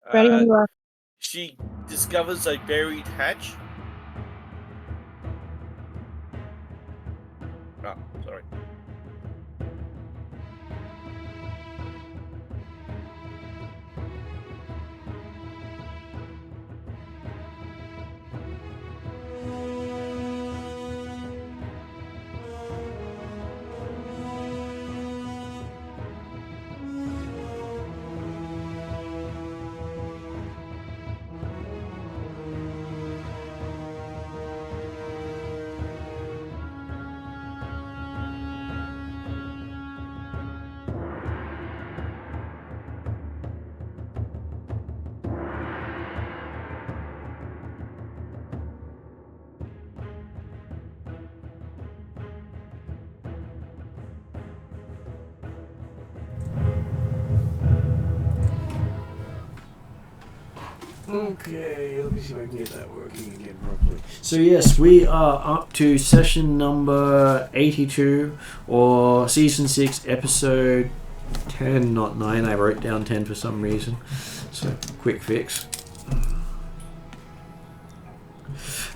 Ready when Uh, you are. she discovers a buried hatch. Oh, sorry. Okay, let me see if I can get that working again properly. So yes, we are up to session number 82, or season 6, episode 10, not 9. I wrote down 10 for some reason. So, quick fix.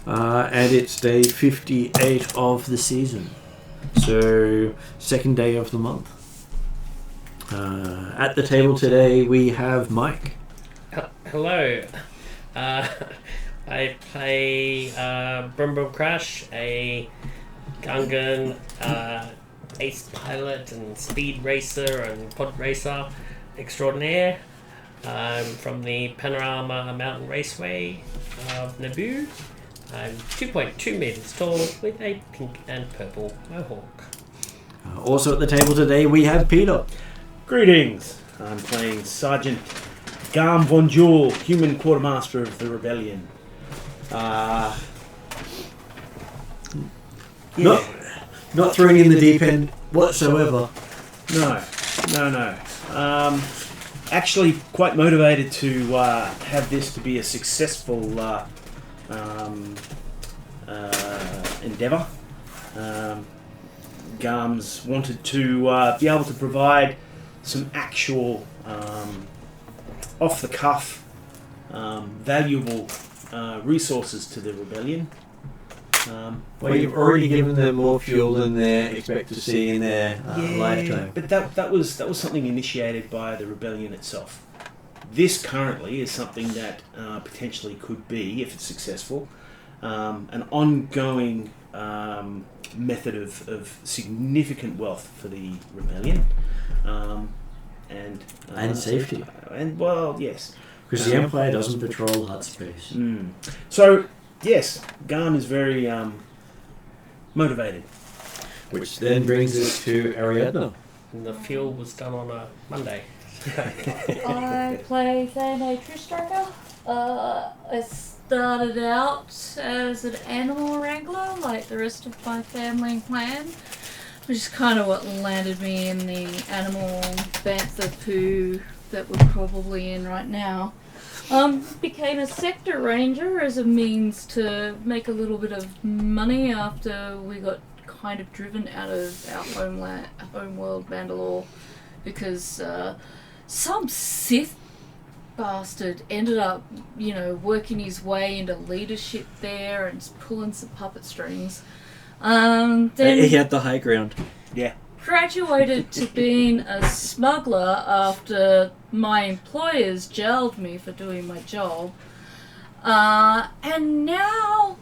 And it's day 58 of the season. So, second day of the month. At the table today, we have Mike. Hello. I play Brum Brum Crash, a Gungan ace pilot and speed racer and pod racer extraordinaire. I'm from the Panorama Mountain Raceway of Naboo. I'm 2.2 meters tall with a pink and purple mohawk. Also at the table today, we have Peter. Greetings. I'm playing Sergeant Garm Von Jewel, human quartermaster of the rebellion. Not throwing in the deep end whatsoever. No. Actually, quite motivated to have this to be a successful endeavour. Garm's wanted to be able to provide some actual off-the-cuff, valuable resources to the rebellion. Well, you've already given them more fuel than they expect to see in their lifetime. But that was something initiated by the rebellion itself. This currently is something that potentially could be, if it's successful, an ongoing method of significant wealth for the rebellion. And safety. And, well, yes. Because the Empire doesn't patrol hut space. So, yes, Garm is very motivated. Which then brings us to Ariadna. And the fuel was done on a Monday. I play Thane True Striker. I started out as an animal wrangler, like the rest of my family and clan, which is kind of what landed me in the animal bantha poo that we're probably in right now. Became a sector ranger as a means to make a little bit of money after we got kind of driven out of our homeworld, Mandalore, because some Sith bastard ended up, working his way into leadership there and pulling some puppet strings. Then He had the high ground. Yeah. graduated to being a smuggler after my employers jailed me for doing my job. And now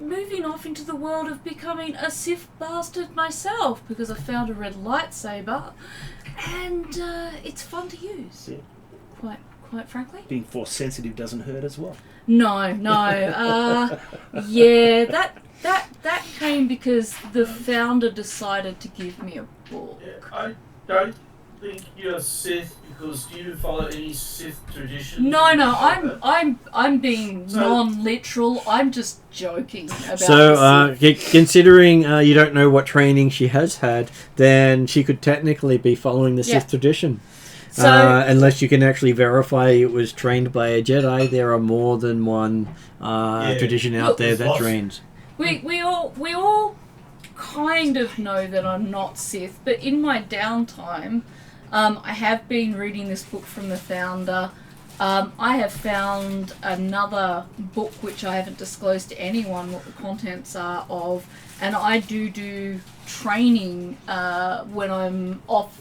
moving off into the world of becoming a Sith bastard myself, because I found a red lightsaber and it's fun to use. Yeah. Quite frankly. Being force sensitive doesn't hurt as well. No. Yeah, that came because the founder decided to give me a book. I don't think you're Sith because you don't follow any Sith traditions. No, I'm being non-literal. I'm just joking about So, this. considering you don't know what training she has had, then she could technically be following the Sith tradition. So, unless you can actually verify it was trained by a Jedi, there are more than one tradition out there that trains. we all kind of know that I'm not Sith, but in my downtime, I have been reading this book from the founder. I have found another book which I haven't disclosed to anyone what the contents are of, and I do training when I'm off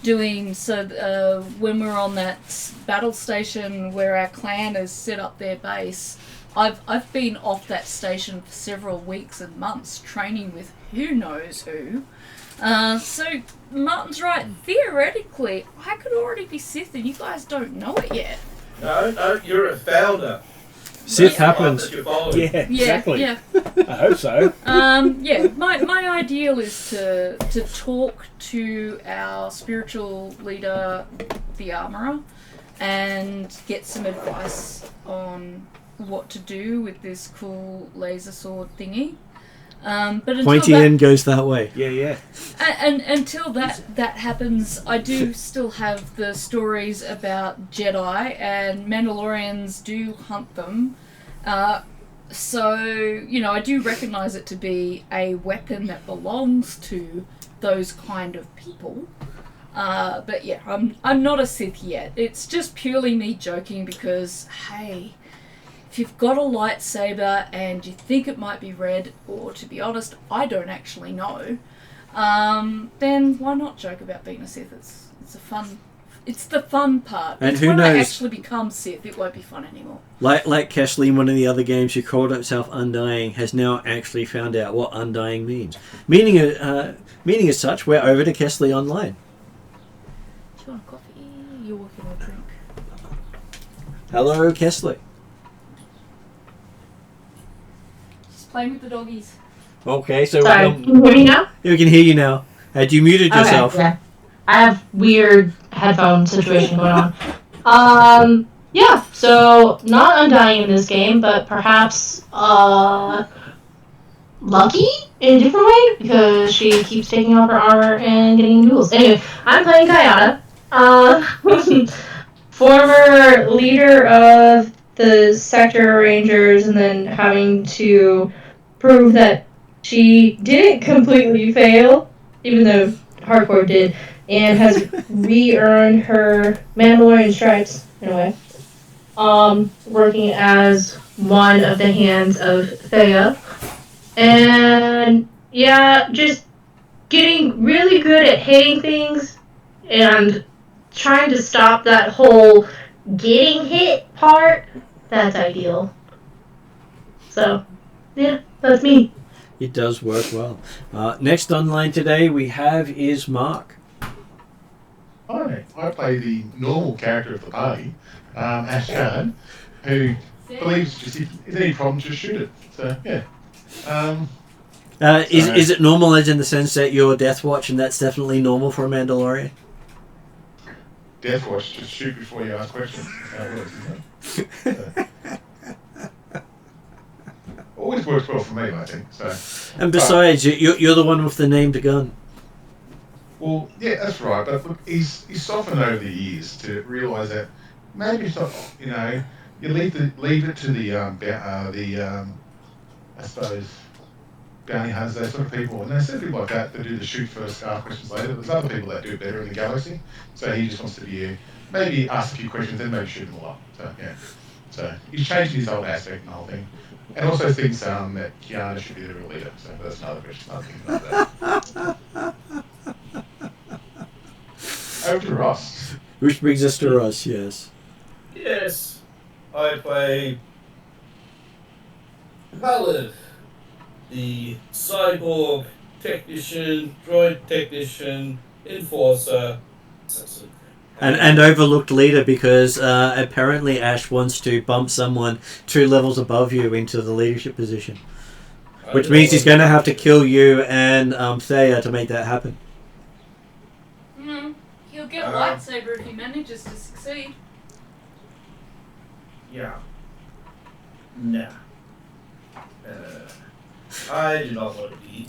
doing, when we're on that battle station where our clan has set up their base. I've been off that station for several weeks and months training with who knows who. So Martin's right. Theoretically, I could already be Sith, and you guys don't know it yet. No, you're a founder. Sith That's the path happens. that you're following. Yeah, exactly. Yeah. I hope so. Yeah. My ideal is to talk to our spiritual leader, the Armourer, and get some advice on what to do with this cool laser sword thingy. But until Pointy end goes that way. Yeah. And until that happens, I do still have the stories about Jedi, and Mandalorians do hunt them. So, I do recognise it to be a weapon that belongs to those kind of people. But yeah, I'm not a Sith yet. It's just purely me joking because, hey, if you've got a lightsaber and you think it might be red, or to be honest, I don't actually know, then why not joke about being a Sith? It's the fun part. And it's who when I knows? actually become Sith, it won't be fun anymore. Like Keshley in one of the other games who called himself Undying has now actually found out what Undying means. Meaning as such, we're over to Keshley Online. Do you want a coffee? You're working on a drink. Hello, Kessley. Just playing with the doggies. Okay, so Sorry, can you hear me now? we can hear you now. Had you muted yourself? Okay, yeah. I have weird headphone situation going on. Yeah, so not Undying in this game, but perhaps Lucky in a different way, because she keeps taking off her armor and getting duels. Anyway, I'm playing Kayana, former leader of the Sector Rangers, and then having to prove that she didn't completely fail, even though Hardcore did, and has re-earned her Mandalorian stripes, in a way. Working as one of the hands of Thea. And, yeah, just getting really good at hitting things and trying to stop that whole getting hit part. That's ideal. So, yeah, that's me. It does work well. Next online today we have is Mark. Hi, I play the normal character of the party, Ashkan, who believes just if there's any problem, just shoot it. So, yeah. Is it normal as in the sense that you're Death Watch and that's definitely normal for a Mandalorian? Death Watch, just shoot before you ask questions. How it works, isn't it? Always works well for me, I think. So. And besides, you're the one with the named gun. Well, yeah, that's right. But look, he's softened over the years to realise that maybe it's not. You leave it to the I suppose bounty hunters, those sort of people, and there's people like that do the shoot first, ask questions later. There's other people that do it better in the galaxy. So he just wants to be maybe ask a few questions, then maybe shoot them all up. So yeah. So he's changed his whole aspect and the whole thing. And also thinks that Kiana should be the real leader. So that's another question. Other things like that. Over to Ross. Which brings us to Ross, yes. Yes, I play Valid, the cyborg technician, droid technician, enforcer, assassin. And overlooked leader because apparently Ash wants to bump someone 2 levels above you into the leadership position. Which means he's going to have to kill you and Thea to make that happen. He'll get a lightsaber if he manages to succeed. Yeah. Nah. I do not want to be.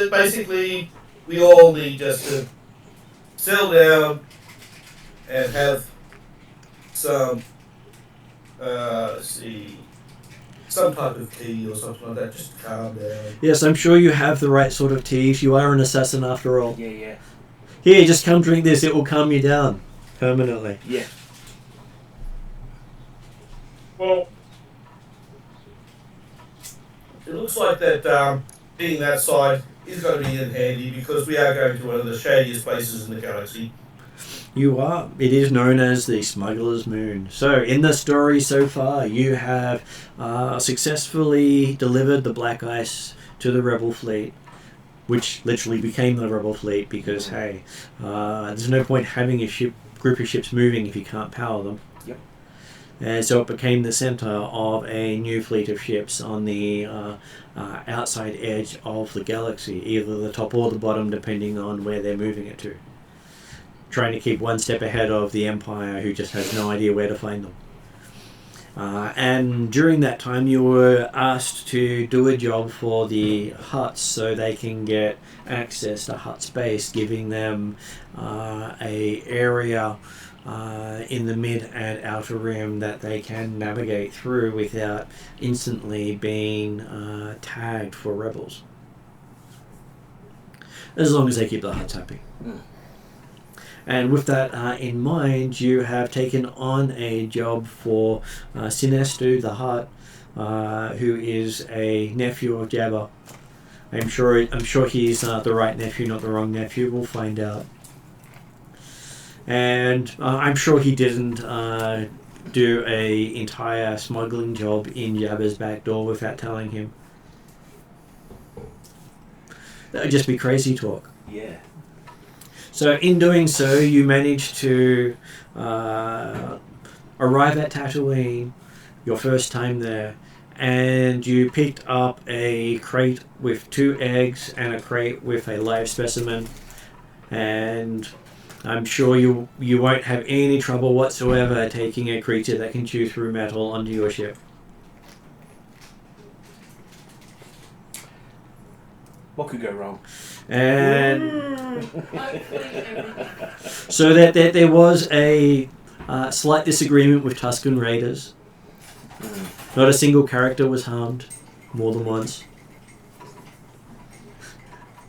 Basically, we all need just to settle down and have some, some type of tea or something like that, just to calm down. Yes, I'm sure you have the right sort of teas. You are an assassin after all. Yeah. Here, just come drink this. It will calm you down permanently. Yeah. Well, it looks like that being that side is going to be in handy because we are going to one of the shadiest places in the galaxy. You are. It is known as the Smuggler's Moon. So, in the story so far, you have successfully delivered the black ice to the Rebel fleet, which literally became the Rebel fleet because, hey, there's no point having a group of ships moving if you can't power them. Yep. And so it became the center of a new fleet of ships on the outside edge of the galaxy, either the top or the bottom, depending on where they're moving it to. Trying to keep one step ahead of the Empire, who just has no idea where to find them. And during that time, you were asked to do a job for the huts so they can get access to hut space, giving them a area in the mid and outer rim that they can navigate through without instantly being tagged for rebels. As long as they keep the huts happy. And with that in mind, you have taken on a job for Sinestu the Hutt, who is a nephew of Jabba. I'm sure he's the right nephew, not the wrong nephew. We'll find out. And I'm sure he didn't do a entire smuggling job in Jabba's back door without telling him. That would just be crazy talk. Yeah. So in doing so, you managed to arrive at Tatooine, your first time there, and you picked up a crate with 2 eggs and a crate with a live specimen, and I'm sure you won't have any trouble whatsoever taking a creature that can chew through metal onto your ship. What could go wrong? And so that there was a slight disagreement with Tusken Raiders. Not a single character was harmed more than once.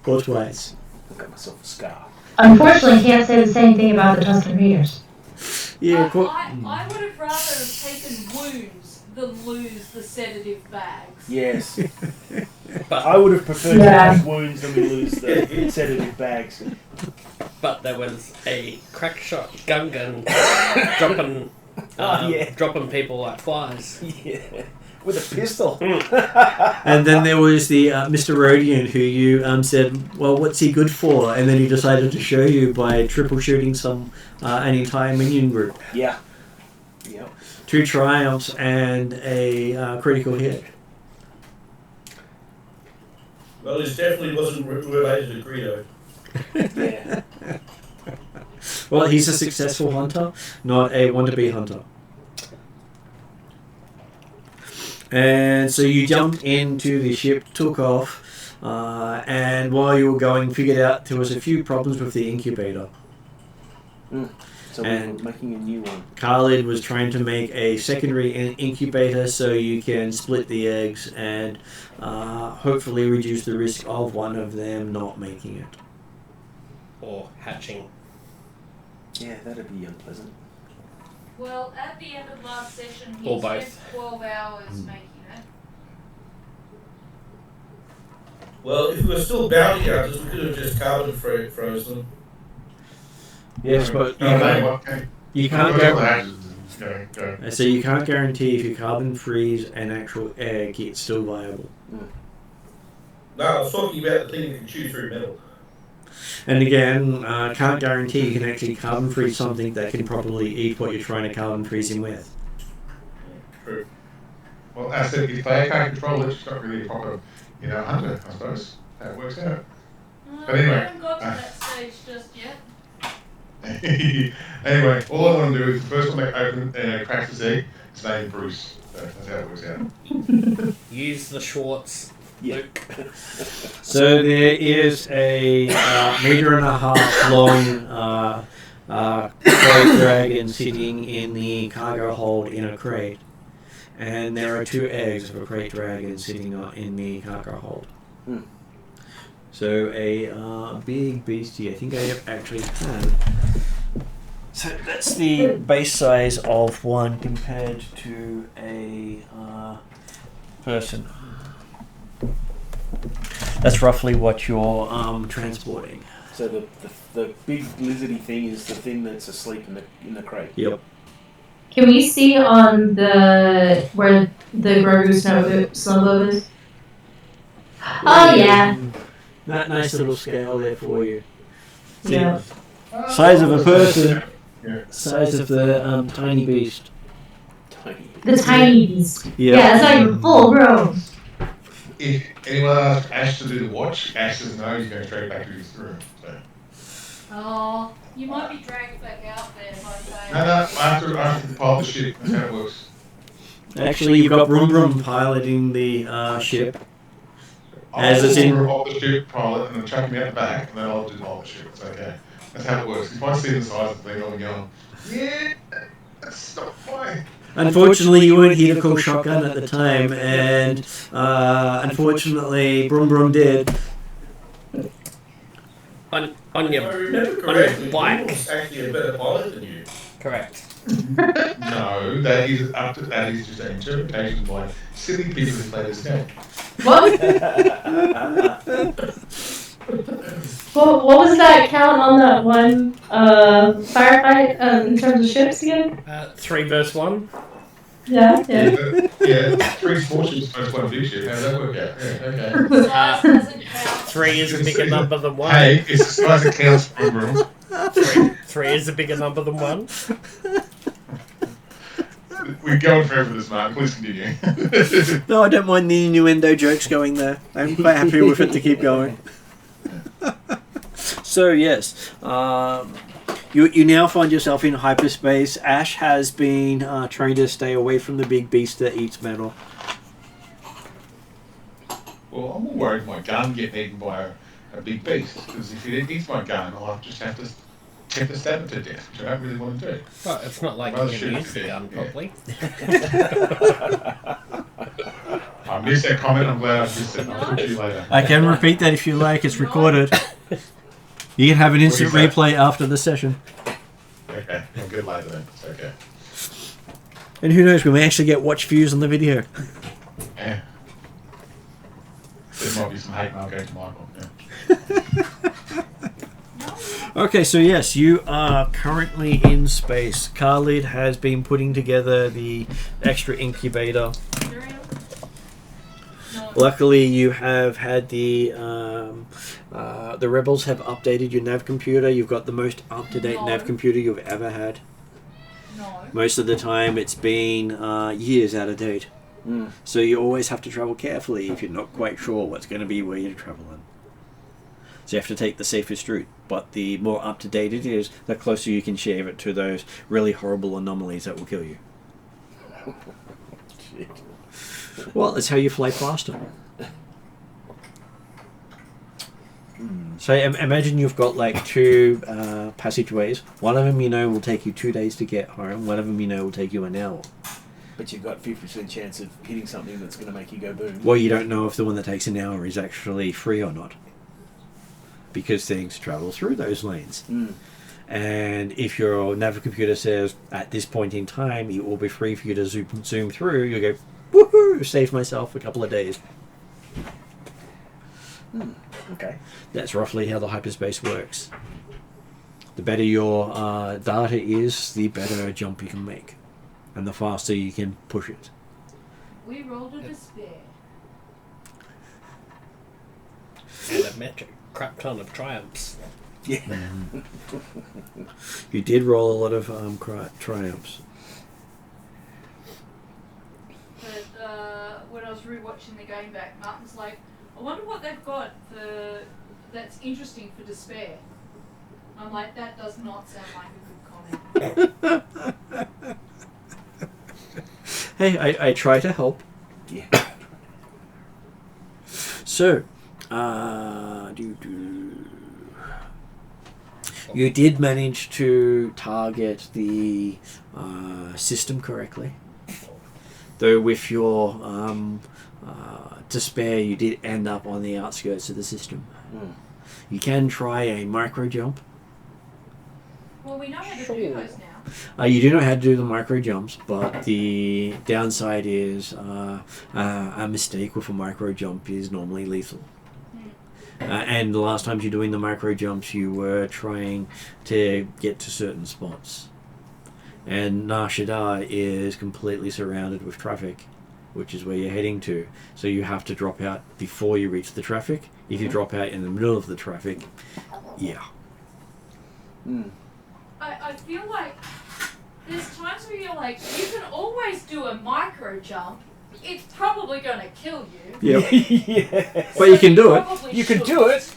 Or twice. I got myself a scar. Unfortunately, can't say the same thing about the Tusken Raiders. Yeah, I would have rather have taken wounds than lose the sedative bags. Yes. But I would have preferred to have wounds than we lose the sedative bags. But there was a crack shot Gungan dropping people like flies. Yeah. With a pistol. And then there was the Mr. Rodian who you said, well, what's he good for? And then he decided to show you by triple shooting an entire minion group. Yeah. Yep. 2 triumphs and a critical hit. Well, it definitely wasn't related to Greedo. Yeah. Well, he's a successful hunter, not a wannabe hunter. And so you jumped into the ship, took off, and while you were going, figured out there was a few problems with the incubator. So we were making a new one. Khalid was trying to make a secondary incubator so you can split the eggs and hopefully reduce the risk of one of them not making it. Or hatching. Yeah, that'd be unpleasant. Well, at the end of last session, he Or spent both. 12 hours making it. Well, if we were still bounty hunters, we could have just carbon frozen. Yes, but you can't Go. So you can't guarantee if you carbon freeze an actual egg, it's still viable. No, I was talking about the thing that can chew through metal. And again, can't guarantee you can actually carbon freeze something that can properly eat what you're trying to carbon freeze him with. True. Well, as I said, if they can't control it, it's not really a proper, hunter, I suppose. That works out. But anyway, I haven't got to that stage just yet. Anyway, all I want to do is the first one that opens and cracks his egg, his name Bruce. So that's how it works out. Use the Schwartz. Luke. So there is a 1.5 meter long crate dragon sitting in the cargo hold in a crate. And there are 2 eggs of a crate dragon sitting in the cargo hold. So a big beastie. I think I have actually have. So that's the base size of one compared to a person. That's roughly what you're transporting. So the big lizardy thing is the thing that's asleep in the crate. Yep. Can we see on the where the Grogu snow is? Oh yeah. That nice little scale there for you. Yeah. Size of a person. Yeah. Size of the tiny beast. Tiny. The tiny beast. Yep. Yeah, it's not even full grown. If anyone asks Ash to do the watch, Ash doesn't know he's going straight back to his room. So. Oh, you might be dragged back out there if I say. No, after the pilot ship, that's how it works. Actually, you've got Brum Brum piloting the ship. As it's in. I'll the ship pilot and then chuck me out the back, and then I'll do the pilot ship. It's okay. That's how it works. If I see the size of the thing, I'll be going, yeah, that's not fine. Unfortunately, you weren't here to call shotgun at the time, and unfortunately, Brum Brum did. On your bike. It's actually a better pilot than you. Correct. No, that is just an interpretation by silly people who play this game. What? What was that count on that one firefight in terms of ships again? 3 versus 1. Yeah. Yeah, 3 small ships versus 1 big ship. How does that work out? Yeah, okay. Size doesn't count. 3 is a bigger number than 1. Hey, it's the size that counts for rules. 3 is a bigger number than 1. We're going forever with this, Mark. Please continue. No, I don't mind the innuendo jokes going there. I'm quite happy with it to keep going. So yes, you now find yourself in hyperspace. Ash has been trying to stay away from the big beast that eats metal. Well, I'm more worried my gun getting eaten by a big beast. Because if it eats my gun, I'll just have to stab it to death, which I don't really want to do. Well, it's not like Rather you shoot can it use to the gun death, properly. I missed that comment. I'm glad I missed it. I'll talk to you later. I can repeat that if you like. It's recorded. You can have an instant What is that? replay after the session. Okay, I'm good later then. It's okay. And who knows, we may actually get watch views on the video. Yeah. There might be some hate mail going to Michael. Yeah. Okay, so yes, you are currently in space. Khalid has been putting together the extra incubator. No. Luckily, you have had the rebels have updated your nav computer. You've got the most up-to-date No. nav computer you've ever had. No. Most of the time, it's been years out of date. Mm. So you always have to travel carefully if you're not quite sure what's going to be where you're traveling. So you have to take the safest route. But the more up-to-date it is, the closer you can shave it to those really horrible anomalies that will kill you. Shit. Well, it's how you fly faster. So imagine you've got like 2 passageways. One of them will take you 2 days to get home. One of them will take you an hour. But you've got 50% chance of hitting something that's going to make you go boom. Well, you don't know if the one that takes an hour is actually free or not. Because things travel through those lanes. Mm. And if your nav computer says, at this point in time, it will be free for you to zoom through, you go, woohoo, saved myself a couple of days. Okay. That's roughly how the hyperspace works. The better your data is, the better jump you can make. And the faster you can push it. We rolled a despair. And a metric crap ton of triumphs. Yeah. You did roll a lot of triumphs. But when I was rewatching the game back, Martin's like, I wonder what they've got that's interesting for despair. I'm like, that does not sound like a good comment. Hey, I try to help. Yeah. So, you did manage to target the system correctly. Though with your despair, you did end up on the outskirts of the system. You can try a micro jump. Well, we know how to do those now. You do know how to do the micro jumps, but the downside is a mistake with a micro jump is normally lethal. And the last times you're doing the micro jumps, you were trying to get to certain spots. And Shadda is completely surrounded with traffic, which is where you're heading to. So you have to drop out before you reach the traffic. If you drop out in the middle of the traffic, yeah. I feel like there's times where you're like, you can always do a micro jump. It's probably going to kill you. Yep. Yeah. But you can do it. You can do it.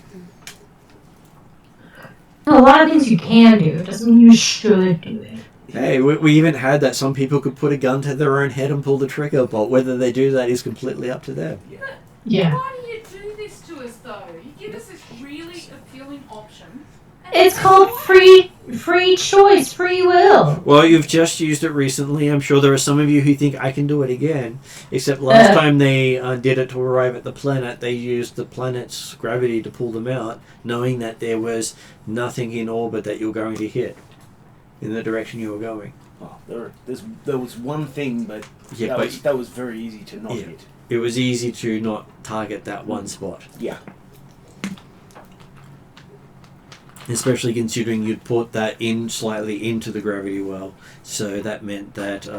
A lot of things you can do. It doesn't mean you should do it. Hey, we even had that some people could put a gun to their own head and pull the trigger, but whether they do that is completely up to them. Yeah. Why do you do this to us, though? You give us this really appealing option. It's called free choice, free will. Well, you've just used it recently. I'm sure there are some of you who think I can do it again. Except last time they did it to arrive at the planet, they used the planet's gravity to pull them out, knowing that there was nothing in orbit that you're going to hit in the direction you were going. Oh, there was one thing, but, Yeah, that was very easy to not hit. It was easy to not target that one spot. Yeah. Especially considering you'd put that in slightly into the gravity well, so that meant that we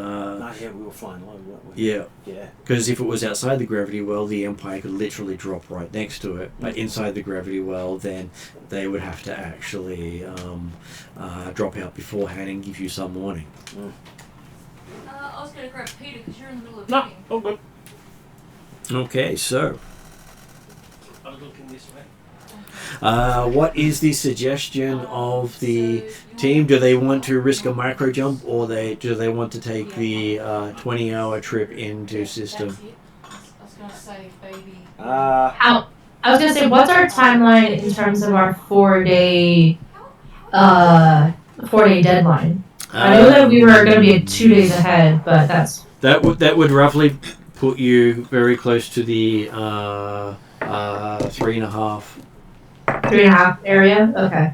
were flying low, weren't we? yeah, because if it was outside the gravity well, the Empire could literally drop right next to it. But inside the gravity well, then they would have to actually drop out beforehand and give you some warning. I was going to grab Peter because you're in the middle of No, eating. all good. Okay, so I was looking this way. what is the suggestion of the team? Do they want to risk a micro jump, or do they want to take the 20-hour trip into system? That's it. I was going to say, baby. I was gonna say, what's our timeline in terms of our 4-day deadline? I know that we were gonna be 2 days ahead, but that would roughly put you very close to the 3.5. 3.5 area. Okay.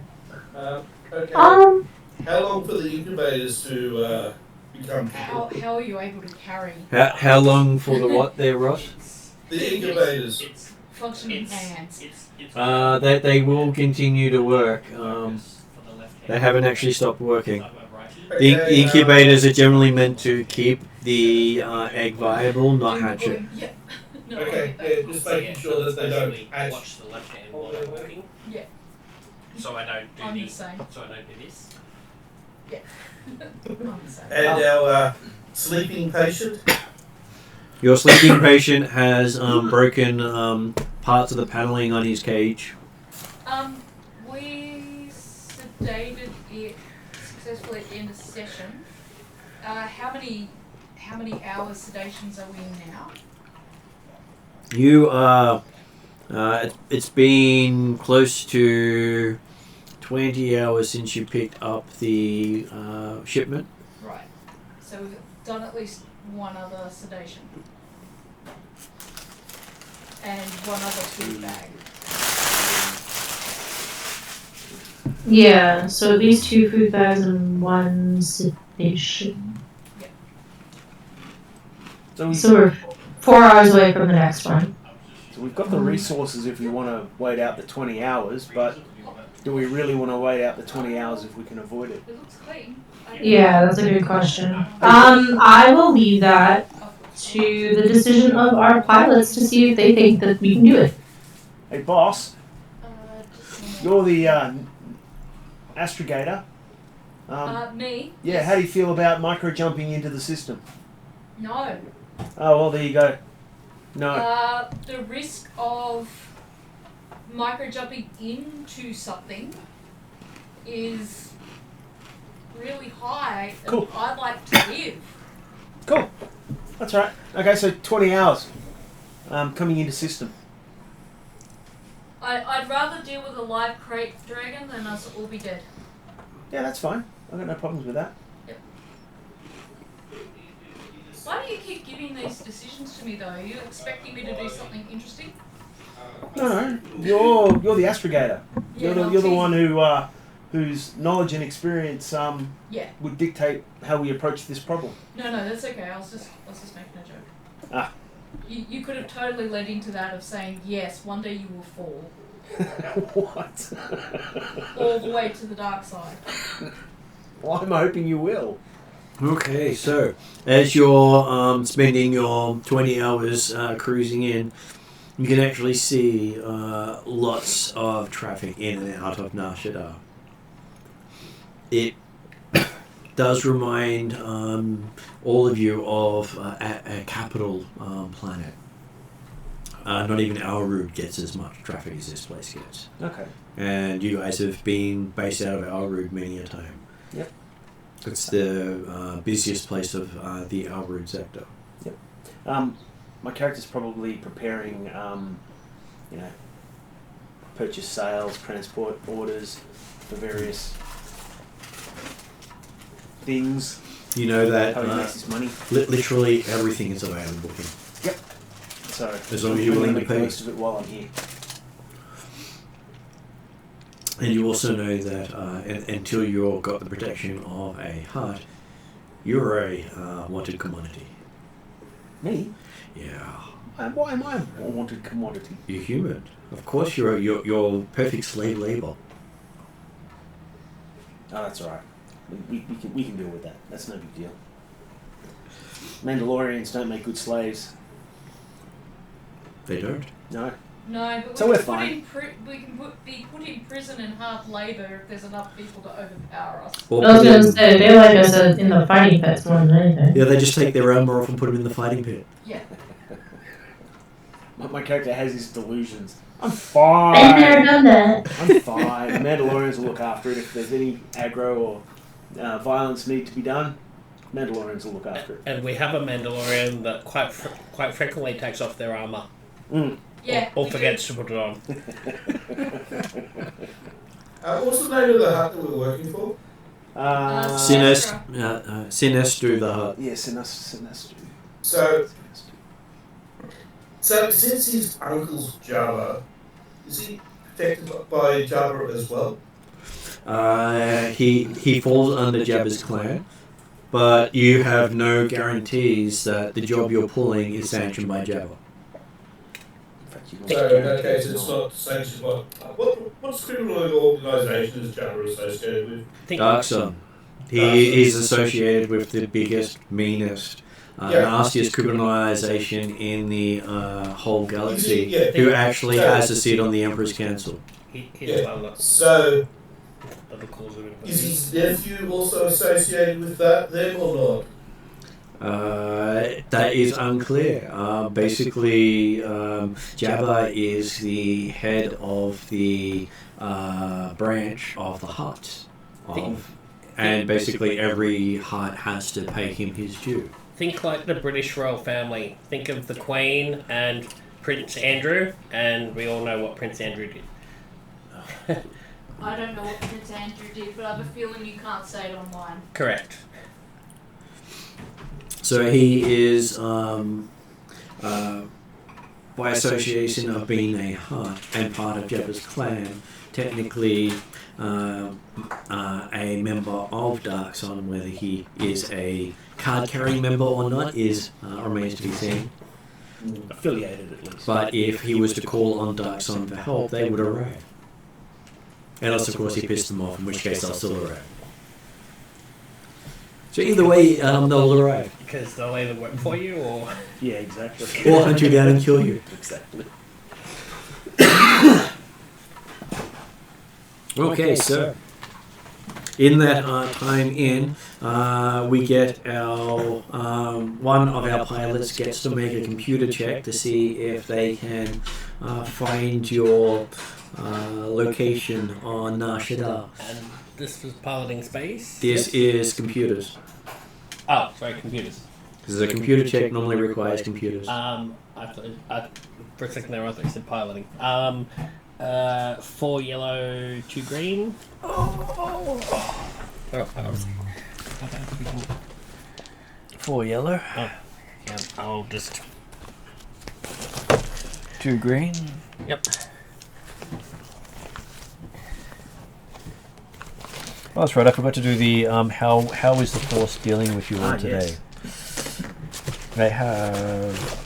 Okay. How long for the incubators to become? How are you able to carry How long for the what there, Ross? The incubators. functioning hands? They will continue to work. They haven't actually stopped working. The incubators are generally meant to keep the egg viable, not hatch it. Yeah. No, Okay, yeah, just making sure that they don't hatch. Watch the left hand while I'm working. Yeah. So I don't do I'm the this. same. So I don't do this. I'm the same. And our sleeping patient. Your sleeping patient has broken parts of the paneling on his cage. We sedated it successfully at the end of the session. How many hours sedations are we in now? You it's been close to 20 hours since you picked up the shipment. Right. So we've done at least one other sedation. And one other food bag. Yeah. So at least 2 food bags and 1 sedation. So we're 4 hours away from the next one. So we've got the resources if we want to wait out the 20 hours, but do we really want to wait out the 20 hours if we can avoid it? It looks clean. Yeah, that's a good question. I will leave that to the decision of our pilots to see if they think that we can do it. Hey, boss, you're the astrogator. Me? Yeah, how do you feel about micro jumping into the system? No. Oh, well, there you go. No. The risk of micro jumping into something is really high. Cool. And I'd like to live. Cool. That's right. Okay, so 20 hours coming into system. I'd rather deal with a live Krayt dragon than us all be dead. Yeah, that's fine. I've got no problems with that. Why do you keep giving these decisions to me though? Are you expecting me to do something interesting? No, you're the astrogator. Yeah, You're the one whose knowledge and experience Yeah. would dictate how we approach this problem. No, that's okay. I was just making a joke. Ah. You could have totally led into that of saying, yes, one day you will fall. What? All the way to the dark side. Well, I'm hoping you will. Okay, so as you're spending your 20 hours cruising in, you can actually see lots of traffic in and out of Nar Shaddaa. It does remind all of you of a capital planet. Not even Elrood gets as much traffic as this place gets. Okay. And you guys have been based out of Elrood many a time. Yep. It's the busiest place of the Elrood Sector. Yep. My character's probably preparing, purchase, sales, transport orders for various things. You know that How he makes his money. literally everything is available here. Yep. So As long as you're willing to make pay. most of it while I'm here. And you also know that until you've got the protection of a hut, you're a wanted commodity. Me? Yeah. Why am I a wanted commodity? You're human. Of course you're perfect slave labor. Oh, that's alright. We can deal with that. That's no big deal. Mandalorians don't make good slaves. They don't. No. No, but So we we're can fine. we can be put in prison and hard labour if there's enough people to overpower us. Or I was put gonna in- say they like us in the fighting pits more than anything. yeah, they just take their armor off and put them in the fighting pit. Yeah. My character has his delusions. I'm Been fine. there, done that. I'm fine. The Mandalorians will look after it. If there's any aggro or violence need to be done, Mandalorians will look after it. And we have a Mandalorian that quite frequently takes off their armor. Mm. Yeah. Or we forgets to put it on. What's the name of the hut that we're working for? Sinestru the hut. Yeah, Sinestru. So since his uncle's Jabba, is he protected by Jabba as well? He falls under Jabba's clan, but you have no guarantees that the job you're pulling is sanctioned by Jabba. So in that case, it's not sanctioned by... What's criminal organisation is Jabba associated with? Dark Sun. He is associated with the biggest, meanest, nastiest criminalisation in the whole galaxy, who actually has a seat on the Emperor's Council. So, is his nephew also associated with that then or not? That is unclear. Basically, Jabba is the head of the branch of the Hutt. And basically every Hutt has to pay him his due. Think like the British royal family. Think of the Queen and Prince Andrew, and we all know what Prince Andrew did. I don't know what Prince Andrew did, but I have a feeling you can't say it online. Correct. So he is, by association of being a Hutt and part of Jabba's clan, technically a member of Dark Sun. Whether he is a card-carrying member or not remains to be seen. Affiliated at least. But if he was to call on Dark Sun for help, they would arrive. Unless, of course, he pissed them off, in which case they'll still arrive. So either way, they'll arrive. Because they'll either work for you or... Yeah, exactly. Or hunt you down and kill you. Exactly. Okay, so in that time we get our one of our pilots gets to make a computer check to see if they can find your location on Nar Shaddaa. And this was piloting space? This is computers. Oh, sorry, computers. Because a computer check normally requires computers. I thought, for a second there I thought you said piloting. 4 yellow, 2 green. Oh, 4 yellow. Oh, yeah, I'll just... 2 green. Yep. Oh, that's right. I forgot to do the how is the Force dealing with you all today? Yes. I have.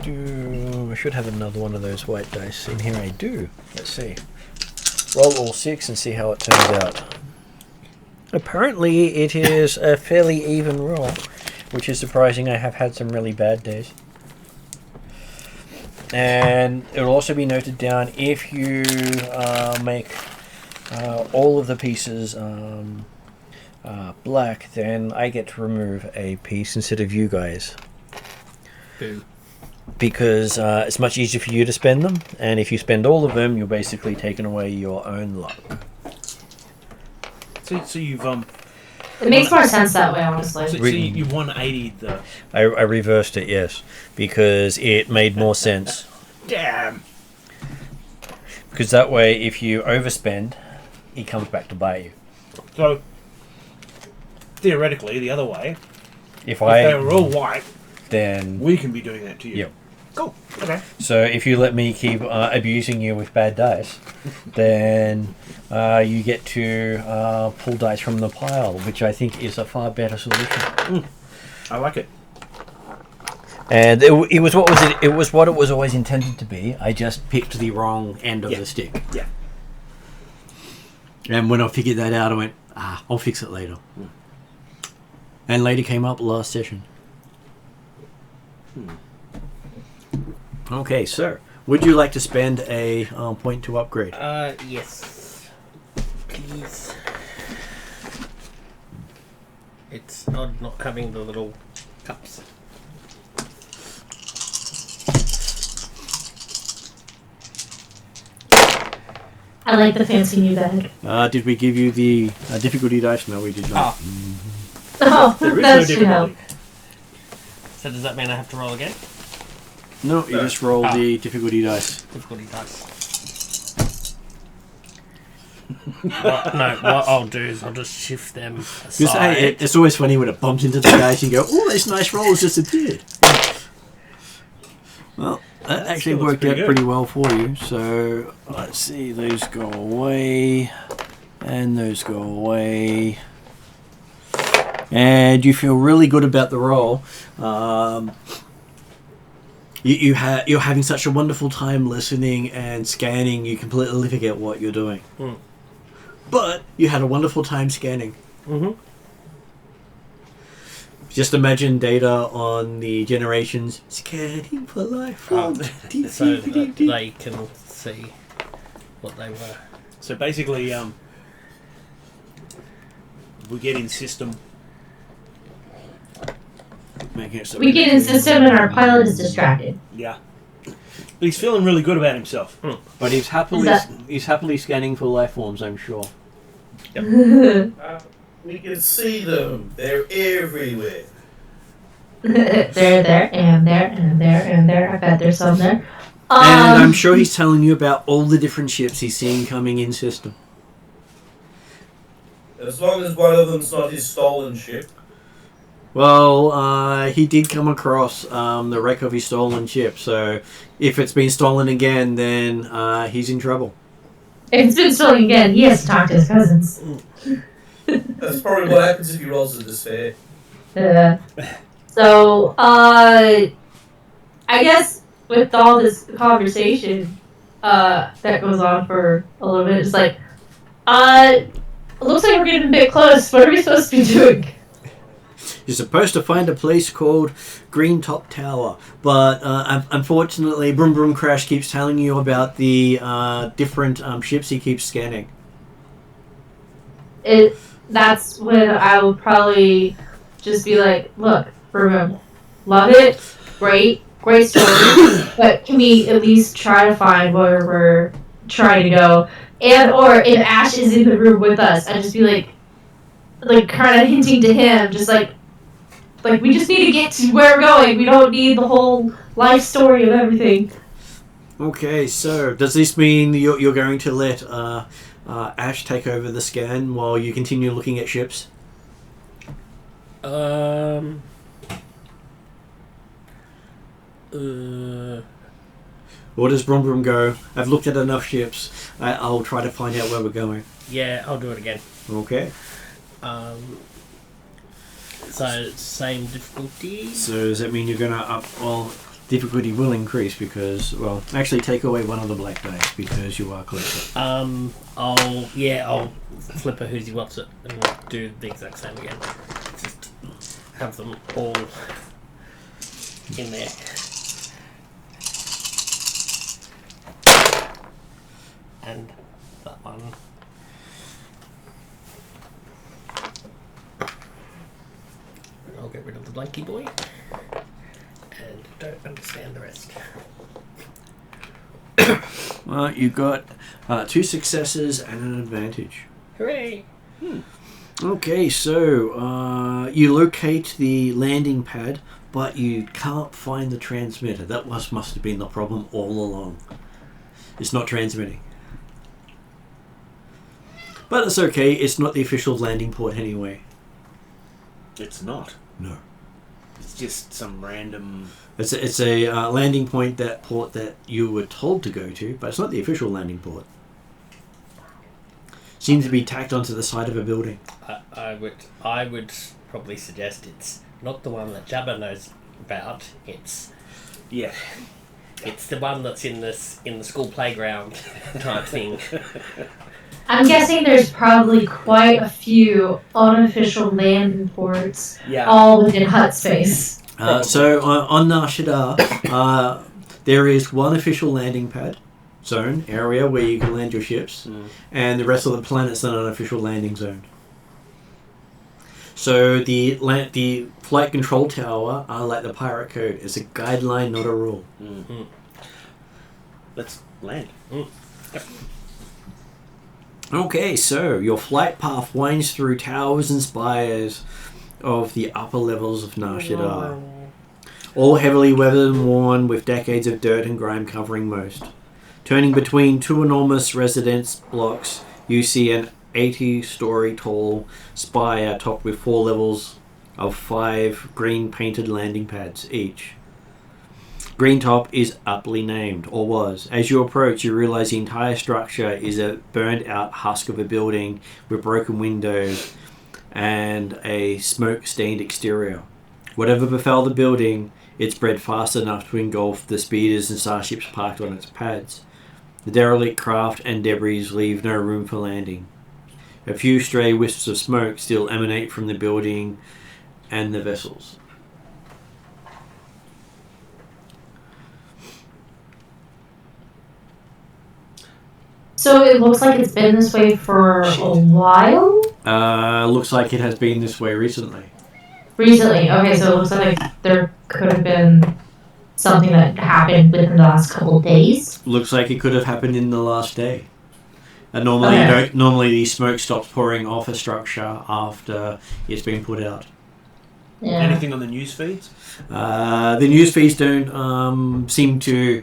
I should have another one of those white dice in here. I do. Let's see. Roll all 6 and see how it turns out. Apparently, it is a fairly even roll, which is surprising. I have had some really bad days. And it will also be noted down if you make all of the pieces black, then I get to remove a piece instead of you guys. Boo. Because it's much easier for you to spend them, and if you spend all of them, you're basically taking away your own luck. So you've It makes more sense that way, honestly. so you 180'd the. I reversed it, yes, because it made more sense. Damn. Because that way, if you overspend, he comes back to bite you. So theoretically, the other way, If they were all white, then we can be doing that to you. Yep. Cool. Okay. So if you let me keep abusing you with bad dice, then you get to pull dice from the pile, which I think is a far better solution. I like it. And it was what was it? It was what it was always intended to be. I just picked the wrong end of the stick. Yeah. And when I figured that out, I went, I'll fix it later. And later came up last session. Okay, so would you like to spend a point to upgrade? Yes. Please. It's odd not having the little cups. I like the fancy new bag. Did we give you the difficulty dice? No, we did not. Oh, There is that no should help. difficulty. So does that mean I have to roll again? No, you just roll the difficulty dice. Difficulty dice. What I'll do is I'll just shift them Because aside. it's always funny when it bumps into the dice and you go, oh, this nice roll has just appeared. Well, that actually looks worked pretty out good. pretty well for you. So, let's see, those go away, and those go away. And you feel really good about the roll. You're having such a wonderful time listening and scanning, you completely forget what you're doing. But you had a wonderful time scanning. Mm-hmm. Just imagine Data on the Generations scanning for life form. So that they can see what they were. So basically, we get in system. Making it so We get in system and our pilot is distracted. Yeah. But he's feeling really good about himself. But he's happily Is he's happily scanning for life forms, I'm sure. We can see them. They're everywhere. They're there and there and there and there. I bet there's some there. And I'm sure he's telling you about all the different ships he's seeing coming in system. As long as one of them's not his stolen ship. Well, he did come across the wreck of his stolen ship, so if it's been stolen again, then he's in trouble. If it's been stolen again, he has to talk to his cousins. That's probably what happens if he rolls a despair. So, I guess with all this conversation that goes on for a little bit, it's like, it looks like we're getting a bit close. What are we supposed to be doing? You're supposed to find a place called Green Top Tower, but unfortunately, Broom Broom Crash keeps telling you about the different ships he keeps scanning. That's when I would probably just be like, look, Broom, love it, great story, but can we at least try to find where we're trying to go? And or if Ash is in the room with us, I'd just be like kind of hinting to him, just like we just need to get to where we're going. We don't need the whole life story of everything. Okay, so does this mean you're going to let Ash take over the scan while you continue looking at ships? Or does Brum Brum go, I've looked at enough ships, I'll try to find out where we're going? Yeah, I'll do it again. Okay. So same difficulty. So does that mean you're going to up... Well, difficulty will increase because... Well, actually take away one of the black dice because you are closer. I'll flip a who's he wants it and do the exact same again. Just have them all in there. And that one. I'll get rid of the blanky boy. And don't understand the rest. Well, you got 2 successes and an advantage. Hooray! Okay, so you locate the landing pad, but you can't find the transmitter. That must have been the problem all along. It's not transmitting. But it's okay, it's not the official landing port anyway. It's not. No. It's just some random... It's a landing point, that port that you were told to go to, but it's not the official landing port. Seems to be tacked onto the side of a building. I would probably suggest it's not the one that Jabba knows about. It's the one that's in the school playground type thing. I'm guessing there's probably quite a few unofficial landing ports, all within hut space. So on Nar Shaddaa, there is one official landing pad zone area where you can land your ships, and the rest of the planet's not an official landing zone. So the flight control tower, like the pirate code, is a guideline, not a rule. Let's land. Yep. Okay, so your flight path winds through towers and spires of the upper levels of Nar Shaddaa, all heavily weathered and worn with decades of dirt and grime covering most. Turning between 2 enormous residence blocks, you see an 80-story tall spire topped with 4 levels of 5 green painted landing pads each. Green Top is aptly named, or was. As you approach, you realize the entire structure is a burned out husk of a building with broken windows and a smoke-stained exterior. Whatever befell the building, it spread fast enough to engulf the speeders and starships parked on its pads. The derelict craft and debris leave no room for landing. A few stray wisps of smoke still emanate from the building and the vessels. So it looks like it's been this way for a while? Looks like it has been this way recently. Recently? Okay, so it looks like there could have been something that happened within the last couple of days? Looks like it could have happened in the last day. And normally, normally the smoke stops pouring off a structure after it's been put out. Yeah. Anything on the news feeds? The news feeds don't seem to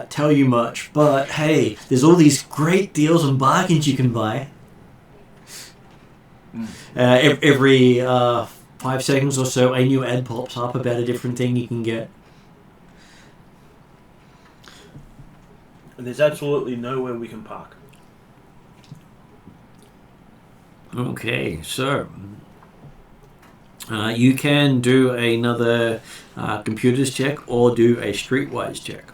tell you much, but hey, there's all these great deals and bargains you can buy. Every 5 seconds or so, a new ad pops up about a different thing you can get. And there's absolutely nowhere we can park. Okay, so you can do another computers check or do a streetwise check.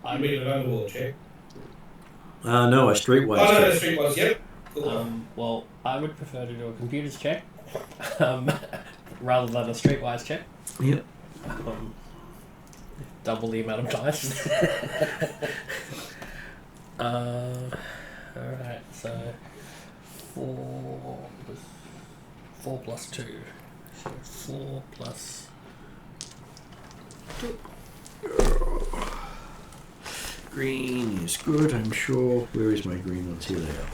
I mean an overall check. No, a streetwise Oh, no, check. streetwise, yep. Cool. Well, I would prefer to do a computers check rather than a streetwise check. Yep. Double the amount of dice. Alright, so 4 plus 2. So 4 plus 2. Green is good, I'm sure. Where is my green ones? Here they are.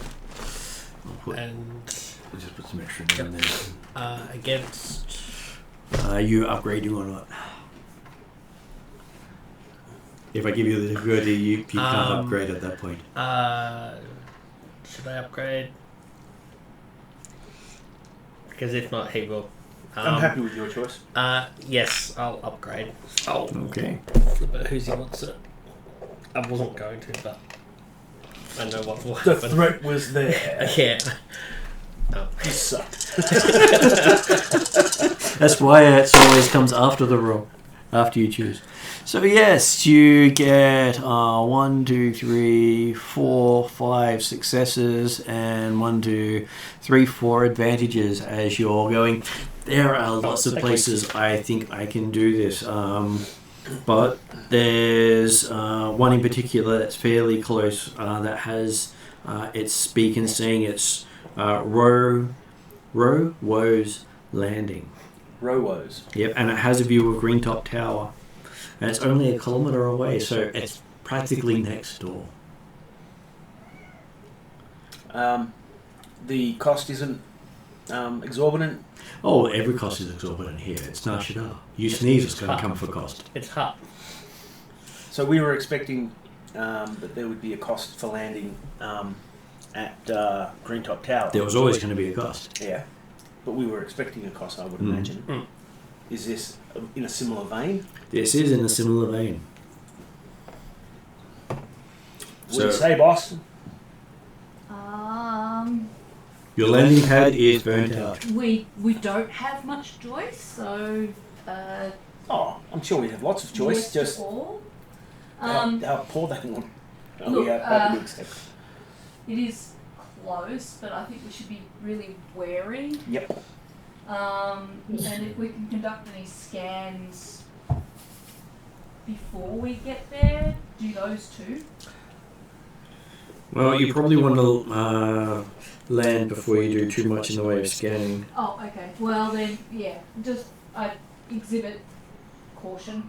I'll just put some extra down there. Against... You upgrading or not? If I give you the difficulty, you can't upgrade at that point. Should I upgrade? Because if not, he will I'm happy with your choice. Yes, I'll upgrade. Oh, Okay. who's he wants it? I wasn't going to, but I know what will The happen. threat was there. Yeah. You suck. That's why it always comes after the roll, after you choose. So yes, you get 1, 2, 3, 4, 5 successes and 1, 2, 3, 4 advantages as you're going. There are lots of places I think I can do this, but there's one in particular that's fairly close that has its beacon saying it's Wo's Landing. Rowos. Yep, and it has a view of Greentop Tower. And it's only 1 kilometre away, so it's practically next door. The cost isn't exorbitant. Oh, every cost is exorbitant here. It's not Shadda. You sneeze, it's going to come for cost. It's hot. So we were expecting that there would be a cost for landing at Greentop Tower. There was always going to be a cost. Yeah, but we were expecting a cost, I would Mm. imagine. Mm. Is this in a similar vein? This is in a similar vein. What do So- you say, boss? Your landing pad is burnt out. We don't have much choice, so Oh, I'm sure we have lots of choice. yes to Just all. how poor they want. Oh, Look, yeah, happy to accept. It is close, but I think we should be really wary. Yep. And if we can conduct any scans before we get there, do those too. Well, you probably want to land before you do too much in the way of scanning. Oh, okay. Well then, yeah, just exhibit caution.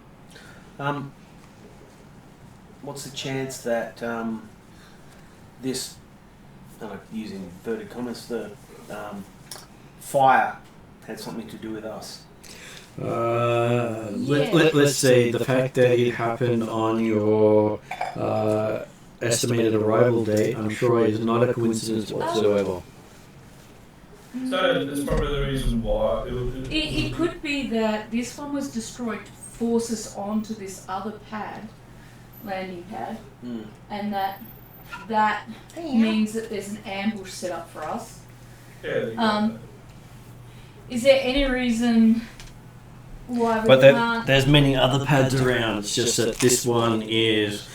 What's the chance that this, using inverted commas, the fire had something to do with us? Let's say the fact that it happened on your estimated arrival date, I'm sure is not a coincidence whatsoever. So that's probably the reason why. It could be that this one was destroyed to force us onto this other pad, landing pad, and that means that there's an ambush set up for us. Yeah, Is there any reason why we But can't? there's many other pads around. It's just that this one is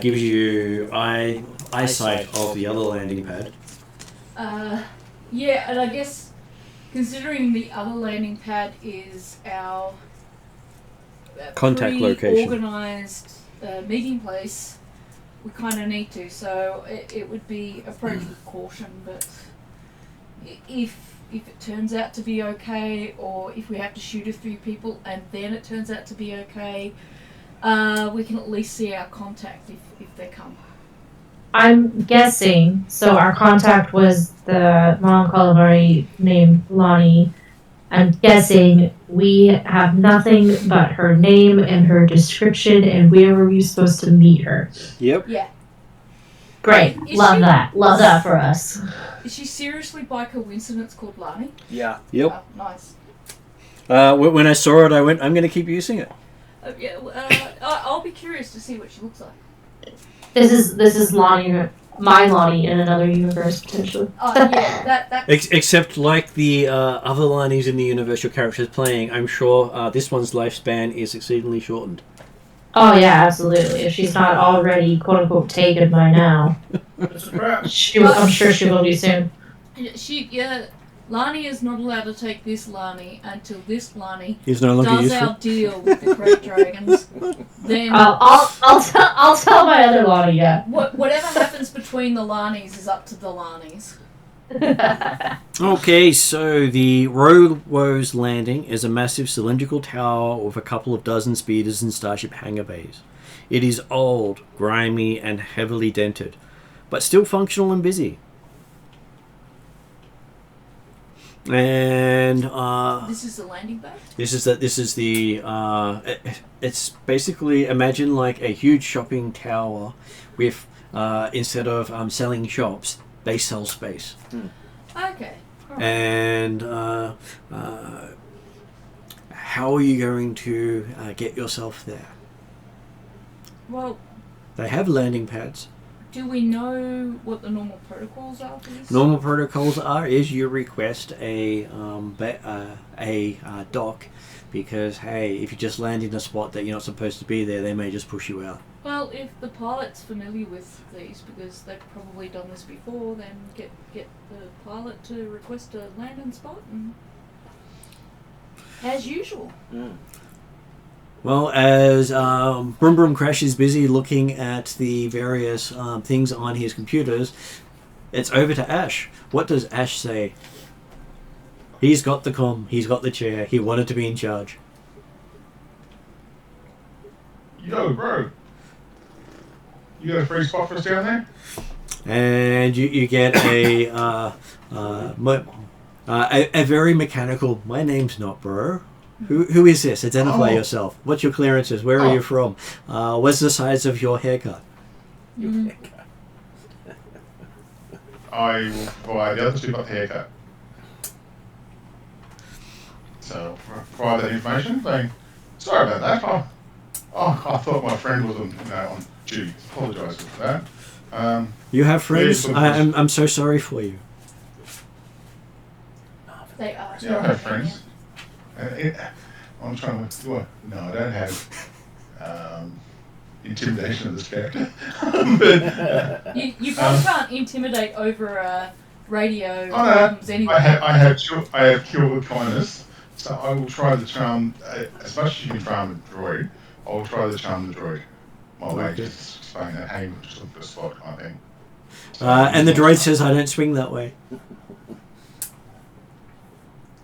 gives you eyesight of the other landing pad. Yeah, and I guess considering the other landing pad is our Contact location. organised meeting place, we kind of need to. So it would be approached with caution. But if it turns out to be okay, or if we have to shoot a few people and then it turns out to be okay, we can at least see our contact if they come. I'm guessing, so our contact was the Mon Calamari named Lonnie. I'm guessing we have nothing but her name and her description and where were we supposed to meet her. Yep. Yeah. Great. Is Love she- that. Love that for us. Is she seriously by coincidence called Lani? Yeah. Yep. Oh, nice. When I saw it, I went, I'm going to keep using it. Yeah, I'll be curious to see what she looks like. This is Lonnie, my Lonnie in another universe potentially. Oh yeah, that. Except like the other Lanies in the universe your character's playing, I'm sure this one's lifespan is exceedingly shortened. Oh yeah, absolutely. If she's not already quote unquote taken by now, it's a crap. I'm sure she will be soon. Lani is not allowed to take this Lani until this Lani He's no longer does useful. our deal with the Great Dragons. Then I'll tell my other Lonnie. Yeah. whatever happens between the Lanis is up to the Lanis. Okay, so the Wo's Landing is a massive cylindrical tower with a couple of dozen speeders and starship hangar bays. It is old, grimy, and heavily dented, but still functional and busy. And This is the landing bay. this is the it's basically, imagine like a huge shopping tower with instead of selling shops, they sell space. Okay. Alright. And how are you going to get yourself there? Well, They have landing pads. do we know what the normal protocols are for this? Normal protocols is you request a dock, because hey, if you just land in a spot that you're not supposed to be there, they may just push you out. Well, if the pilot's familiar with these, because they've probably done this before, then get the pilot to request a landing spot, and as usual. Well, as Brum Brum Crash is busy looking at the various things on his computers, it's over to Ash. What does Ash say? He's got the comm, he's got the chair, he wanted to be in charge. Yo, bro. You got a free spot for us down there? And you get a very mechanical, my name's not bro. Who is this? Identify yourself. What's your clearances? Where are you from? What's the size of your haircut? Your haircut. I will provide the other two got the haircut. So, provide that information. Saying, sorry about that. I thought my friend was on duty. Apologise for that. You have friends? I'm so sorry for you. They are. Yeah, I have friends. I'm trying to. What? No, I don't have intimidation of this character. But You both can't intimidate over radio oh, no, problems anyway. I have cure with kindness, so I will try to charm as much as you can charm a droid. I will try to charm the droid. My way, just explain that. Hey, just look for a spot, I think. And the droid says, "I don't swing that way."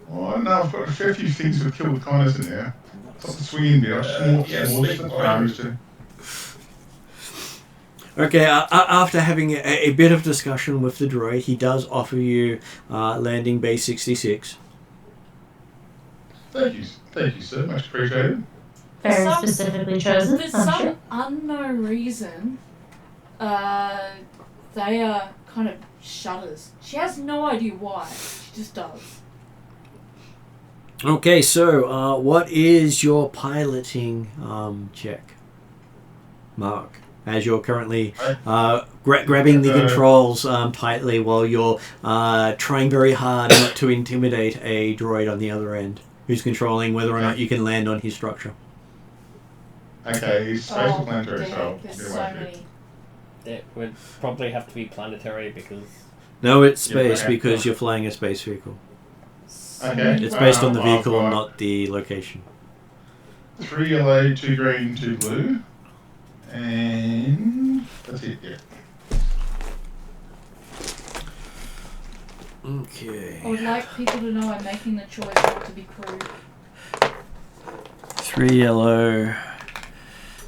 Well, no, I've got a fair few things with kill with kindness in there. It's not the swinging bit. I just more to. Okay, after having a bit of discussion with the droid, he does offer you landing bay 66. Thank you, sir. Much appreciated. Very specifically chosen. For I'm some sure. unknown reason, they are kind of Shaddas. She has no idea why. She just does. Okay, so what is your piloting check, Mark? As you're currently grabbing the controls tightly while you're trying very hard not to intimidate a droid on the other end, who's controlling whether or not you can land on his structure. Okay, he's spatial planetary, damn, so there's get so away many. It would probably have to be planetary because No, it's Yeah, space okay. because you're flying a space vehicle. Okay. It's based on the I've vehicle and got not the location. 3 yellow, 2 green, 2 blue. And that's it, yeah. Okay. I would like people to know I'm making the choice not to be crude. 3 yellow,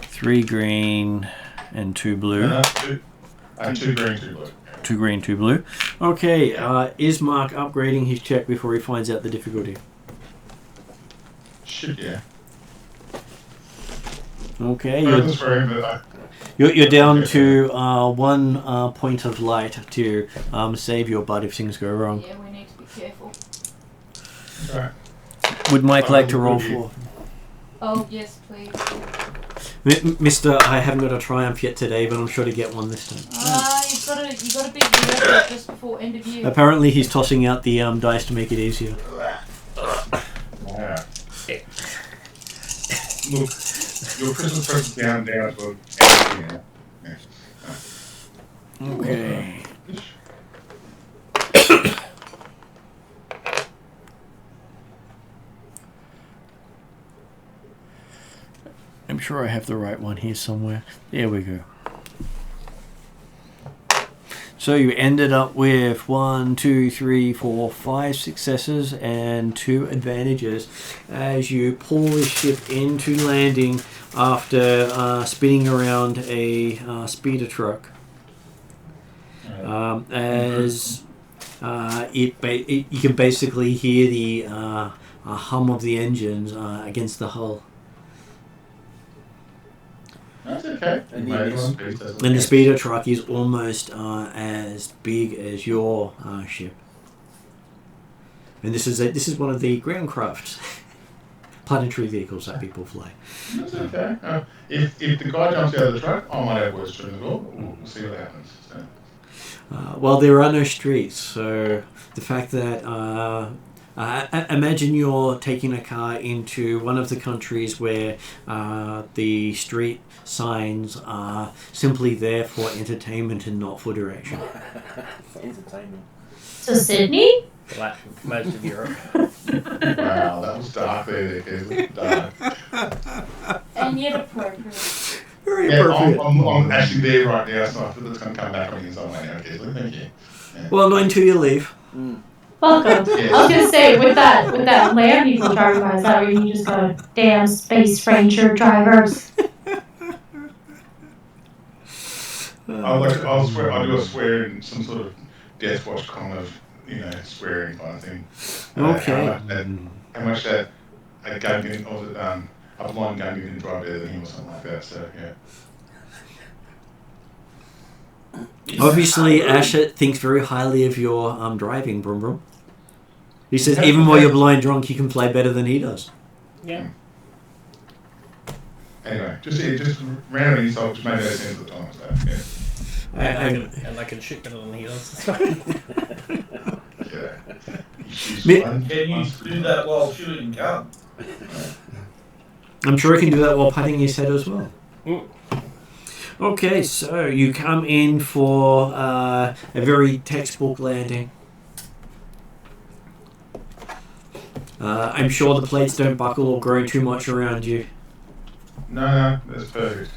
3 green, and 2 blue. 2 green, 2 blue. 2 green, 2 blue. Okay, is Mark upgrading his check before he finds out the difficulty? Shit, yeah. Okay, Purpose for him, but you're down to 1 point of light to save your butt if things go wrong. Yeah, we need to be careful. Alright. Would Mike like to roll for? Oh, yes, please. Mister, I haven't got a triumph yet today, but I'm sure to get one this time. You've got to beat the record just before end of year. Apparently he's tossing out the dice to make it easier. Yeah. Look, your Christmas present's down to everything. Yeah. Okay. I'm sure I have the right one here somewhere. There we go. So you ended up with 1, 2, 3, 4, 5 successes and 2 advantages as you pull the ship into landing after spinning around a speeder truck. As you can basically hear the hum of the engines against the hull. That's okay. And the speeder truck is almost as big as your ship. And this is one of the ground crafts planetary vehicles that people fly. That's okay. If the guy jumps out of the truck, I might have words to him as well. We'll see what happens. So. Well, there are no streets, so the fact that imagine you're taking a car into one of the countries where the street signs are simply there for entertainment and not for direction. For entertainment. So Sydney? Like most of Europe. Wow, that was dark there, Kesley. Dark. And yet appropriate. Very Yeah, appropriate. I'm actually there right now, so I feel it's going to come back on me in some way now, Kesley. Thank you. Yeah. Well, not until you leave. Welcome. Yes. I was gonna say with that land people driving by, is that where you just go, damn space ranger drivers? I'll do a swearing, some sort of Death Watch kind of, swearing kind of thing. Okay. How much that a gungan, or a blind gungan can drive better than him or something like that. So yeah. Obviously, Asher thinks very highly of your driving, Brum Brum. He says even while you're blind drunk, you can play better than he does. Yeah. Anyway, just random insult, just made no sense at the time. So yeah. And I can shoot better than he does. Yeah. Can you do that while shooting gun? I'm sure he can do that while patting his head as well. Mm. Okay, so you come in for a very textbook landing. I'm sure the plates don't buckle or grow too much around you. No, that's perfect.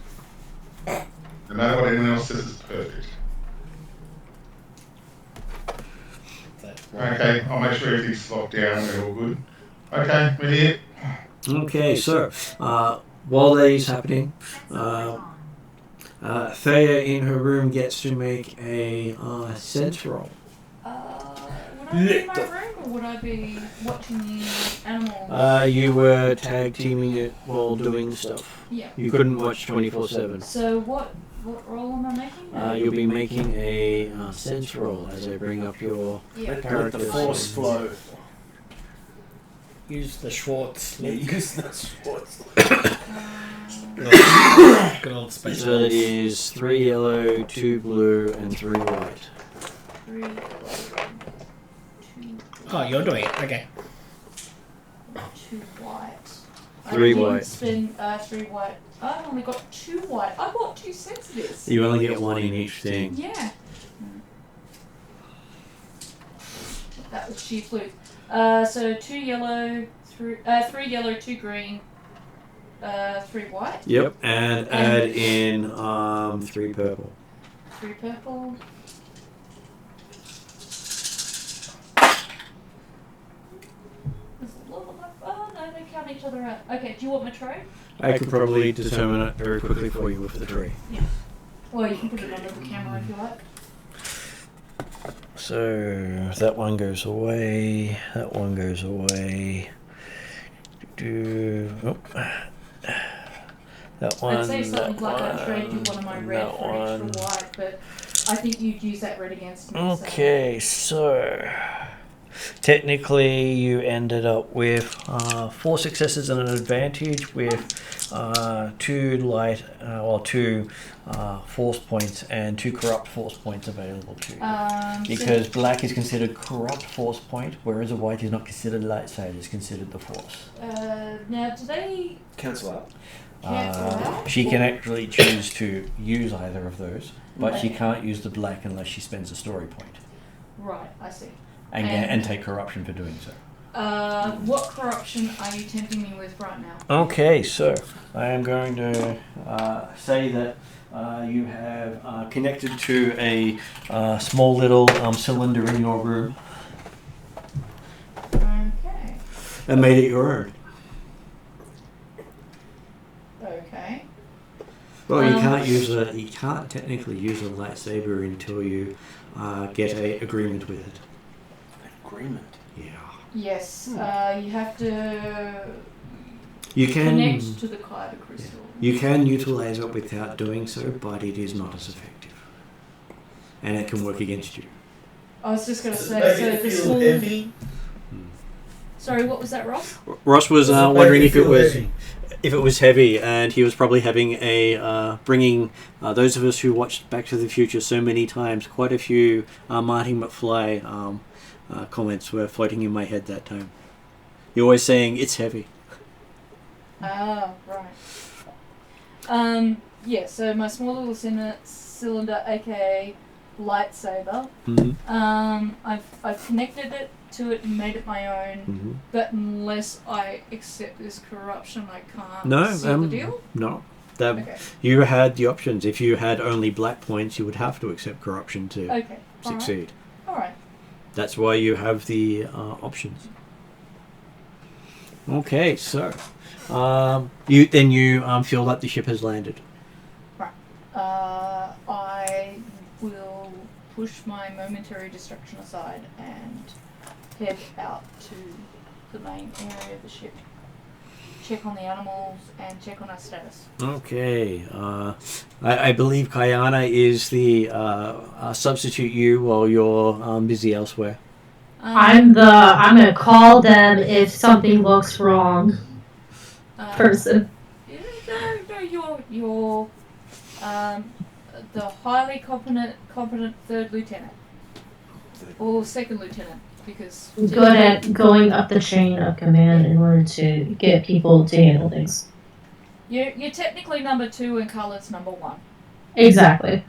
No matter what anyone else says, it's perfect. Okay, I'll make sure everything's locked down and we're all good. Okay, we're here. Okay, so while that is happening, Thea in her room gets to make a sense roll. Would I be in my room or would I be watching the animals? You were tag teaming it while doing stuff. Yeah. You couldn't watch 24/7. So what roll am I making? You'll be making a sense roll as I bring up your Yeah. character. Let the force flow. Use the Schwartz. Yeah, use the Schwartz. Good old space. So that is 3 yellow, 2 blue, and 3 white. 3, 2, Oh, you're doing it. Okay. 2 white. 3 I didn't white. spend 3 white. I only got 2 white. I bought 2 sets of this. You only get 1 in each thing. Yeah. That was cheap blue. So 2 yellow, 3 yellow, 2 green, 3 white. Yep, and add in 3 purple. 3 purple. There's a lot of oh no, they count each other out. Okay, do you want my tray? I could probably determine it very quickly for you with the tree. Well, you can put it under the camera if you like. So that one goes away. That one goes away. That one. I'd say something that like I one, trade you one of my red that for an one. extra white, but I think you'd use that red against me. Okay, so technically you ended up with 4 successes and an advantage with 2 light, 2 force points and 2 corrupt force points available to you. Because black is considered corrupt force point, whereas a white is not considered light side, it's considered the force. Now, do they Cancel out. cancel out? She can actually choose to use either of those, but she Okay. can't use the black unless she spends a story point. Right, I see. And take corruption for doing so. What corruption are you tempting me with right now? Okay, so I am going to say that you have connected to a small little cylinder in your room Okay. And made it your own. Okay. Well, you can't technically use a lightsaber until you get a agreement with it. Agreement. Yeah. Yes, you have to You can connect to the Kyber crystal. you can utilize it without doing so, but it is not as effective, and it can work against you. I was just going to Does say, it make so it the feel small, heavy? Sorry, what was that, Ross? Ross was Does it make wondering you if it feel was heavy? if it was heavy, and he was probably having a bringing those of us who watched Back to the Future so many times. Quite a few Marty McFly comments were floating in my head that time. You're always saying it's heavy. Ah, right. Yeah, so my small little cylinder, aka lightsaber, I've connected it to it and made it my own, but unless I accept this corruption, I can't seal the deal? No. Okay. You had the options. If you had only black points, you would have to accept corruption to succeed. Alright. That's why you have the options. Okay, so you feel that the ship has landed. Right. I will push my momentary distraction aside and head out to the main area of the ship. Check on the animals and check on our status. Okay. I believe Kayana is the substitute you while you're busy elsewhere. I'm gonna call them if something looks wrong. Person. No, you're the highly competent third lieutenant or second lieutenant, because Good at going up the chain of command in order to get people to handle things. you're technically number 2 and Carla's number 1. Exactly.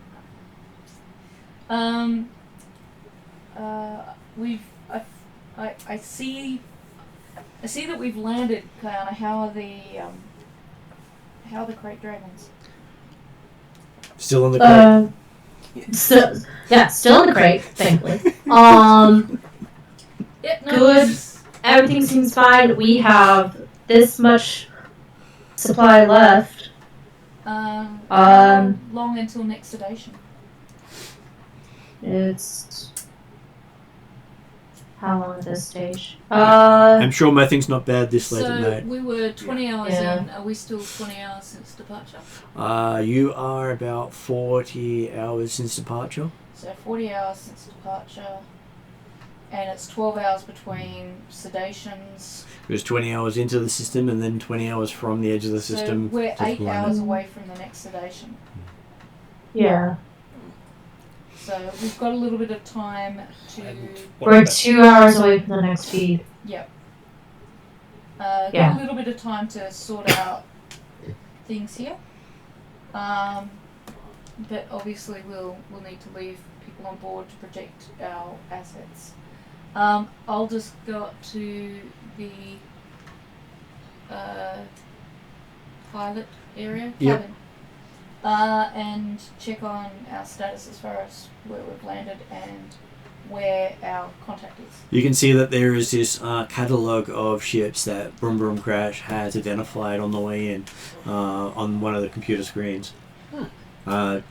I see that we've landed, Kayana. How are the Krayt dragons? Still in the crate. Still in the crate, thankfully. Yeah, no, Good. Everything seems fine. We have this much supply left. How long until next sedation? It's how long at this stage? I'm sure my thing's not bad this late at So night. we were 20 hours Yeah. in. Are we still 20 hours since departure? You are about 40 hours since departure. So 40 hours since departure, and it's 12 hours between sedations. It was 20 hours into the system and then 20 hours from the edge of the So system. we're just 8 landed. hours away from the next sedation. Yeah. So we've got a little bit of time to. We're 2 hours away from the next feed. Yep. Yeah. Got a little bit of time to sort out things here. But obviously we'll need to leave people on board to protect our assets. I'll just go up to the pilot area, Yep. cabin, and check on our status as far as where we've landed and where our contact is. You can see that there is this catalogue of ships that Brum Brum Crash has identified on the way in on one of the computer screens.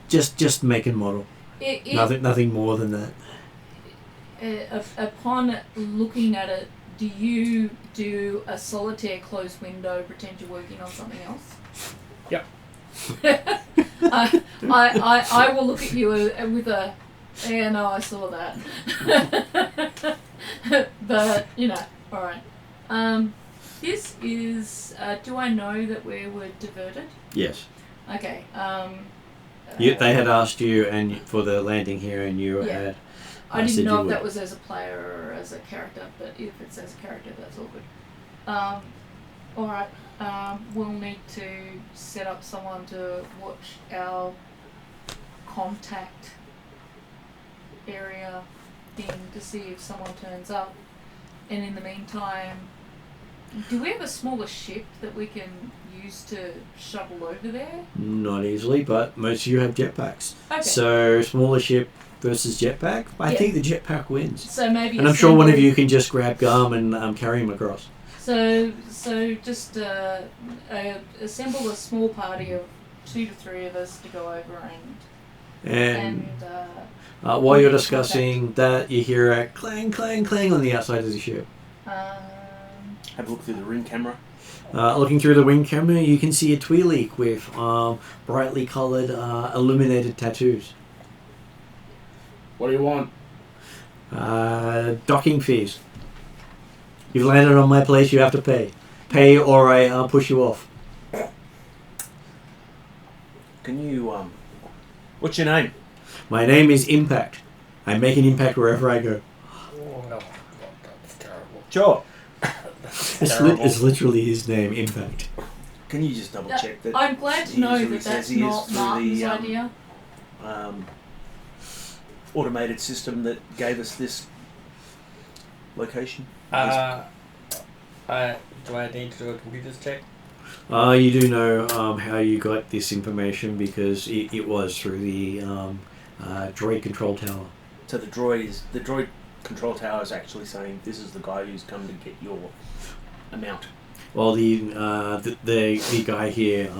Just make and model. Nothing more than that. Upon looking at it, do you do a solitaire closed window, pretend you're working on something else? Yep. I will look at you with a, yeah, no, I saw that. But, alright. This is, do I know that we were diverted? Yes. Okay, They had asked you and for the landing here, and you had. I didn't said know you if would. that was as a player or as a character, but if it's as a character, that's all good. Alright, we'll need to set up someone to watch our contact area thing to see if someone turns up. And in the meantime, do we have a smaller ship that we can use to shuttle over there? Not easily, but most of you have jetpacks. Okay. So smaller ship versus jetpack. I think the jetpack wins. So maybe. And I'm sure one of you can just grab Garm and carry him across. So just assemble a small party of 2 to 3 of us to go over and while you're discussing that, you hear a clang, clang, clang on the outside of the ship. Have a look through the ring camera. Looking through the wing camera, you can see a Twi'lek with brightly coloured, illuminated tattoos. What do you want? Docking fees. You've landed on my place, you have to pay. Pay or I'll push you off. Can you, what's your name? My name is Impact. I make an impact wherever I go. Oh, no. That's terrible. Sure. It's literally his name, Impact. Can you just double check that? I'm glad to know he's who he that says that's he is not through Martin's the, idea. Automated system that gave us this location? Do I need to do a computer's check? You do know how you got this information because it was through the droid control tower. So the droid control tower is actually saying this is the guy who's come to get your amount. Well, the guy here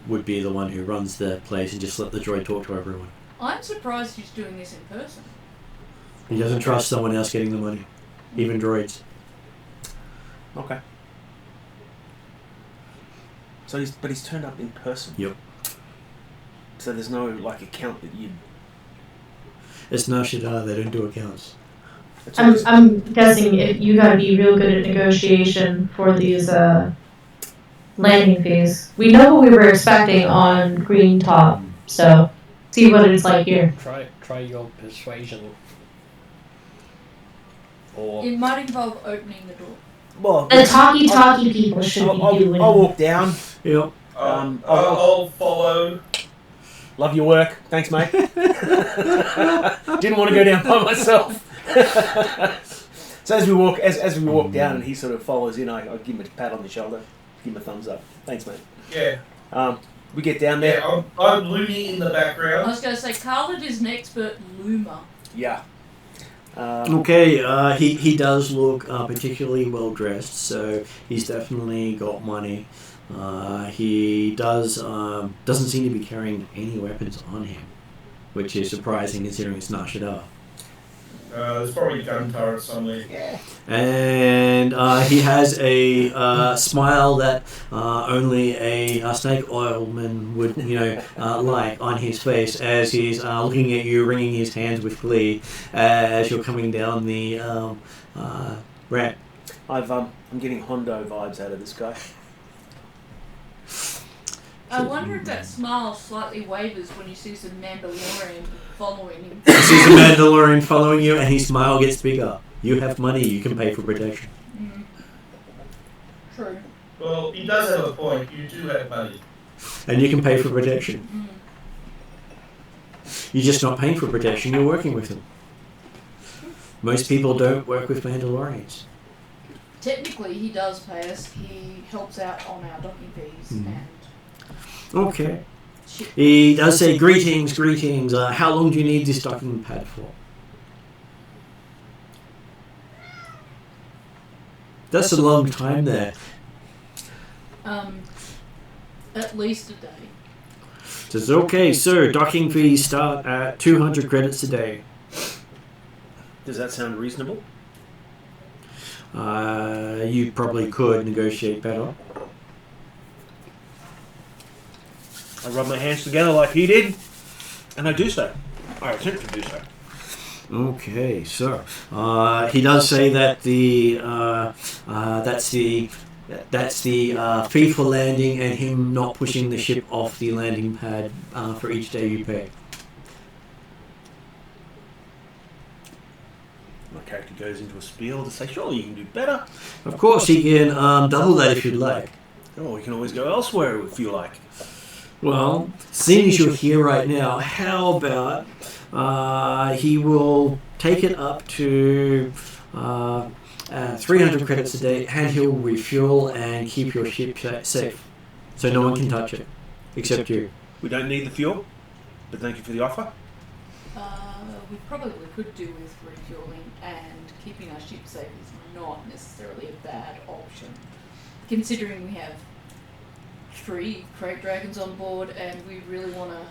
would be the one who runs the place and just let the droid talk to everyone. I'm surprised he's doing this in person. He doesn't trust someone else getting the money, even droids. Okay. So he's turned up in person. Yep. So there's no account that you. It's not Shadda, they don't do accounts. I'm guessing if you gotta be real good at negotiation for these landing fees. We know what we were expecting on Green Top, so see what it's like here. Try your persuasion. Or It might involve opening the door. Well, The talkie people should be doing. I'll walk down. Yep. I'll follow. Love your work. Thanks, mate. Didn't want to go down by myself. So as we walk down and he sort of follows in, I give him a pat on the shoulder, give him a thumbs up. Thanks, mate. Yeah. We get down there. Yeah, I'm looming in the I background. was going to say, Khaled is an expert loomer. Yeah. Okay, he does look particularly well dressed, so he's definitely got money. He doesn't seem to be carrying any weapons on him, which is surprising considering it's not Shadda. There's probably a gun turret somewhere. Yeah. And he has a smile that only a snake oilman would, like on his face as he's looking at you, wringing his hands with glee as you're coming down the ramp. I'm getting Hondo vibes out of this guy. I wonder if that smile slightly wavers when you see some Mandalorian following him. He sees a Mandalorian following you and his smile gets bigger. You have money, you can pay for protection. True. Well, he does have a point. You do have money. And you can pay for protection. You're just not paying for protection, you're working with them. Most people don't work with Mandalorians. Technically, he does pay us. He helps out on our docking fees and... Okay. He does say, greetings. How long do you need this docking pad for? That's a long time there. At least a day. Says, okay, sir, docking fees start at 200 credits a day. Does that sound reasonable? You probably could negotiate better. I rub my hands together like he did, and I do so. I attempt to do so. Okay, so he does say that that's the fee for landing and him not pushing the ship off the landing pad for each day you pay. My character goes into a spiel to say, surely you can do better. Of course, he can double that if you'd like. Oh, we can always go elsewhere if you like. Well, seeing as you're here right now, how about he will take it up to 300 credits a day, and he'll refuel and keep your ship safe, so no one can touch it, except you. We don't need the fuel, but thank you for the offer. We probably could do with refueling, and keeping our ship safe is not necessarily a bad option, considering we have 3 Krayt dragons on board, and we really want to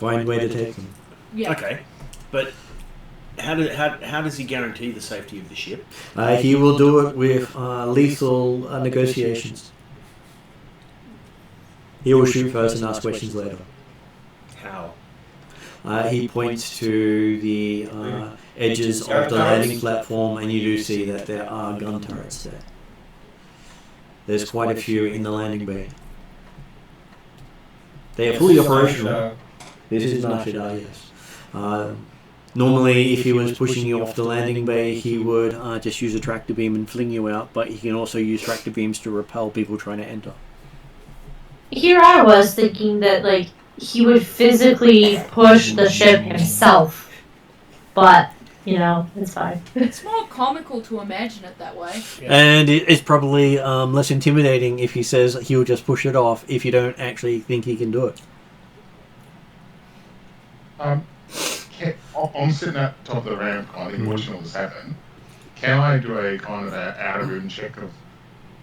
Find a way to take them. Yeah. Okay, but how does he guarantee the safety of the ship? He will do it with lethal negotiations. He will shoot first and ask questions later. How? He points to the edges of the landing platform, and you do see that there are gun turrets there. There's quite a few in the landing bay. They are fully operational. This is Shadda, yes. Normally, if he was pushing you off the landing bay, he would just use a tractor beam and fling you out, but he can also use tractor beams to repel people trying to enter. Here I was thinking that, like, he would physically push the ship himself. But, you know, it's fine. It's more comical to imagine it that way. Yeah. And it's probably less intimidating if he says he'll just push it off if you don't actually think he can do it. I'm sitting at the top of the ramp, kind of watching all this happen. Can I do a kind of an out-of-room check of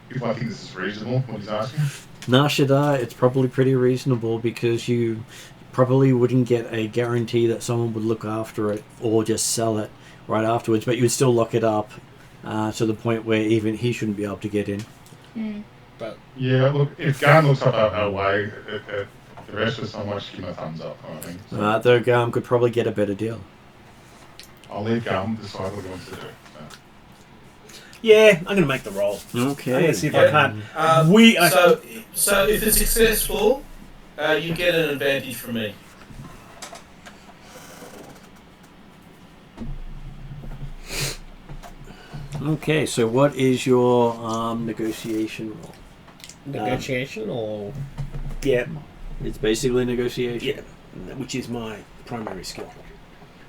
if I think this is reasonable, what he's asking? Nah, Shadda, it's probably pretty reasonable because you probably wouldn't get a guarantee that someone would look after it or just sell it right afterwards, but you would still lock it up to the point where even he shouldn't be able to get in. But Yeah, look, if Garn looks up our way, the rest of us, I might just give him a thumbs up, kind of thing. So Though Garm could probably get a better deal. I'll leave Garn decide what he wants to do. So. Yeah, I'm going to make the roll. I'm Okay. going to see if I can't. So if it's successful, you get an advantage from me. Okay, so what is your negotiation roll? negotiation or Yeah, It's basically negotiation. yeah, which is my primary skill.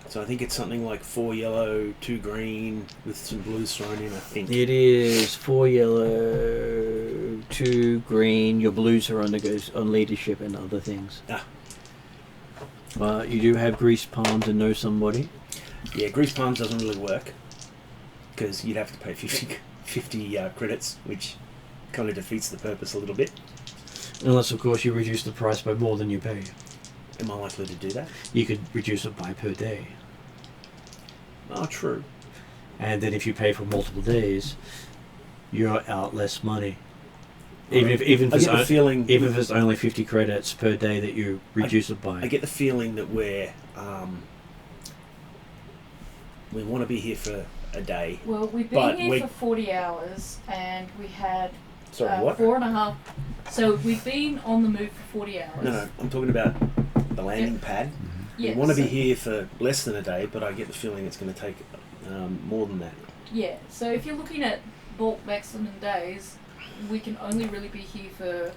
So I think it's something like 4 yellow, 2 green, with some blues thrown in, I think. It is 4 yellow, 2 green. Your blues are on leadership and other things. You do have grease palms and know somebody. Yeah, grease palms doesn't really work, because you'd have to pay 50 credits, which kind of defeats the purpose a little bit. Unless, of course, you reduce the price by more than you pay. Am I likely to do that? You could reduce it by per day. Oh, true. And then if you pay for multiple days, you're out less money. Even if it's only 50 credits per day that you reduce it by. I get the feeling that we want to be here for a day. Well, we've But been here we- for 40 hours, and we had Sorry, what? 4.5. So we've been on the move for 40 hours. No, I'm talking about the landing pad. Yeah, We want to be so- here for less than a day, but I get the feeling it's going to take more than that. Yeah, so if you're looking at bulk maximum days, we can only really be here for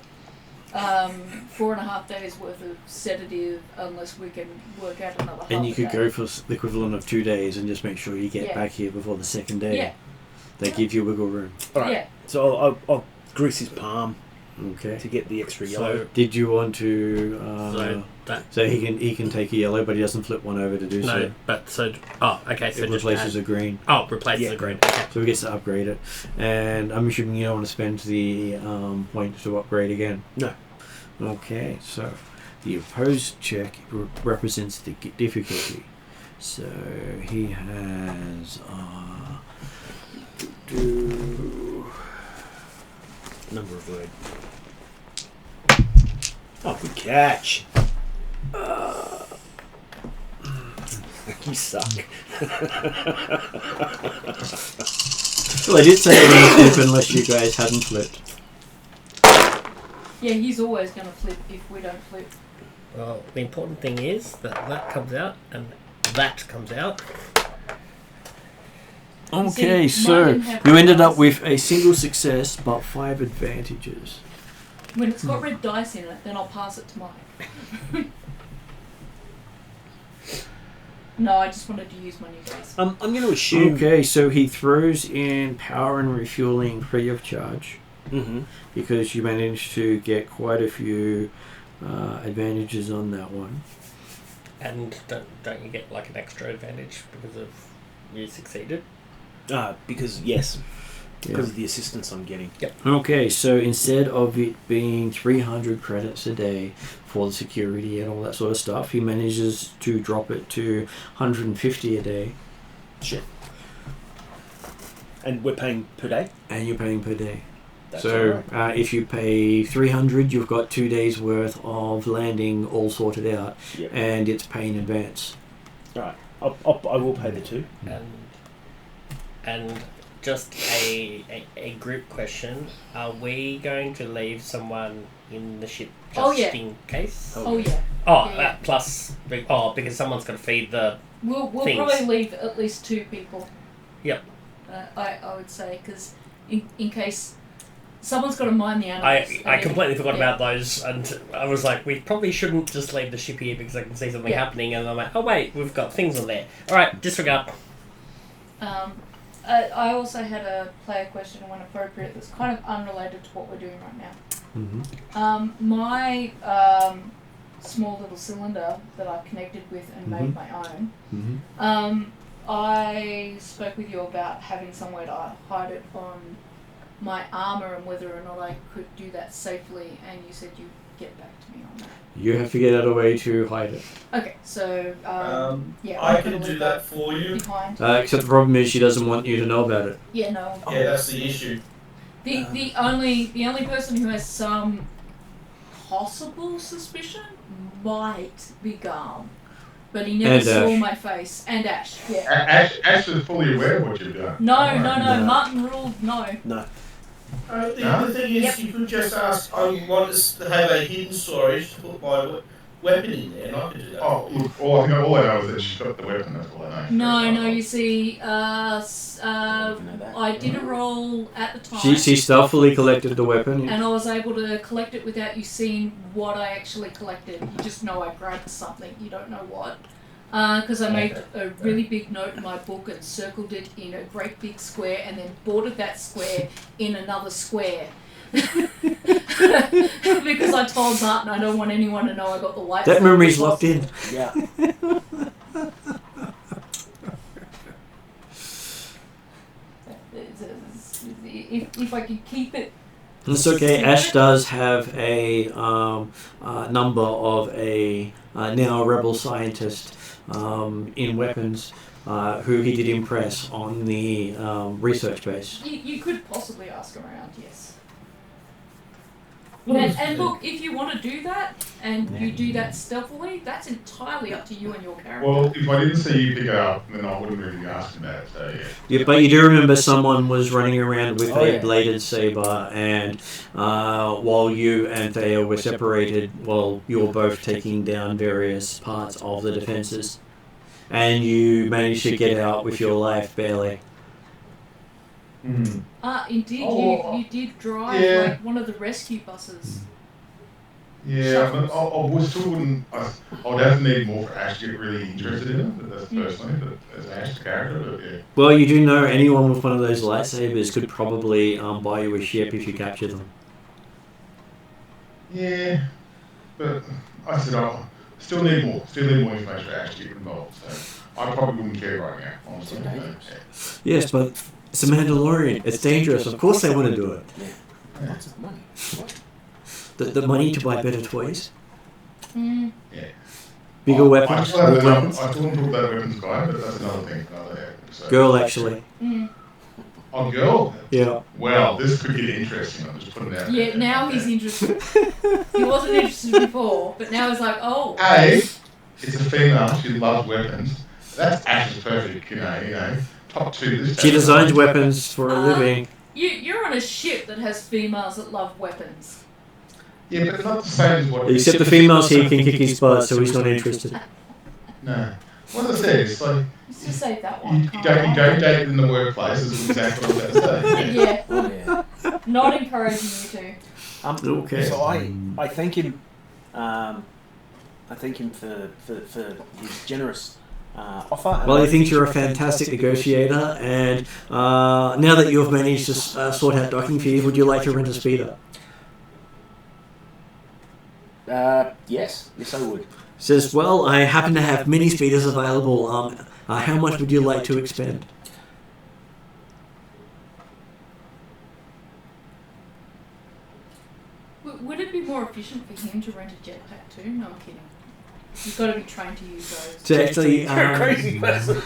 4.5 days worth of sedative, unless we can work out another half. And you a could day. go for the equivalent of 2 days and just make sure you get Yeah. back here before the second day. Yeah. They give you wiggle room. All right. Yeah. So I'll grease his palm Okay. to get the extra yellow. so Did you want to? So he can take a yellow, but he doesn't flip one over to do so. no, but so okay, so It just replaces add, a green, replaces Yeah. the green. Okay. so he gets to upgrade it. And I'm assuming you don't want to spend the points to upgrade again. No. Okay, so the opposed check represents the difficulty. So he has Number of word. Oh, good catch. You suck. Well, I did say it wouldn't flip unless you guys hadn't flipped. Yeah, he's always going to flip if we don't flip. Well, the important thing is that comes out and that comes out. Okay, See, so mine have you ended dice. up with a single success but 5 advantages. When it's got red dice in it, then I'll pass it to Mike. No, I just wanted to use my new dice. I'm going to assume. Okay, so he throws in power and refueling free of charge Mm-hmm. because you managed to get quite a few advantages on that one. And don't you get like an extra advantage because of you succeeded? Because yes, Yeah. because of the assistance I'm getting. Okay, so instead of it being 300 credits a day for the security and all that sort of stuff, he manages to drop it to 150 a day, Shit. And we're paying per day. and you're paying per day. That's So right. if you pay 300, you've got 2 days worth of landing all sorted out, Yep. and it's pay in advance. Right. I will pay the 2. And just a group question: are we going to leave someone in the ship just in case? Oh yeah. Oh, Yeah. plus because someone's got to feed the. We'll things. probably leave at least 2 people. Yep. I would say, because in case someone's got to mind the animals. I completely forgot about those, and I was like, we probably shouldn't just leave the ship here because I can see something happening, and I'm like, oh wait, we've got things on there. All right, disregard. I also had a player question when appropriate that's kind of unrelated to what we're doing right now. My small little cylinder that I've connected with and made my own. I spoke with you about having somewhere to hide it on my armour and whether or not I could do that safely, and you said you'd get back to me on that. You have to get out a way to hide it. Okay, so I can do that for you. behind. Except the problem is she doesn't want you to know about it. Yeah, no. Yeah, that's the issue. The only person who has some possible suspicion might be Garm, but he never And saw Ash. my face. And Ash, yeah. Ash is fully aware of what you've done. No. No. Martin ruled no. No. The thing is, you could just ask, I want us to have a hidden storage to put my weapon in there, and I could do that. Oh, look, all I know is that she's got the weapon, that's all I know. No, you see, I did a roll at the time, She stealthily collected the weapon. and I was able to collect it without you seeing what I actually collected. You just know I grabbed something, you don't know what. Because I made a really big note in my book and circled it in a great big square and then bordered that square in another square. Because I told Martin I don't want anyone to know I got the lights. That memory's locked in. Yeah. If I could keep it. It's okay. Ash does have a number of a now rebel scientist in weapons who he did impress on the research base. You could possibly ask around, yes. And look, if you want to do that, and you do that stealthily, that's entirely up to you and your character. Well, if I didn't see you pick it up, then I wouldn't really be asking about it, so yeah. Yeah, but you do remember someone was running around with a bladed saber, and while you and Thea were separated, you were both taking down various parts of the defences, and you managed to get out with your life barely. Indeed, you did drive like one of the rescue buses. Yeah, but I still wouldn't. I'd have to need more for Ash to get really interested in it, but that's personally, but as Ash the character, but yeah. Well, you do know anyone with one of those lightsabers could probably buy you a ship if you capture them. Yeah, but I said I still need more information for Ash to get involved, so I probably wouldn't care right now, honestly. Yes, but it's a Mandalorian. It's dangerous. Of course they want to do it. Yeah. Lots of money. What? The money to buy better toys, Yeah. bigger weapons, I more weapons. still want to talk about weapons guy, but that's another thing. Another episode. Girl, actually. Oh, girl? Yeah. Well, this could get interesting. I'm just putting it out there. Yeah, now he's interested. He wasn't interested before, but now he's like, oh. A, it's a female. She loves weapons. That's actually perfect. You know. Top 2. This She designs weapons for a living. You're on a ship that has females that love weapons. Yeah, but not the same as what. Except the females here can kick his butt, so he's not interested. No. What I said is like. Let's just save that one. You don't date in the workplace. Is exactly what I was about to say. Yeah. Not encouraging you to. Okay. So I thank him. I thank him for his generous offer. Well, he thinks you're a fantastic negotiator, and now that you've managed to sort out docking fees, would you like to rent a speeder? Yes, I would. Says, well, I happen to have mini speeders available. How much would you like to expend? Would it be more efficient for him to rent a jetpack too? No, I'm kidding. You've got to be trained to use those. To actually, You're a crazy person.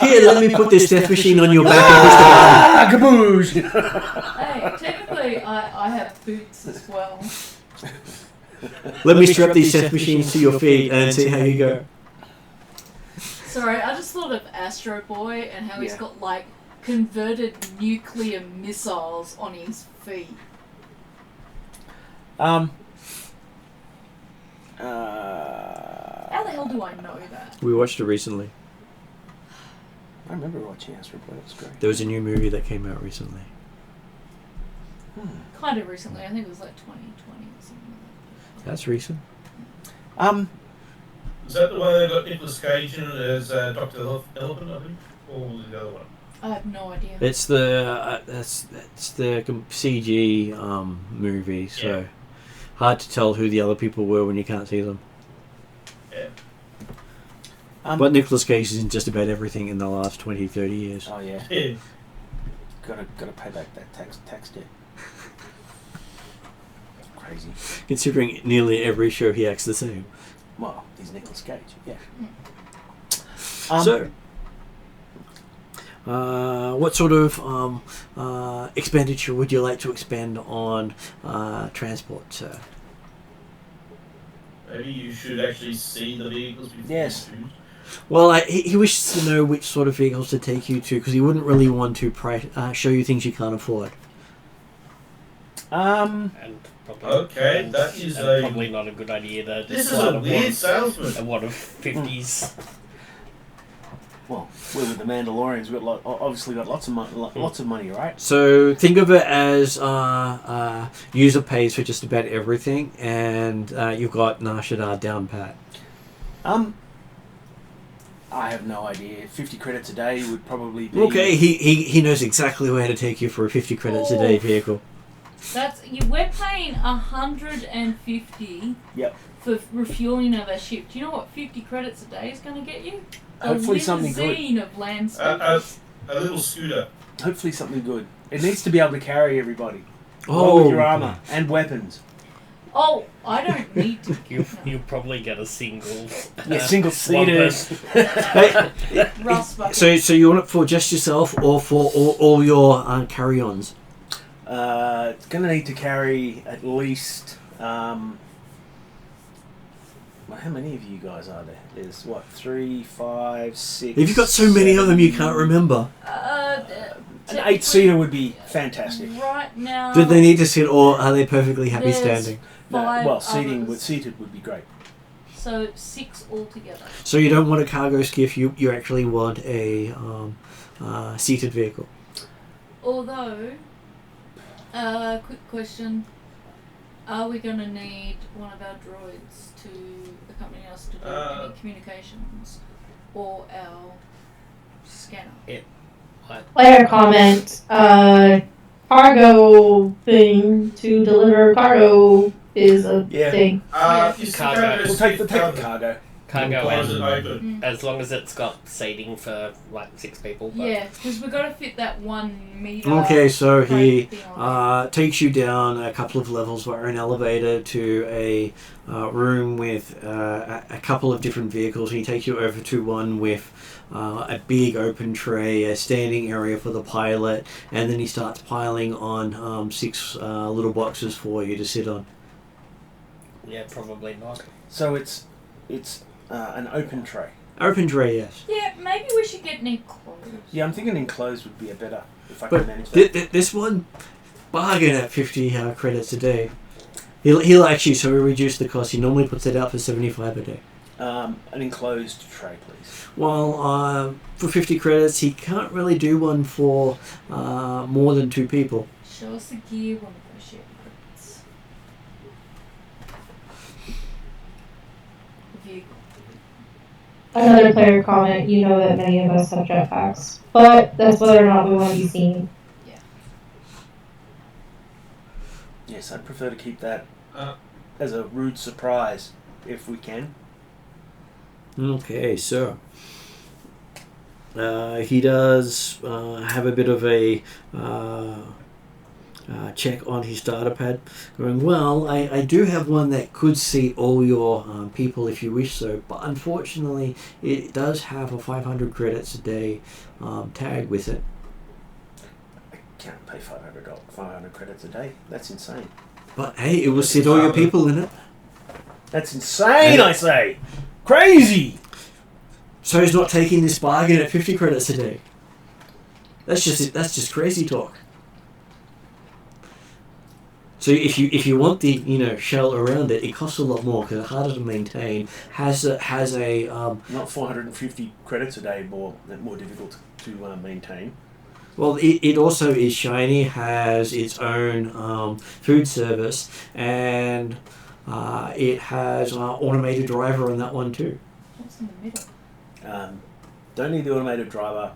here, let me put this death machine on your back and push the button. Kaboosh! Hey, technically Luckily, I have boots as well. Let me strap these Seth machines to your feet and see how you go. Sorry, I just thought of Astro Boy and how he's got like converted nuclear missiles on his feet. Um. How the hell do I know that? We watched it recently. I remember watching Astro Boy. It was great. There was a new movie that came out recently. Kind of recently. I think it was like 2020 or something like that. That's recent. Is that the one that got Nicolas Cage in it as Dr. Elephant, I think? Or was it the other one? I have no idea. It's the that's the CG movie, so hard to tell who the other people were when you can't see them. Yeah. But Nicolas Cage is in just about everything in the last 20, 30 years. Oh yeah. Yeah. Gotta pay back that tax debt. Crazy. Considering nearly every show he acts the same. Well, he's Nicolas Cage. Yeah. So, what sort of expenditure would you like to expend on transport, sir? Maybe you should actually see the vehicles before Yes. you choose. Well, he wishes to know which sort of vehicles to take you to, because he wouldn't really want to show you things you can't afford. And probably, Okay, that is a... probably not a good idea to This is a weird a salesman. lot of 50s. Well, we're with the Mandalorians. We've got obviously got lots of money, right? So think of it as user pays for just about everything, and you've got Shadda down pat. I have no idea. 50 credits a day would probably be... Okay, he knows exactly where to take you for a 50 credits a day vehicle. We're paying 150 for refueling of our ship. Do you know what 50 credits a day is going to get you? Hopefully something good. A of land A little scooter. Hopefully something good. It needs to be able to carry everybody. Oh, Along with your armor and weapons. Oh, I don't need to. You'll probably get a single. Single seater. Rust bucket. So you want it for just yourself or for all your carry-ons? It's going to need to carry at least... well, how many of you guys are there? There's, 3, 5, 6... If you've got so many of them you can't remember. An 8-seater would be fantastic. Right now... Do they need to sit or are they perfectly happy There's standing? No, 5 well, others. seated would be great. So 6 altogether. So you don't want a cargo skiff, you actually want a seated vehicle. Although, quick question. Are we going to need one of our droids to accompany us to do any communications? Or our scanner? Player comment. Cargo thing to deliver cargo is a thing. Cargo. We'll take the cargo. Can't go Close it in open. as long as it's got seating for like 6 people. But Yeah, because we've got to fit that 1 meter. Okay, so he crate thing on takes you down a couple of levels via an elevator to a room with a couple of different vehicles. He takes you over to one with a big open tray, a standing area for the pilot, and then he starts piling on 6 little boxes for you to sit on. yeah, probably not. So it's an open tray. Open tray, yes. Yeah, maybe we should get an enclosed. Yeah, I'm thinking enclosed would be a better if I But can manage that. this one, bargain at 50 credits a day. He'll actually, so we reduce the cost. He normally puts it out for 75 a day. An enclosed tray, please. Well, for 50 credits, he can't really do one for more than 2 people. Show us the gear, we'll negotiate credits. Vehicle. Another player comment, you know that many of us have jetpacks. But that's whether or not we want to be seen. Yes, I'd prefer to keep that as a rude surprise, if we can. Okay, so he does have a bit of a check on his data pad, going, well, I do have one that could seat all your people if you wish so, but unfortunately it does have a 500 credits a day tag with it. can't pay $500 credits a day. That's insane. But hey, it will sit all your people in it. That's insane, I say. Crazy. So he's not taking this bargain at 50 credits a day. That's just crazy talk. So if you want the shell around it, it costs a lot more because it's harder to maintain. Has a not 450 credits a day more difficult to maintain. Well, it also is shiny, has its own food service, and it has automated driver on that one too. What's in the middle? Don't need the automated driver.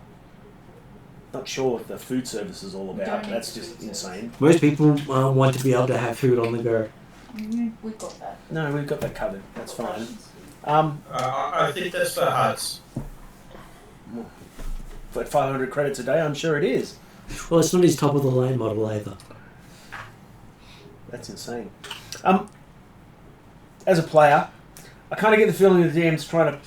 Not sure what the food service is all about. That's just insane. Most people want to be able to have food on the go. We've got that. No, we've got that covered. That's fine. I think that's for huts. For 500 credits a day, I'm sure it is. Well, it's not his top of the line model either. That's insane. As a player, I kind of get the feeling that the DM's trying to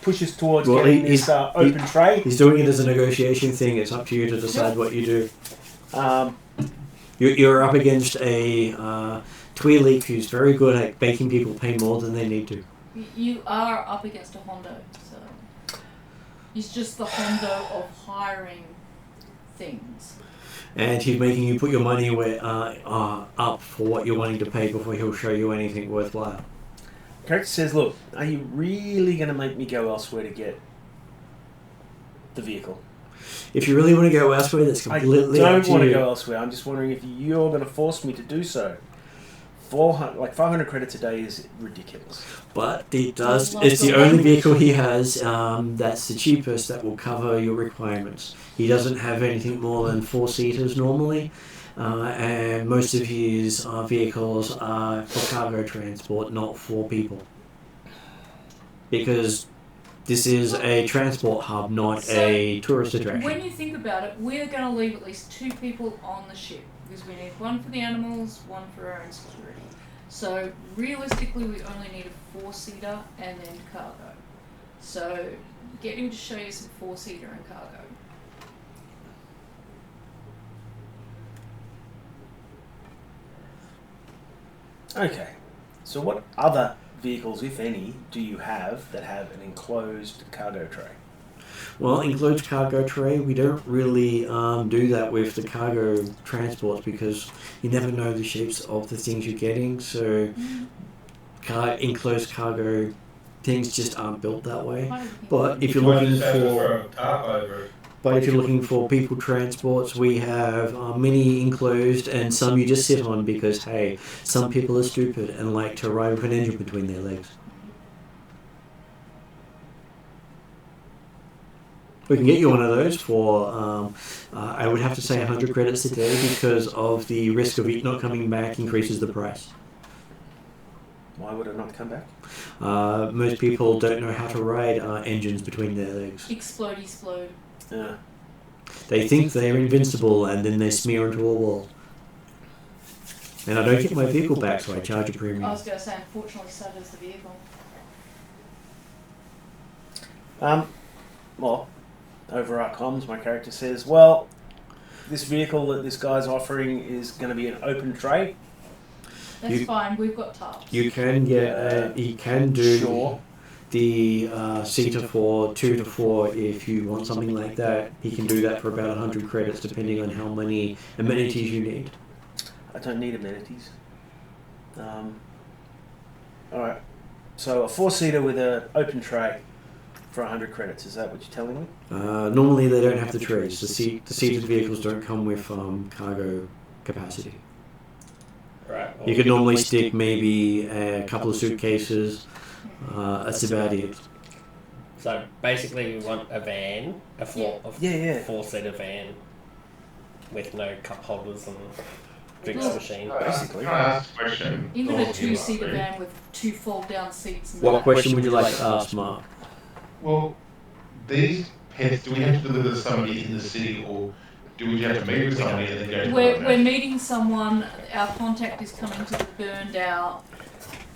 push us towards getting this open tray. He's doing it as a negotiation thing. It's up to you to decide what you do. You're up against a Twilight who's very good at making people pay more than they need to. You are up against a Hondo, so he's just the Hondo of hiring things. And he's making you put your money up for what you're wanting to pay before he'll show you anything worthwhile. Krayts says, look, are you really going to make me go elsewhere to get the vehicle? If you really want to go elsewhere, that's completely up to you. I don't want to go elsewhere. I'm just wondering if you're going to force me to do so. 500 credits a day is ridiculous. But it does. It's the only vehicle he has that's the cheapest that will cover your requirements. He doesn't have anything more than 4-seaters normally. And most of his vehicles are for cargo transport, not for people. Because this is a transport hub, not a tourist attraction. When you think about it, we're going to leave at least 2 people on the ship. Because we need one for the animals, one for our own security. So realistically, we only need a 4-seater and then cargo. So get him to show you some 4-seater and cargo. Okay, so what other vehicles, if any, do you have that have an enclosed cargo tray? Well, enclosed cargo tray, we don't really do that with the cargo transports because you never know the shapes of the things you're getting. So enclosed cargo things just aren't built that way. But if you're looking for people transports, we have many enclosed and some you just sit on because, hey, some people are stupid and like to ride with an engine between their legs. We can get you one of those for, I would have to say 100 credits a day because of the risk of it not coming back increases the price. Why would it not come back? Most people don't know how to ride engines between their legs. Explode. Yeah. They think they're invincible and then they smear into a wall. And I don't get my vehicle back, so I charge a premium. I was going to say, unfortunately, so does the vehicle. Well, over our comms, my character says, well, this vehicle that this guy's offering is going to be an open tray. That's fine, we've got tarps. You can get, you can do the seater for 2 to 4 if you want something like that. He can do that for about 100 credits depending on how many amenities you need. I don't need amenities. Alright, so a 4-seater with an open tray for 100 credits, is that what you're telling me? Normally they don't have the trays. The seated vehicles don't come with cargo capacity. Right. You could normally stick maybe a couple of suitcases. That's about it. So basically, we want a van, a 4-seater van with no cup holders and drinks machine. Basically, can I ask a question? Even a 2-seater van with 2 fold-down seats. What question would you like to ask, Mark? Well, these pets, do we have to deliver to somebody in the city, or do we have to meet with somebody and then go to We're meeting someone. Our contact is coming to the burned out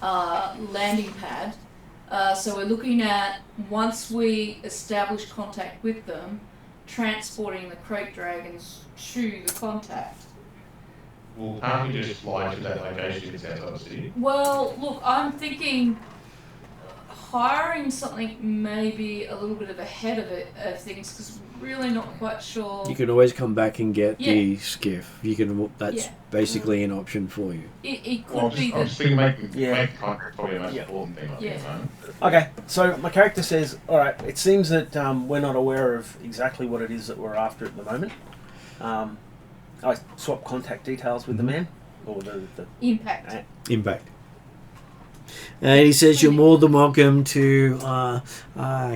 landing pad. So we're looking at, once we establish contact with them, transporting the crate dragons to the contact. Well, can't we just fly to that location outside the city? Well, look, I'm thinking hiring something maybe a little bit of ahead of things because we're really not quite sure. You can always come back and get Yeah. the skiff. You can. That's basically an option for you. It could Well, be I'm that. just thinking make Yeah. the contract probably the most Yeah. important thing. Yeah. Okay, so my character says, all right, it seems that we're not aware of exactly what it is that we're after at the moment. I swap contact details with the man, or the Impact. Impact. And he says you're more than welcome to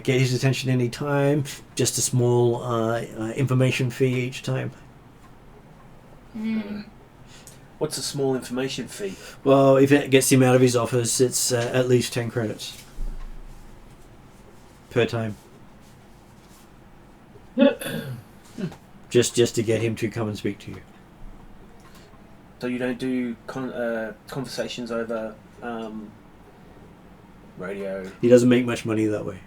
get his attention any time. Just a small information fee each time. What's a small information fee? Well, if it gets him out of his office, it's at least 10 credits per time. just to get him to come and speak to you. So you don't do conversations over radio? He doesn't make much money that way.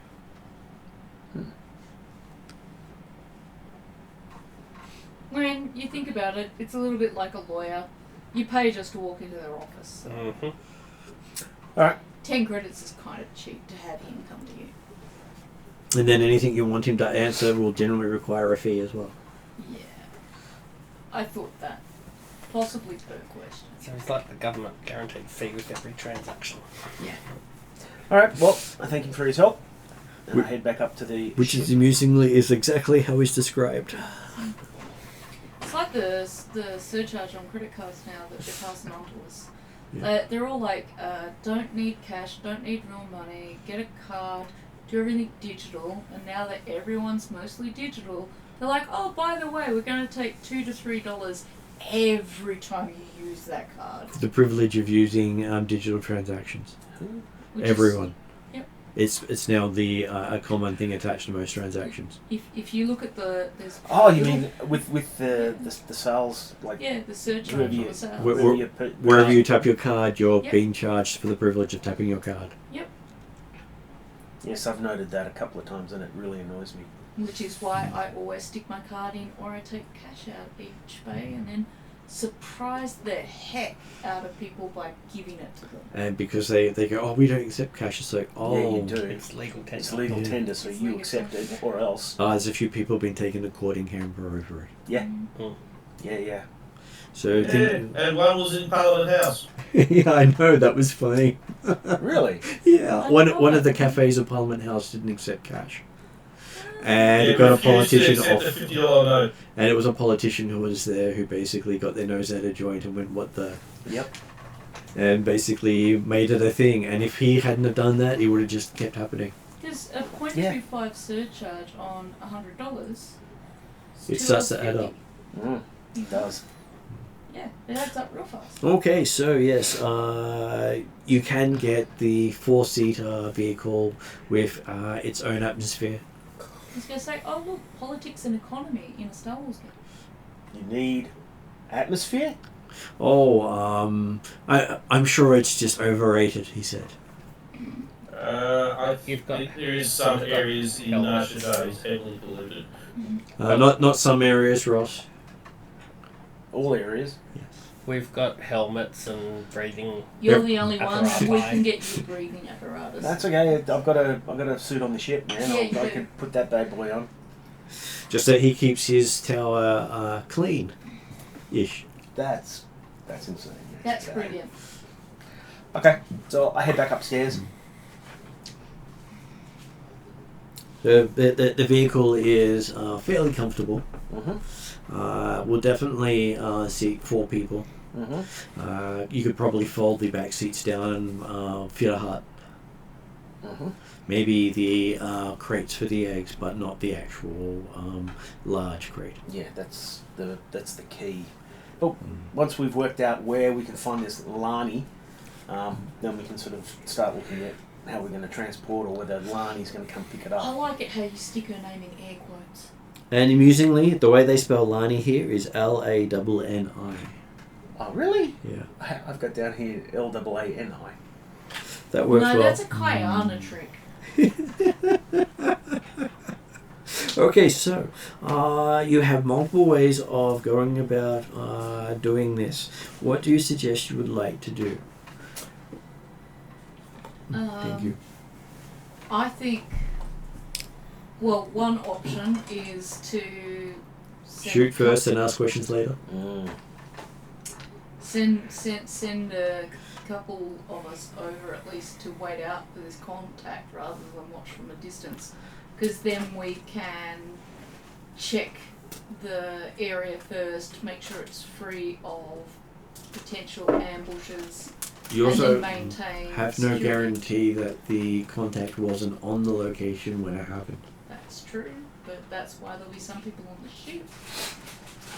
When you think about it, it's a little bit like a lawyer. You pay just to walk into their office. So Alright. 10 credits is kind of cheap to have him come to you. And then anything you want him to answer will generally require a fee as well. Yeah. I thought that. Possibly per question. So it's like the government guaranteed fee with every transaction. Yeah. Alright, well, I thank him for his help. And I head back up to the Which ship. is amusingly is exactly how he's described. It's like the surcharge on credit cards now that they're passing on to us. Yeah. They're all like, don't need cash, don't need real money, get a card, do everything digital. And now that everyone's mostly digital, they're like, oh, by the way, we're going to take $2 to $3 every time you use that card. The privilege of using digital transactions. Which Everyone. Yep. It's now the a common thing attached to most transactions. If you look at there's Oh, you mean with the sales, like the surcharge wherever on you- the sales. Wherever you tap your card, you're Yep. being charged for the privilege of tapping your card. Yes, I've noted that a couple of times, and it really annoys me. Which is why I always stick my card in or I take cash out each bay and then surprise the heck out of people by giving it to them. And because they go, oh, we don't accept cash. It's like, oh, Yeah, you do. It's legal tender. It's legal Yeah. tender, so It's you legal accept tender. it, or else. there's a few people being taken to court in Canberra over it. Yeah. Mm. Yeah. So Yeah, and one was in Parliament House. yeah, I know, that was funny. Really? Yeah, I one love of the that. cafes at Parliament House didn't accept cash. And Yeah, it got a refused to politician accept off. a $50 note. And it was a politician who was there who basically got their nose out of joint and went, what the... Yep. And basically made it a thing. And if he hadn't have done that, it would have just kept happening. There's a 0.25 surcharge on $100. It starts to add up. It does. Yeah, it adds up real fast. Okay, so yes, you can get the 4-seater vehicle with its own atmosphere. I was going to say, oh look, politics and economy in a Star Wars game. You need atmosphere? Oh, I'm sure it's just overrated, he said. I You've got- think there is some you've got areas in helmets. Shadda is heavily polluted. Not some areas, Ross. All areas. We've got helmets and breathing. You're Yep. the only one. Apparatus. We can get you breathing apparatus. That's okay. I've got a suit on the ship, man. Yeah, you I do. could put that bad boy on. Just that he keeps his tower clean-ish. That's insane. Yes. That's Okay. brilliant. Okay, so I head back upstairs. The vehicle is fairly comfortable. Mm-hmm. We'll definitely seat 4 people. Mm-hmm. You could probably fold the back seats down and fit a hut. Mm-hmm. Maybe the crates for the eggs, but not the actual large crate. Yeah, that's the key. But once we've worked out where we can find this Lani, then we can sort of start looking at how we're going to transport, or whether Lani's going to come pick it I up. like it how you stick her name in air quotes. And amusingly, the way they spell Lani here is L-A-N-N-I. Oh, really? Yeah, I've got down here L-A-A-N-I. that works No, well. that's a Kayana trick. Okay, so you have multiple ways of going about doing this. What do you suggest you would like to do? Thank you. I think. Well, one option is to Shoot first and ask questions later. Send a couple of us over at least to wait out for this contact rather than watch from a distance, because then we can check the area first, make sure it's free of potential ambushes. You also and then maintain have no security. guarantee that the contact wasn't on the location when it happened. That's true, but that's why there'll be some people on the ship.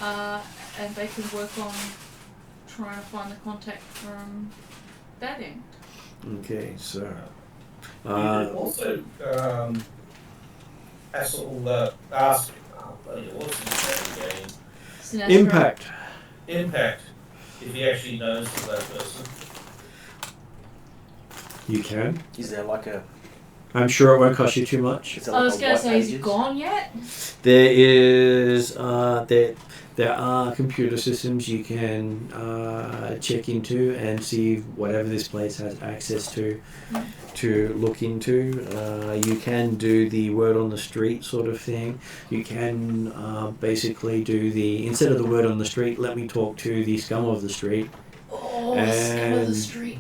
And they can work on trying to find the contact from that end. Okay, so... You could also ask... what's his name again? Sinestro. Impact. Impact, if he actually knows that person. You can. Is there like a... I'm sure it won't cost you too much. Is there I like was a going to white say, is he pages? gone yet? There is... there are computer systems you can check into and see whatever this place has access to look into. You can do the word on the street sort of thing. You can basically do the... Instead of the word on the street, let me talk to the scum of the street. Oh, scum of the And- street.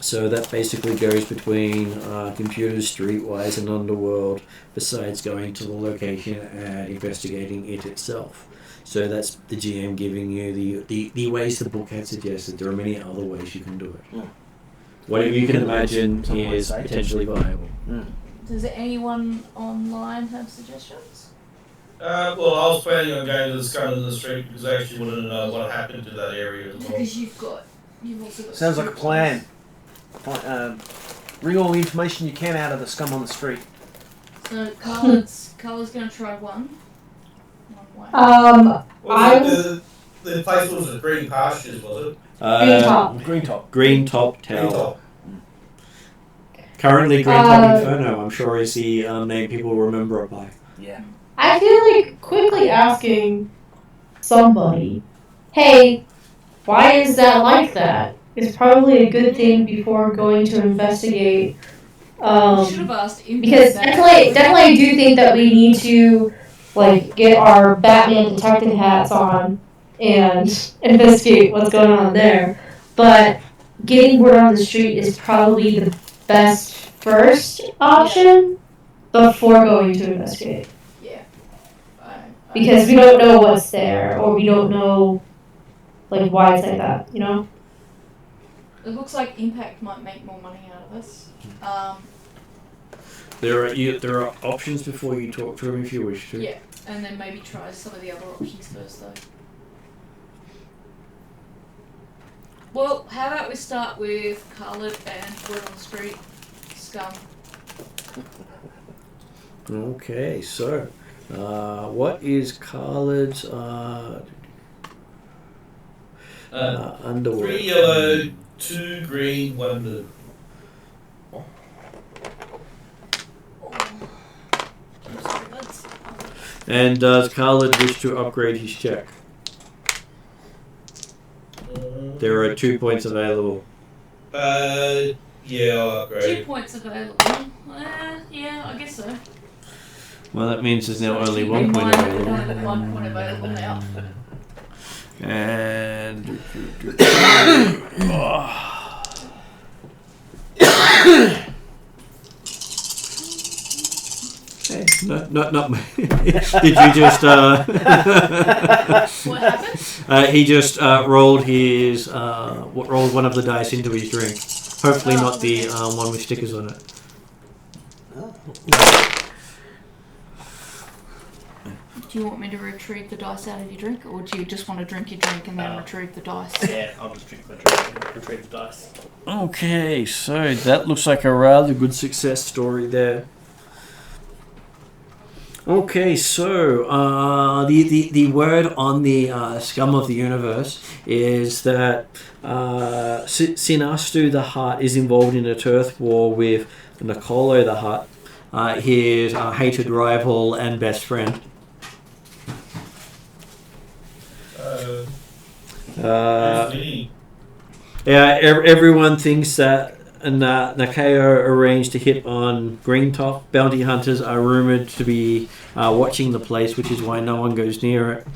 So that basically goes between computers, streetwise, and underworld, besides going to the location and investigating it itself. So that's the GM giving you the ways the book had suggested. There are many other ways you can do it. Mm. Whatever you can imagine Some might is say. potentially viable. Does anyone online have suggestions? Well, I was planning on going to the scum of the street because I actually wanted to know what happened to that area as well. Because you've also got... Sounds like a plan. Wring all the information you can out of the scum on the street. So Carla's going to try one way. Was it the place was the Green Pastures, was it? Green Top. Green top. Green Top Green Tower. Top. Currently Green Top Inferno, I'm sure is the name people will remember it by. Yeah. I feel like quickly asking somebody, hey, why is that like that? Is probably a good thing before going to investigate. You should have asked him. Because definitely I do think that we need to like get our Batman detective hats on and investigate what's going on there. But getting word on the street is probably the best first option before going to investigate. Yeah. Because we don't know what's there, or we don't know like why it's like that, you know? It looks like Impact might make more money out of us. There are options before you talk to him if you wish to. Yeah, and then maybe try some of the other options first, though. Well, how about we start with Khalid and Word on the Street, Scum. Okay, so what is Khaled's underwear? 3 yellow, 2 green, 1 blue. I'm sorry, buds. And does Khaled wish to upgrade his check? There are 2 points available. Yeah, I'll 2 upgrade. points available. Yeah, I guess so. Well, that means there's now only Keep 1 in point mind that available. we've only got 1 point available now. And hey, not me. Did you just? What happened? He just rolled his rolled one of the dice into his drink. Hopefully, not the one with stickers on it. Do you want me to retrieve the dice out of your drink, or do you just want to drink your drink and then retrieve the dice? Yeah, I'll just drink my drink, retrieve the dice. Okay, so that looks like a rather good success story there. Okay, so the word on the scum of the universe is that Sinastu the Hutt is involved in a turf war with Nicolo the Hutt. his hated rival and best friend. Me. Yeah, everyone thinks that Nakao arranged to hit on Greentop. Bounty hunters are rumored to be watching the place, which is why no one goes near it.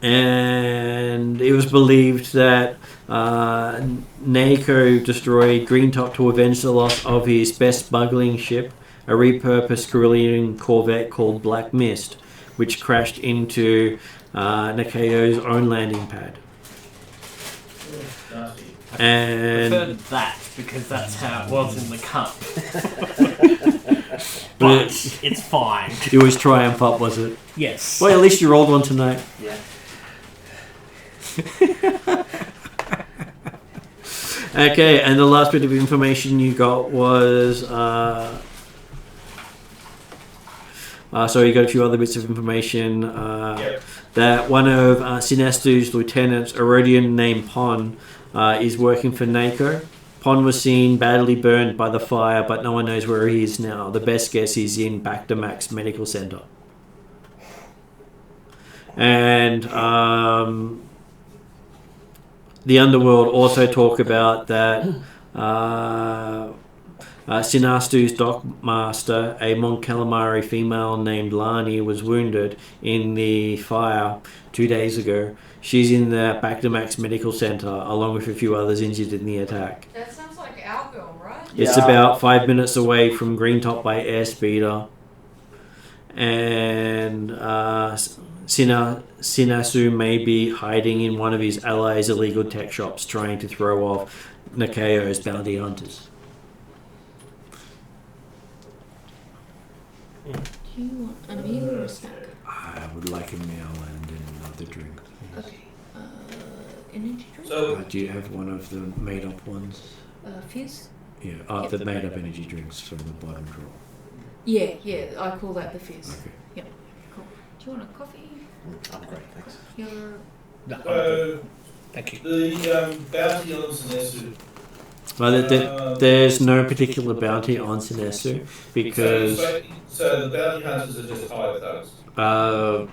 And it was believed that Nako destroyed Greentop to avenge the loss of his best smuggling ship, a repurposed Carillion corvette called Black Mist, which crashed into Nakao's own landing pad. I And prefer that because that's how it was in the cup. But it's fine. it was Triumph Up, was it? Yes. Well, at least you rolled one tonight. Yeah. Okay, and the last bit of information you got was so you got a few other bits of information that one of Sinestu's lieutenants, a Rhodian named Pon, is working for Nako. Pon was seen badly burned by the fire, but no one knows where he is now. The best guess is in Bacta Medical Center. And the Underworld also talk about that Sinastu's dockmaster, a Mon Calamari female named Lani, was wounded in the fire 2 days ago. She's in the Bacta Medical Center, along with a few others injured in the attack. That sounds like Algo, right? It's Yeah. about 5 minutes away from Greentop by airspeeder. And Sinasu may be hiding in one of his allies' illegal tech shops, trying to throw off Nakao's bounty hunters. Do you want a meal or a snack? I would like a meal and another drink. Okay. Energy drink? So, Do you have one of the made-up ones? Fizz? Yeah, Yep. the made-up energy drinks from the bottom drawer. Yeah, I call that the fizz. Okay. Yep. Cool. Do you want a coffee? I'm great, thanks. Your Thank you. the bounty on Sinesu. Well, there's no particular bounty on Sinesu because, So the bounty hunters are just hired thugs.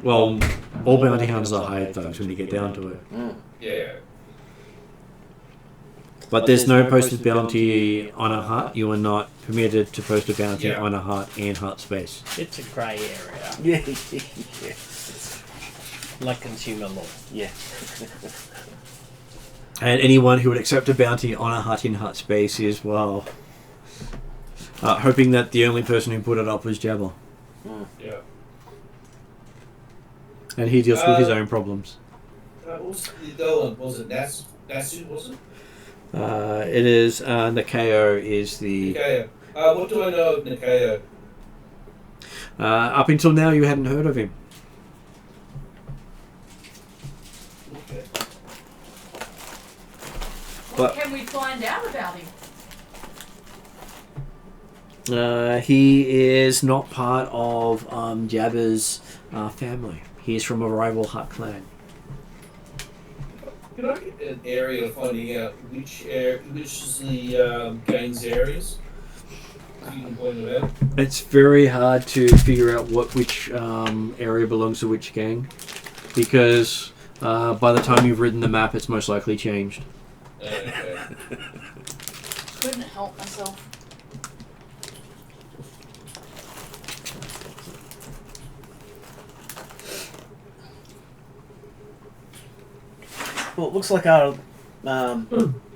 well, all bounty hunters are hired thugs when you get down to it. Yeah. But there's no posted bounty on a hut. You are not permitted to post a bounty Yeah. on a hut in hut space. It's a grey area, Yeah. like consumer law. Yeah. And anyone who would accept a bounty on a hut in hut space is, well, hoping that the only person who put it up was Jabba. Yeah. And he deals with his own problems. What was the other one? Was it Nasu, was it? It is, Nakao is the... Nikeo. What do I know of Nikeo? Up until now you hadn't heard of him. Okay. What can we find out about him? He is not part of Jabba's family. He is from a rival Hutt clan. Can I get an area of finding out which is the gangs areas? If you can point it out. It's very hard to figure out which area belongs to which gang, because by the time you've written the map, it's most likely changed. Okay. Couldn't help myself. Well, it looks like our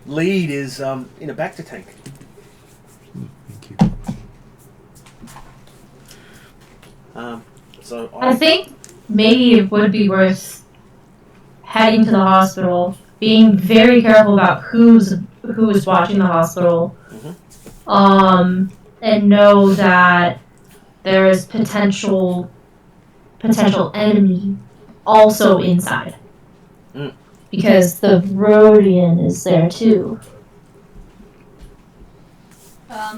lead is in a Bacta tank. Thank you. So I think maybe it would be worth heading to the hospital, being very careful about who is watching the hospital, and know that there is potential enemy also inside, because the Rhodian is there too.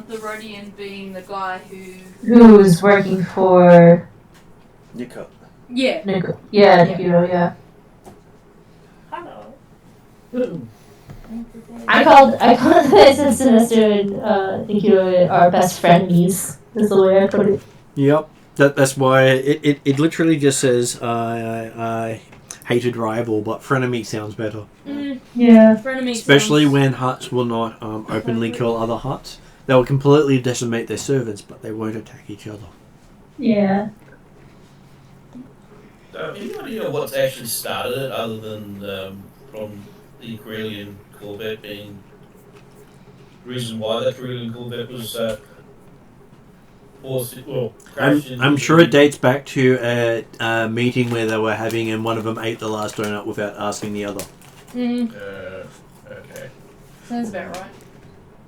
The Rhodian being the guy Who is working for Nico. Nikito, yeah. Hello. I called this as Sinister and I think our best frenemies. Is the way I put it. Yep. That's why it literally just says hated rival, but frenemy sounds better. Yeah. Frenemy Especially sounds- when huts will not openly kill other huts. They will completely decimate their servants, but they won't attack each other. Yeah. Anybody know what's actually started it, other than from the Corellian Corvette being the reason why that Corellian Corvette was crashed I'm sure it dates back to a meeting where they were having, and one of them ate the last donut without asking the other. Okay. Sounds about right.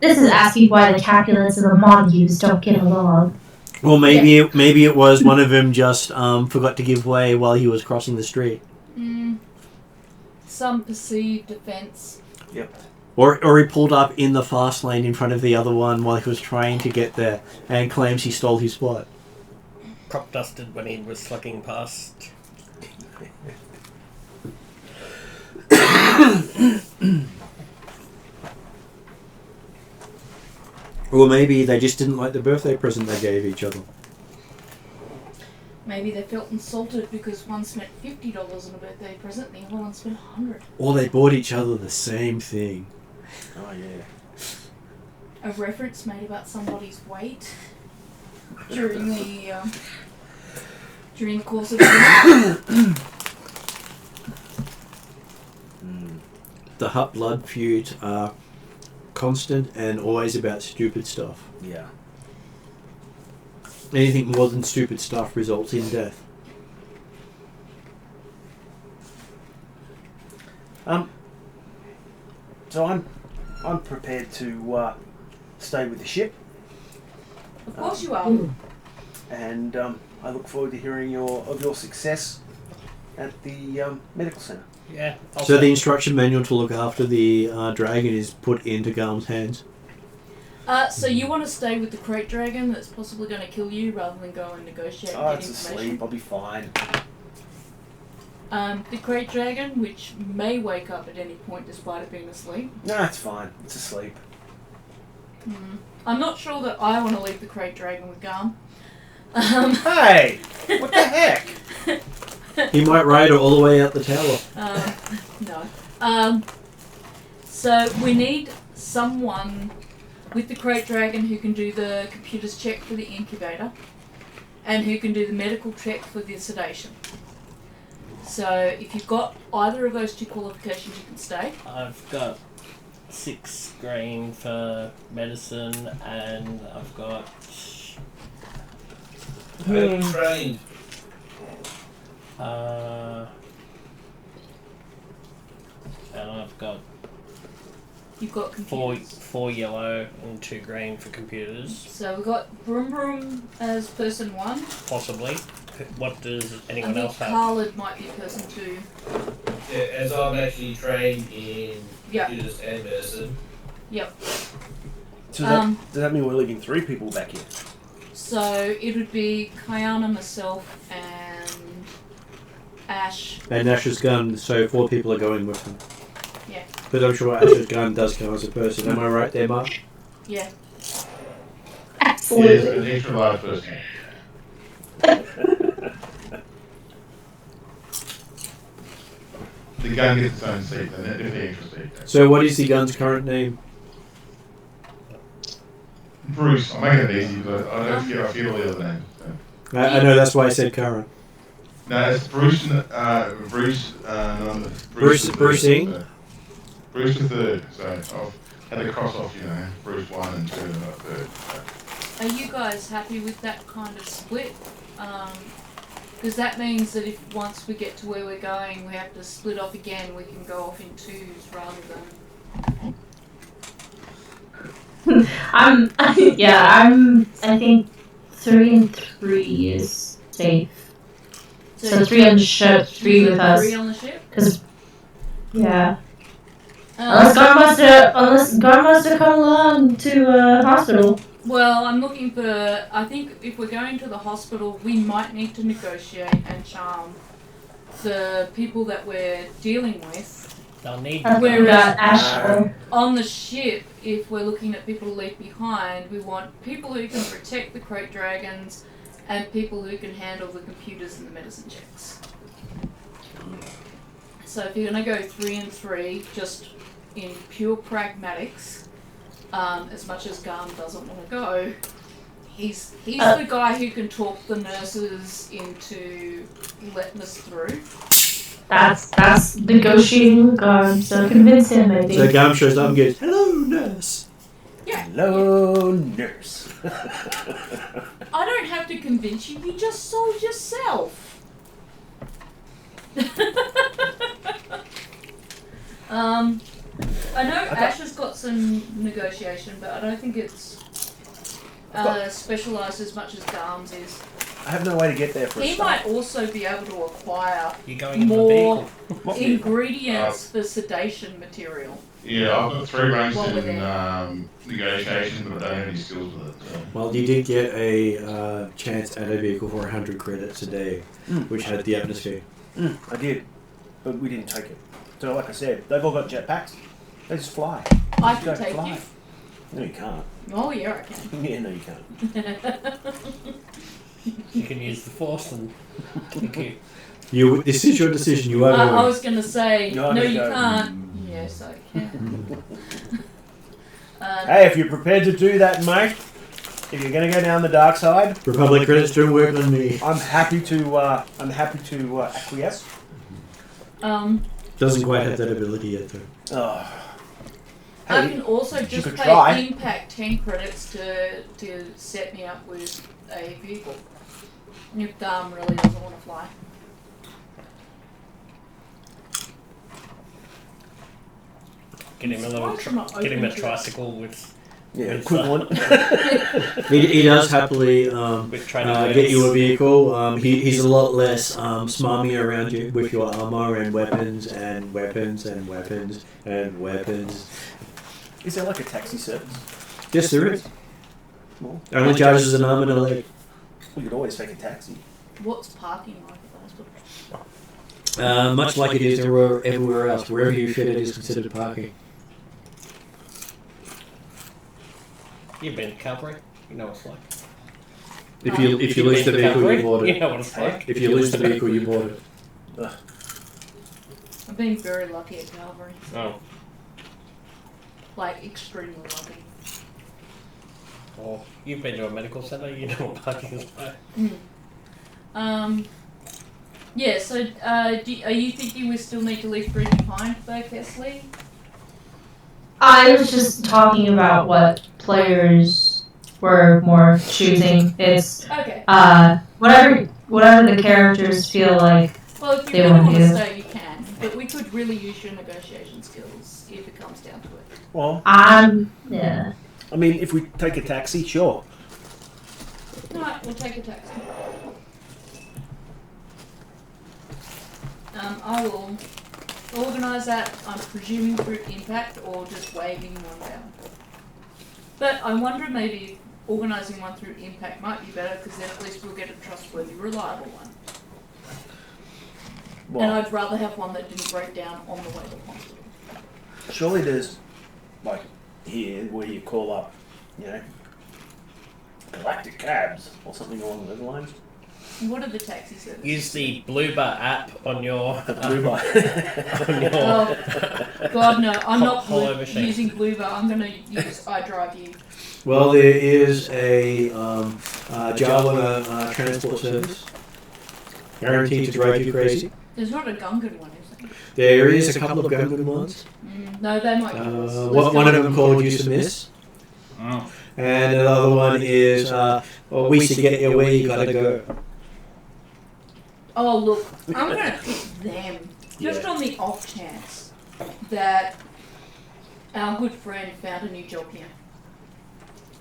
This is asking why the Capulets and the Montagues don't get along. Well, maybe it was one of them just forgot to give way while he was crossing the street. Some perceived offence. Yep. Or he pulled up in the fast lane in front of the other one while he was trying to get there and claims he stole his spot. Crop dusted when he was slugging past. Or maybe they just didn't like the birthday present they gave each other. Maybe they felt insulted because one spent $50 on a birthday present and the other one spent $100. Or they bought each other the same thing. Oh yeah. A reference made about somebody's weight during the course of the The Hutt blood feuds are constant and always about stupid stuff. Yeah. Anything more than stupid stuff results in death. So I'm prepared to stay with the ship, Of course you are. and I look forward to hearing of your success at the medical centre. Yeah. So the instruction manual to look after the dragon is put into Garm's hands. So you want to stay with the Krayt dragon that's possibly going to kill you rather than go and negotiate Oh, and it's get information? asleep. I'll be fine. The Krayt dragon, which may wake up at any point despite it being asleep. No, it's fine. It's asleep. I'm not sure that I want to leave the Krayt dragon with Garm. Hey! What the heck? He might ride her all the way out the tower. No. So we need someone with the Krayt dragon who can do the computer's check for the incubator and who can do the medical check for the sedation. So if you've got either of those two qualifications, you can stay. I've got 6 grain for medicine, and I've got. Trained. And I've got You've got computers. 4 yellow and 2 green for computers, So we've got Broom Broom as person 1. possibly. What does I anyone think else have? Khalid might be person 2. Yeah, as I'm actually trained in Yeah. computers and medicine. Yep. So does that mean we're leaving 3 people back here? So it would be Kayana, myself, and Ash. And Ash's gun, so 4 people are going with him. Yeah. But I'm sure Ash's gun does count as a person. Am I right there, Mark? Yeah. Yes, Absolutely. an extra large person. The gun gets its own seat, and if the extra seat. So what is the gun's current name? Bruce, I'm making it easy, but I forget all the other names. So. I know that's why I said current. No, it's Bruce. Brucing? Bruce the third. So I've had to cross off, Bruce 1 and 2 and not third. So. Are you guys happy with that kind of split? Because that means that if once we get to where we're going, we have to split off again, we can go off in 2s rather than... I think 3 and 3 is safe. So 3 on the ship, 3 with us. 3 on the ship? Cause, yeah. Unless Gar wants to come along to hospital. Well, I'm looking for... I think if we're going to the hospital, we might need to negotiate and charm the people that we're dealing with They'll need That's where we got Ash. On the ship, if we're looking at people to leave behind, we want people who can protect the Krayt dragons and people who can handle the computers and the medicine checks. So if you're going to go 3 and 3, just in pure pragmatics, as much as Garm doesn't want to go, he's the guy who can talk the nurses into letting us through. That's negotiating with God, so convince him, I think. So Gam shows up and goes, "Hello, nurse." Yeah. Hello, nurse. I don't have to convince you, you just sold yourself. I know Ash has got some negotiation, but I don't think it's specialised as much as Garm's is. I have no way to get there for a He start. might also be able to acquire You're going in the more vehicle. ingredients for sedation material. Yeah, I've got 3 ranks What were in negotiation, but I don't have any skills with it. So. Well, you did get a chance at a vehicle for 100 credits a day, which had the atmosphere. I did, but we didn't take it. So, like I said, they've all got jetpacks. They just fly. I Just can go take fly. you. No, you can't. Oh yeah, I can. Yeah, no, you can't. You can use the force and kick This is your decision. You are. I was going to say, No, no, I'm you gonna go. can't. Yes, I can. Hey, if you're prepared to do that, mate, if you're going to go down the dark side, Republic credits don't work on me. I'm happy to acquiesce. Doesn't quite have that ability yet, though. Oh. I Hey, can also you just could pay try. impact 10 credits to set me up with a vehicle. If Garm really doesn't want to fly. Get him a little, Why am I get him a open to tricycle with equivalent. He does happily with training get you a wheels. vehicle. He's a lot less smarmy around you with your armor and weapons and weapons and weapons and weapons. Is there like a taxi service? Yes, there is. Well, Only charges an arm and a leg. we could always take a taxi. What's parking like at those? Much like it is everywhere else. Wherever you fit it is considered parking. You've been to cavalry. You know what it's like. If you You've lose the been to vehicle, cavalry, you bought You it. know what it's like. If you lose the vehicle, you bought it. I've been very lucky at Calvary. Oh. Like, extremely lucky. Well, you've been to a medical centre. You know what parking is like. Yeah, so are you thinking we still need to leave 3 behind though, Kesley? I was just talking about what players were more choosing. It's Okay. whatever the characters feel like. Well, if you They really won't want to do. stay, you can. But we could really use your negotiation skills if it comes down to it. Well, Yeah. I mean, if we take a taxi, sure. Alright, we'll take a taxi. I will organise that, I'm presuming through impact or just waving one down. But I wonder maybe organising one through impact might be better because then at least we'll get a trustworthy, reliable one. And Well, I'd rather have one that didn't break down on the way to the hospital. surely there's, like, here where you call up, you know, galactic cabs or something along those lines. What are the taxi services? Use the Bluebird app on your Blue bar. on your Oh, God no, I'm not Hollow machine. using Bluebird, I'm going to use iDrive. Well, there is a Java transport service guaranteed to drive you crazy. There's not a Gungan one, is there? There is a couple of Gungan ones. No, they might kill us. Let's One go. of them called Use and Miss. And another one is we should get you where you gotta go. Oh look, I'm going to pick them, just Yeah. on the off chance that our good friend found a new job here.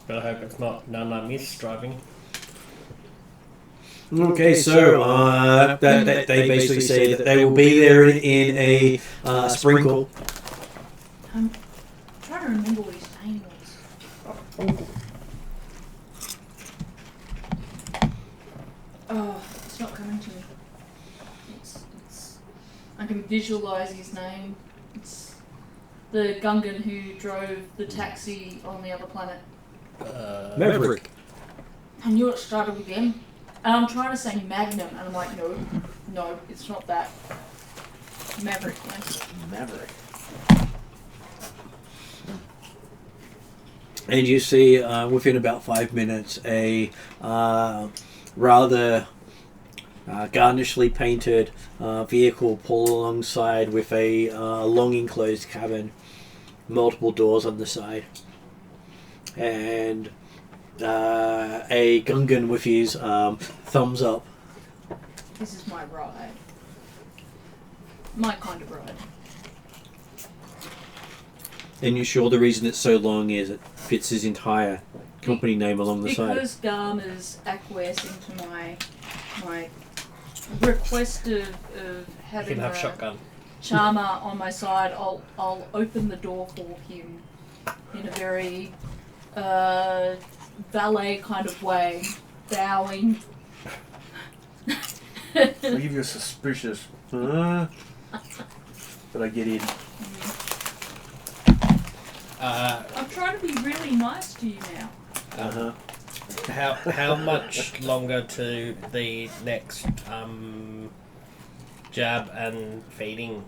But I hope it's not Nana Miss driving. Okay, so that they basically say that they will be there in a sprinkle. I'm trying to remember what his name was. Oh, it's not coming to me. It's I can visualise his name. It's the Gungan who drove the taxi on the other planet. Maverick. I knew it started with M. And I'm trying to say Magnum, and I'm like, no, it's not that. Maverick, yes. Maverick. And you see, within about 5 minutes, a rather garnishly painted vehicle pull alongside with a long enclosed cabin, multiple doors on the side, and a Gungan with his thumbs up. This is my ride. My kind of ride. And you're sure the reason it's so long is it fits his entire company name along the side? Because Garm is acquiescing to my request of You having can have a shotgun. charmer on my side, I'll open the door for him in a very valet kind of way, bowing. I'll give you a suspicious. But I get in. I'm trying to be really nice to you now. How much longer to the next jab and feeding?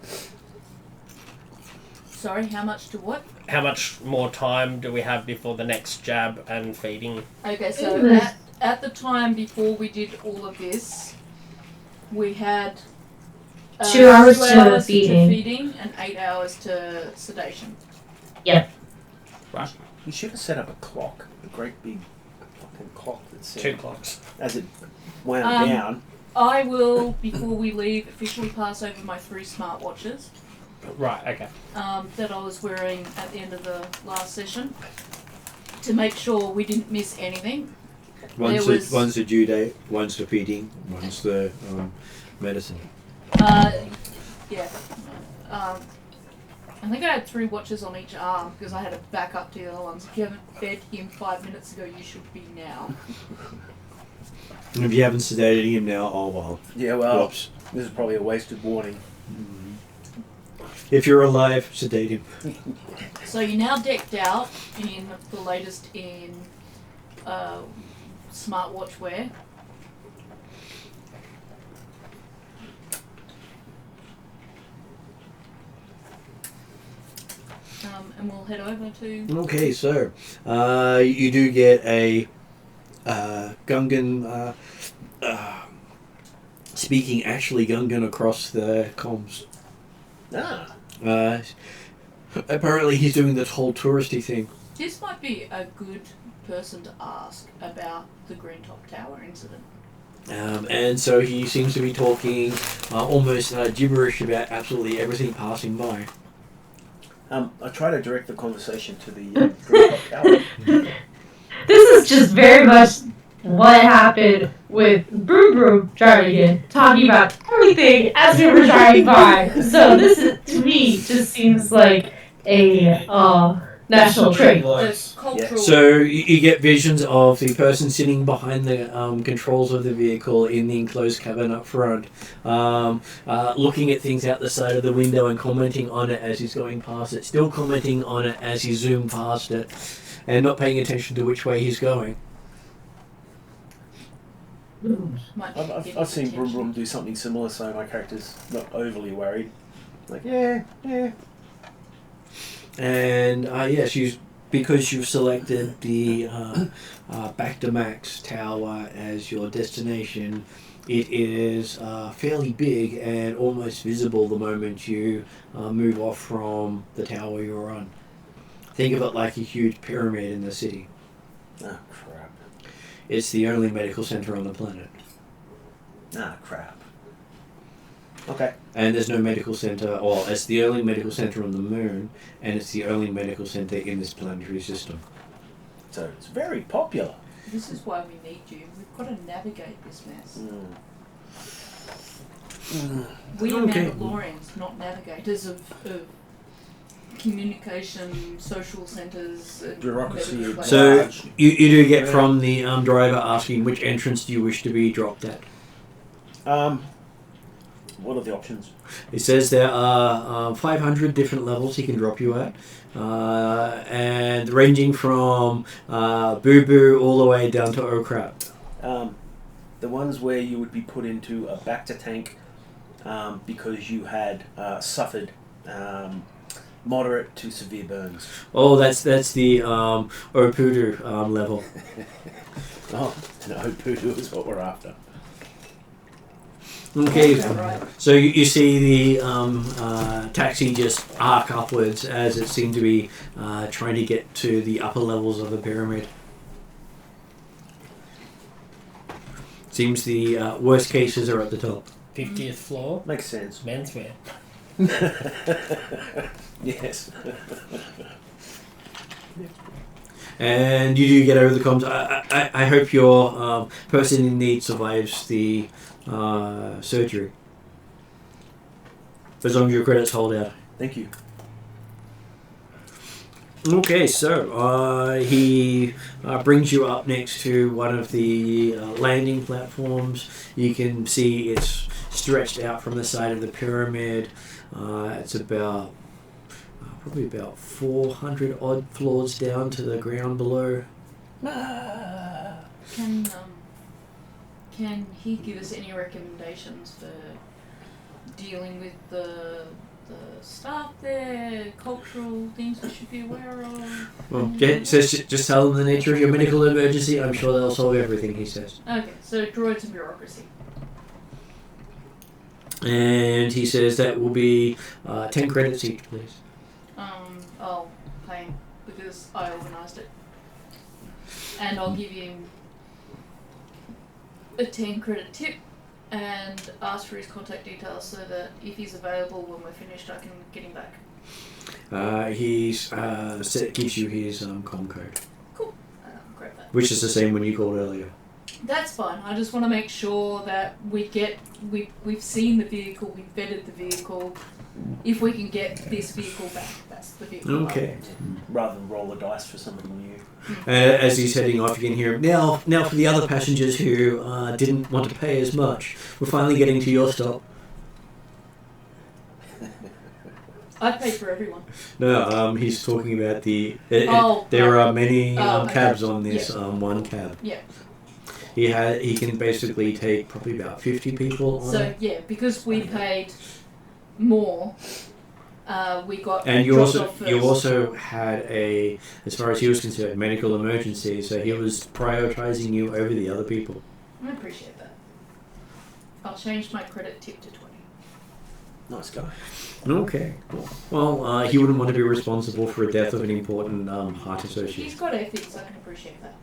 Sorry, how much to what? How much more time do we have before the next jab and feeding? Okay, so at the time before we did all of this, we had 2 hours 2 to hours feeding. to feeding and 8 hours to sedation. Yep. Right. You should have set up a clock, a great big fucking clock that said 2 clocks. as it wound down. I will, before we leave, officially pass over my 3 smartwatches Right, okay. that I was wearing at the end of the last session to make sure we didn't miss anything. One's the due date, one's the feeding, one's the medicine. Yeah. I think I had 3 watches on each arm because I had to back up to the other ones. If you haven't fed him 5 minutes ago, you should be now. And if you haven't sedated him now, oh well. Yeah, well, Whoops. this is probably a wasted warning. If you're alive, sedate him. So you're now decked out in the latest in smartwatch wear. And we'll head over to... Okay, so you do get a Gungan speaking actually Gungan across the comms. Apparently he's doing this whole touristy thing. This might be a good person to ask about the Green Top Tower incident. And so he seems to be talking almost gibberish about absolutely everything passing by. I try to direct the conversation to the Green Top Tower. This is just very much what happened with Broom Broom driving in, talking about everything as we were driving by. So this is, to me, just seems like a national trait. The cultural... So you get visions of the person sitting behind the controls of the vehicle in the enclosed cabin up front, looking at things out the side of the window and commenting on it as he's going past it, still commenting on it as he zoomed past it, and not paying attention to which way he's going. I've seen Broom Broom do something similar, so my character's not overly worried. Like, yeah. And yes, because you've selected the Back to Max Tower as your destination, it is fairly big and almost visible the moment you move off from the tower you're on. Think of it like a huge pyramid in the city. Ah, crap. It's the only medical center on the planet. Ah, crap. Okay. And there's no medical center, or it's the only medical center on the moon, and it's the only medical center in this planetary system. So it's very popular. This is why we need you. We've got to navigate this mess. We are Okay. Mandalorians, not navigators of communication, social centers, and Bureaucracy. medical So places. you do get from the driver asking which entrance do you wish to be dropped at. What are the options? It says there are 500 different levels he can drop you at, and ranging from Boo Boo all the way down to Oh Crap. The ones where you would be put into a back to tank because you had suffered moderate to severe burns. Oh, that's the Opudu level. Oh, no, Voodoo is what we're after. Okay, That's right. so you see the taxi just arc upwards as it seemed to be trying to get to the upper levels of the pyramid. Seems the worst cases are at the top. 50th floor. Makes sense. Menswear. Yes. And you do get over the comms. I hope your person in need survives the surgery. As long as your credits hold out. Thank you. Okay, so he brings you up next to one of the landing platforms. You can see it's stretched out from the side of the pyramid. It's about probably about 400 odd floors down to the ground below. Can he give us any recommendations for dealing with the staff there, cultural things we should be aware of? Well, just tell them the nature of your medical emergency. I'm sure they'll solve everything, he says. Okay, so droids and bureaucracy. And he says that will be 10 credits each, please. I'll pay him because I organised it. And I'll give him a 10 credit tip and ask for his contact details so that if he's available when we're finished, I can get him back. Gives you his com code, Cool. Grab that. which is the same one you called earlier. That's fine. I just want to make sure that we've seen the vehicle, we've vetted the vehicle. If we can get this vehicle back, that's the vehicle. Okay. Rather than roll the dice for somebody new. As he's heading off, you can hear him. Now for the other passengers who didn't want to pay as much, we're finally getting to your stop. I paid for everyone. No, he's talking about the. Oh, there are many okay. cabs on this Yeah. one cab. Yeah. He can basically take probably about 50 people on So it. yeah, because we paid more, we got And you dropped off first. also had a, as far as he was concerned, medical emergency. So he was prioritizing you over the other people. I appreciate that. I'll change my credit tip to 20. Nice guy. Okay. Well, he wouldn't want to be responsible for the death of an important heart associate. He's got ethics. I can appreciate that.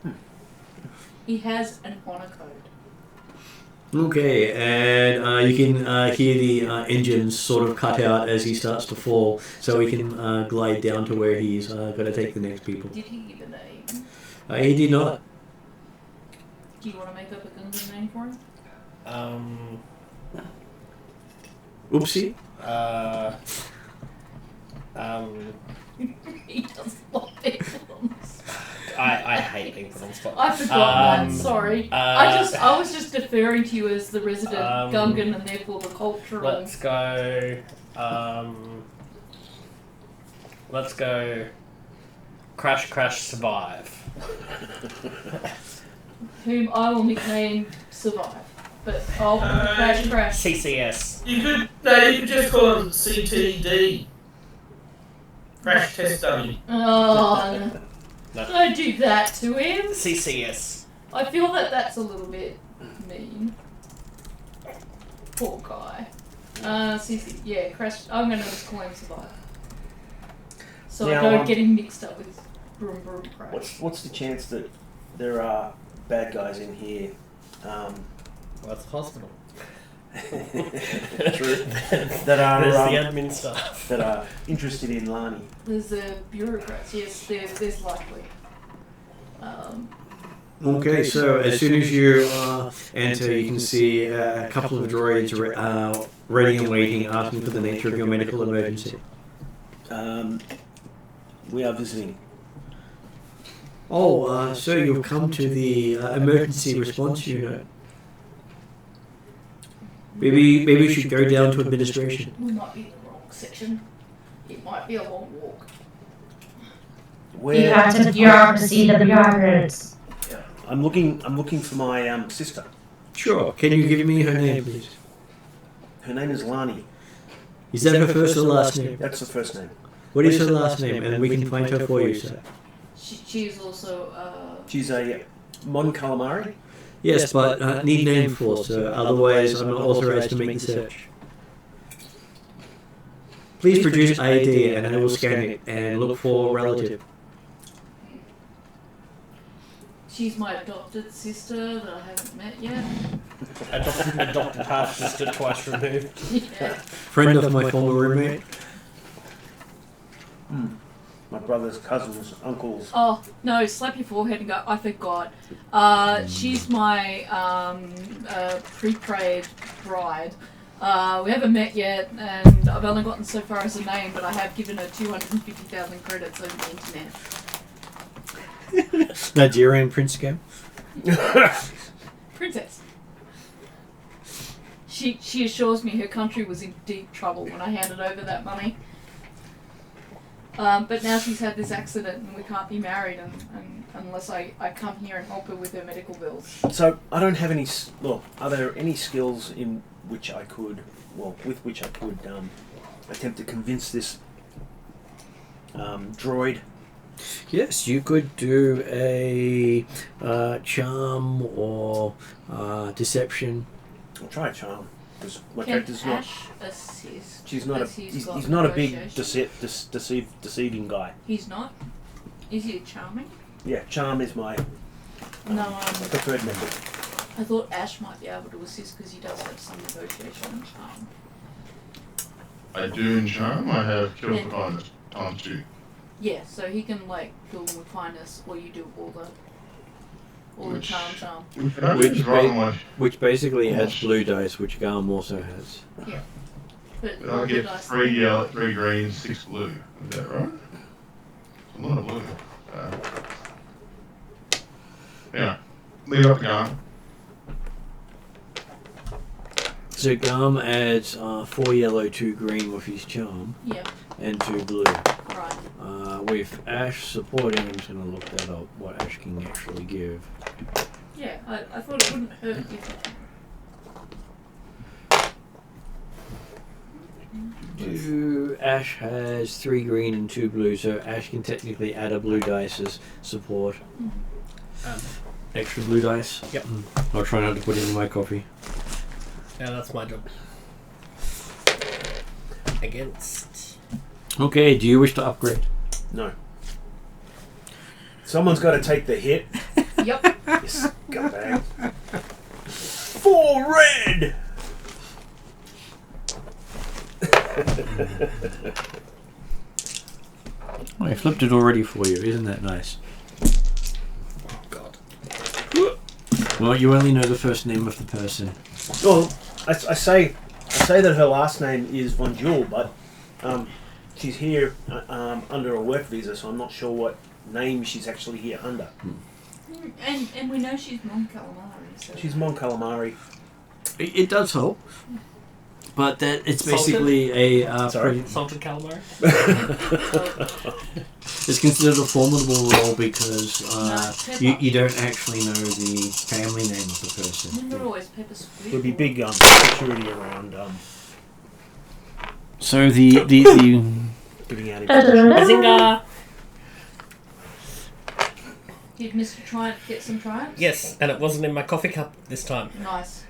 He has an honor code. Okay, and you can hear the engines sort of cut out as he starts to fall, so he can glide down to where he's going to take the next people. Did he give a name? He did not. Do you want to make up a Gungan name for him? Oopsie. He doesn't love films. I hate being put on the spot. I forgot that. Sorry. I was just deferring to you as the resident Gungan and therefore the cultural. Let's go. Let's go. Crash, crash, survive. Whom I will nickname Survive. But I'll crash. CCS. You could just call it CTD. Crash test dummy. Oh, No. don't do that to him. CCS. I feel that that's a little bit mean. Poor guy. Yeah, Crash. I'm gonna just call him Survive. So Now, I don't get him mixed up with Broom Broom Crash. What's the chance that there are bad guys in here? Well, it's a hospital. True. That are There's the admin staff. that are interested in Lani. There's the bureaucrats. Yes, there's likely. Okay, so as soon as you enter, you can see a couple of droids ready and waiting, asking for the nature of your medical emergency. We are visiting. Oh, so you've come to the emergency response unit. Maybe we should go down to administration. We might be in the wrong section. It might be a long walk. You Where have to bureaucracy the bureaucrats. I'm looking for my sister. Sure. Can you give me her name, please? Her name is Lani. Is that her first or last name? That's the first name. What is her last name? And we can find her for you, sir. She is also. She's a Mon Calamari. Yes, but need name for, sir. Otherwise, I'm not authorized to make the search. Please produce ID and I will scan it and look for relative. She's my adopted sister that I haven't met yet. Adopted half sister twice removed. Yeah. Friend of my former roommate. My brother's cousins, uncles. Oh no! Slap your forehead and go. I forgot. She's my pre-prayed bride. We haven't met yet, and I've only gotten so far as a name, but I have given her 250,000 credits over the internet. Nigerian prince scam. Princess. She assures me her country was in deep trouble when I handed over that money. But now she's had this accident and we can't be married unless I come here and help her with her medical bills. So I don't have any. Well, are there any skills in which I could, with which I could attempt to convince this droid? Yes, you could do a charm or deception. I'll try a charm because my Can character's not. Ash assist? She's not a. as he's He's got not a big negotiation? deceiving guy. He's not? Is he charming? Yeah, charm is my No, preferred method. I thought Ash might be able to assist because he does have some negotiation and charm. I do in charm. I have kill for kindness ×2. Yeah, so he can kill them with kindness, or you do all the charm. Which basically has blue dice, which Garm also has. Yeah. But But I get 3 yellow, 3 green, 6 blue. Is that right? A lot of blue. Yeah. Leave it up to Garm. So Garm adds 4 yellow, 2 green with his charm, Yeah, and 2 blue. right. With Ash supporting, I'm just going to look that up, what Ash can actually give. Yeah, I thought it wouldn't hurt if Ash has 3 green and 2 blue, so Ash can technically add a blue dice as support. Extra blue dice? Yep. I'll try not to put it in my coffee. Yeah, that's my job. Against. Okay, do you wish to upgrade? No. Someone's got to take the hit. Yep. Yes, scumbag. 4 red. I flipped it already for you, isn't that nice? Oh God. Well, you only know the first name of the person. Well, I say that her last name is Von Jewel, but she's here under a work visa, so I'm not sure what name she's actually here under. And we know she's Mon Calamari, so... She's Mon Calamari. It does help, but that it's Salted? basically a Sorry? Salted calamari? it's considered a formidable role because Pepper. you don't actually know the family name of the person. Not always pepper spray. There'll be big security around So the giving out information. Bazinga! Did Mr. Triumph get some triumphs? Yes, and it wasn't in my coffee cup this time. Nice.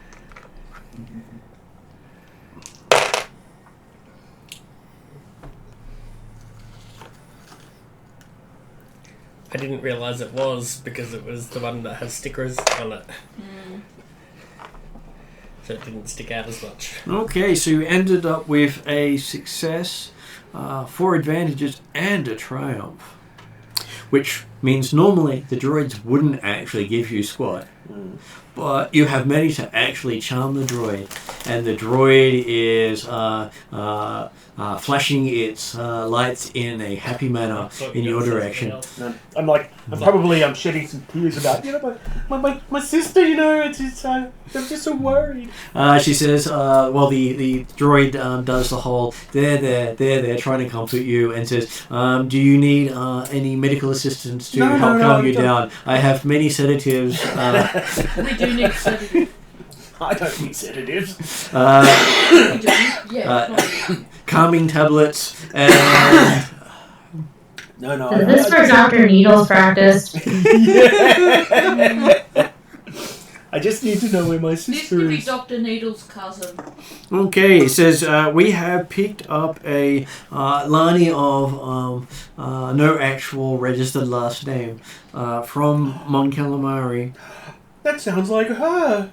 I didn't realise it was because it was the one that has stickers on it. So it didn't stick out as much. Okay, so you ended up with a success, 4 advantages, and a triumph. Which means normally the droids wouldn't actually give you squat. But you have managed to actually charm the droid, and the droid is flashing its lights in a happy manner in your direction. I'm shedding some tears about, my sister, it's just, I'm just so worried. She says, the droid does the whole, they're trying to comfort you, and says, do you need any medical assistance to help calm you down? I have many sedatives. We do need sedatives. I don't need sedatives. We do? Yeah. Calming tablets, and... No. Is this for Dr. Needles practice? I just need to know where my This sister could be is. Dr. Needles' cousin. Okay, it says we have picked up a Lani of no actual registered last name from Mon Calamari, That sounds like her.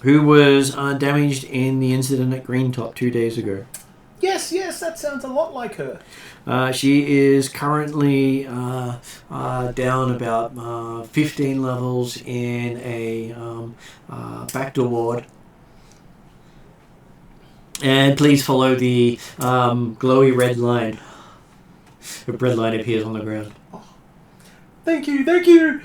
who was damaged in the incident at Green Top 2 days ago. Yes, that sounds a lot like her. She is currently down about 15 levels in a backdoor ward. And please follow the glowy red line. The red line appears on the ground. Thank you.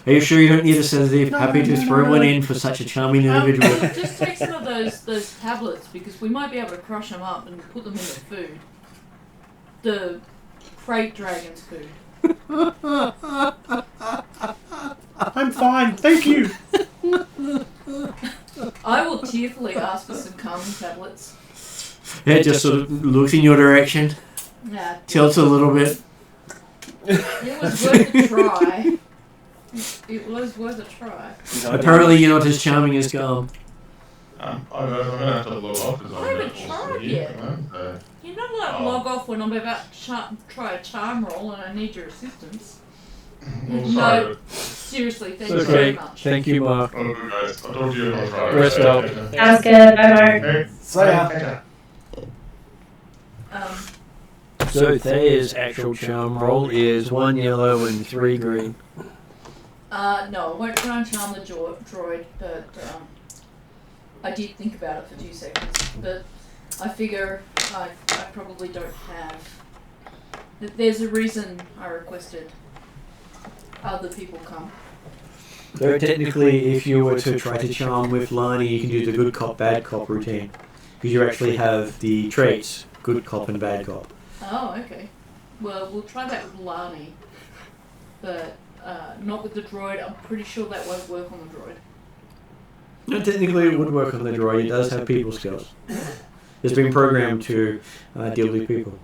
Are you sure you don't need a sedative? Happy to throw one no. in for such a charming individual. Just take some of those tablets, because we might be able to crush them up and put them in the food. The Krayt dragon's food. I'm fine, thank you. I will tearfully ask for some calming tablets. It just sort of looks in your direction, Nah, tilts a little bit. it was worth a try. It was worth a try. Apparently you're not as charming as Garm. I'm going to have to log off because I haven't tried yet. You're not allowed to log off when I'm about to try a charm roll and I need your assistance. No, seriously, thank you very much. Thank you, Mark. Oh, good guys. I'll talk to you on Friday. Rest up. Sounds good. Bye, Mark. Okay. See ya. So Thea's actual charm roll is 1 yellow and 3 green. No, I won't try and charm the droid, but I did think about it for 2 seconds. But I figure I probably don't have. There's a reason I requested other people come. So technically, if you were to try to charm with Lani, you can do the good cop, bad cop routine. Because you actually have the traits, good cop and bad cop. Oh, okay. Well, we'll try that with Lani. But not with the droid. I'm pretty sure that won't work on the droid. No, technically it would work on the droid. It does have people skills. It's been programmed to deal with people.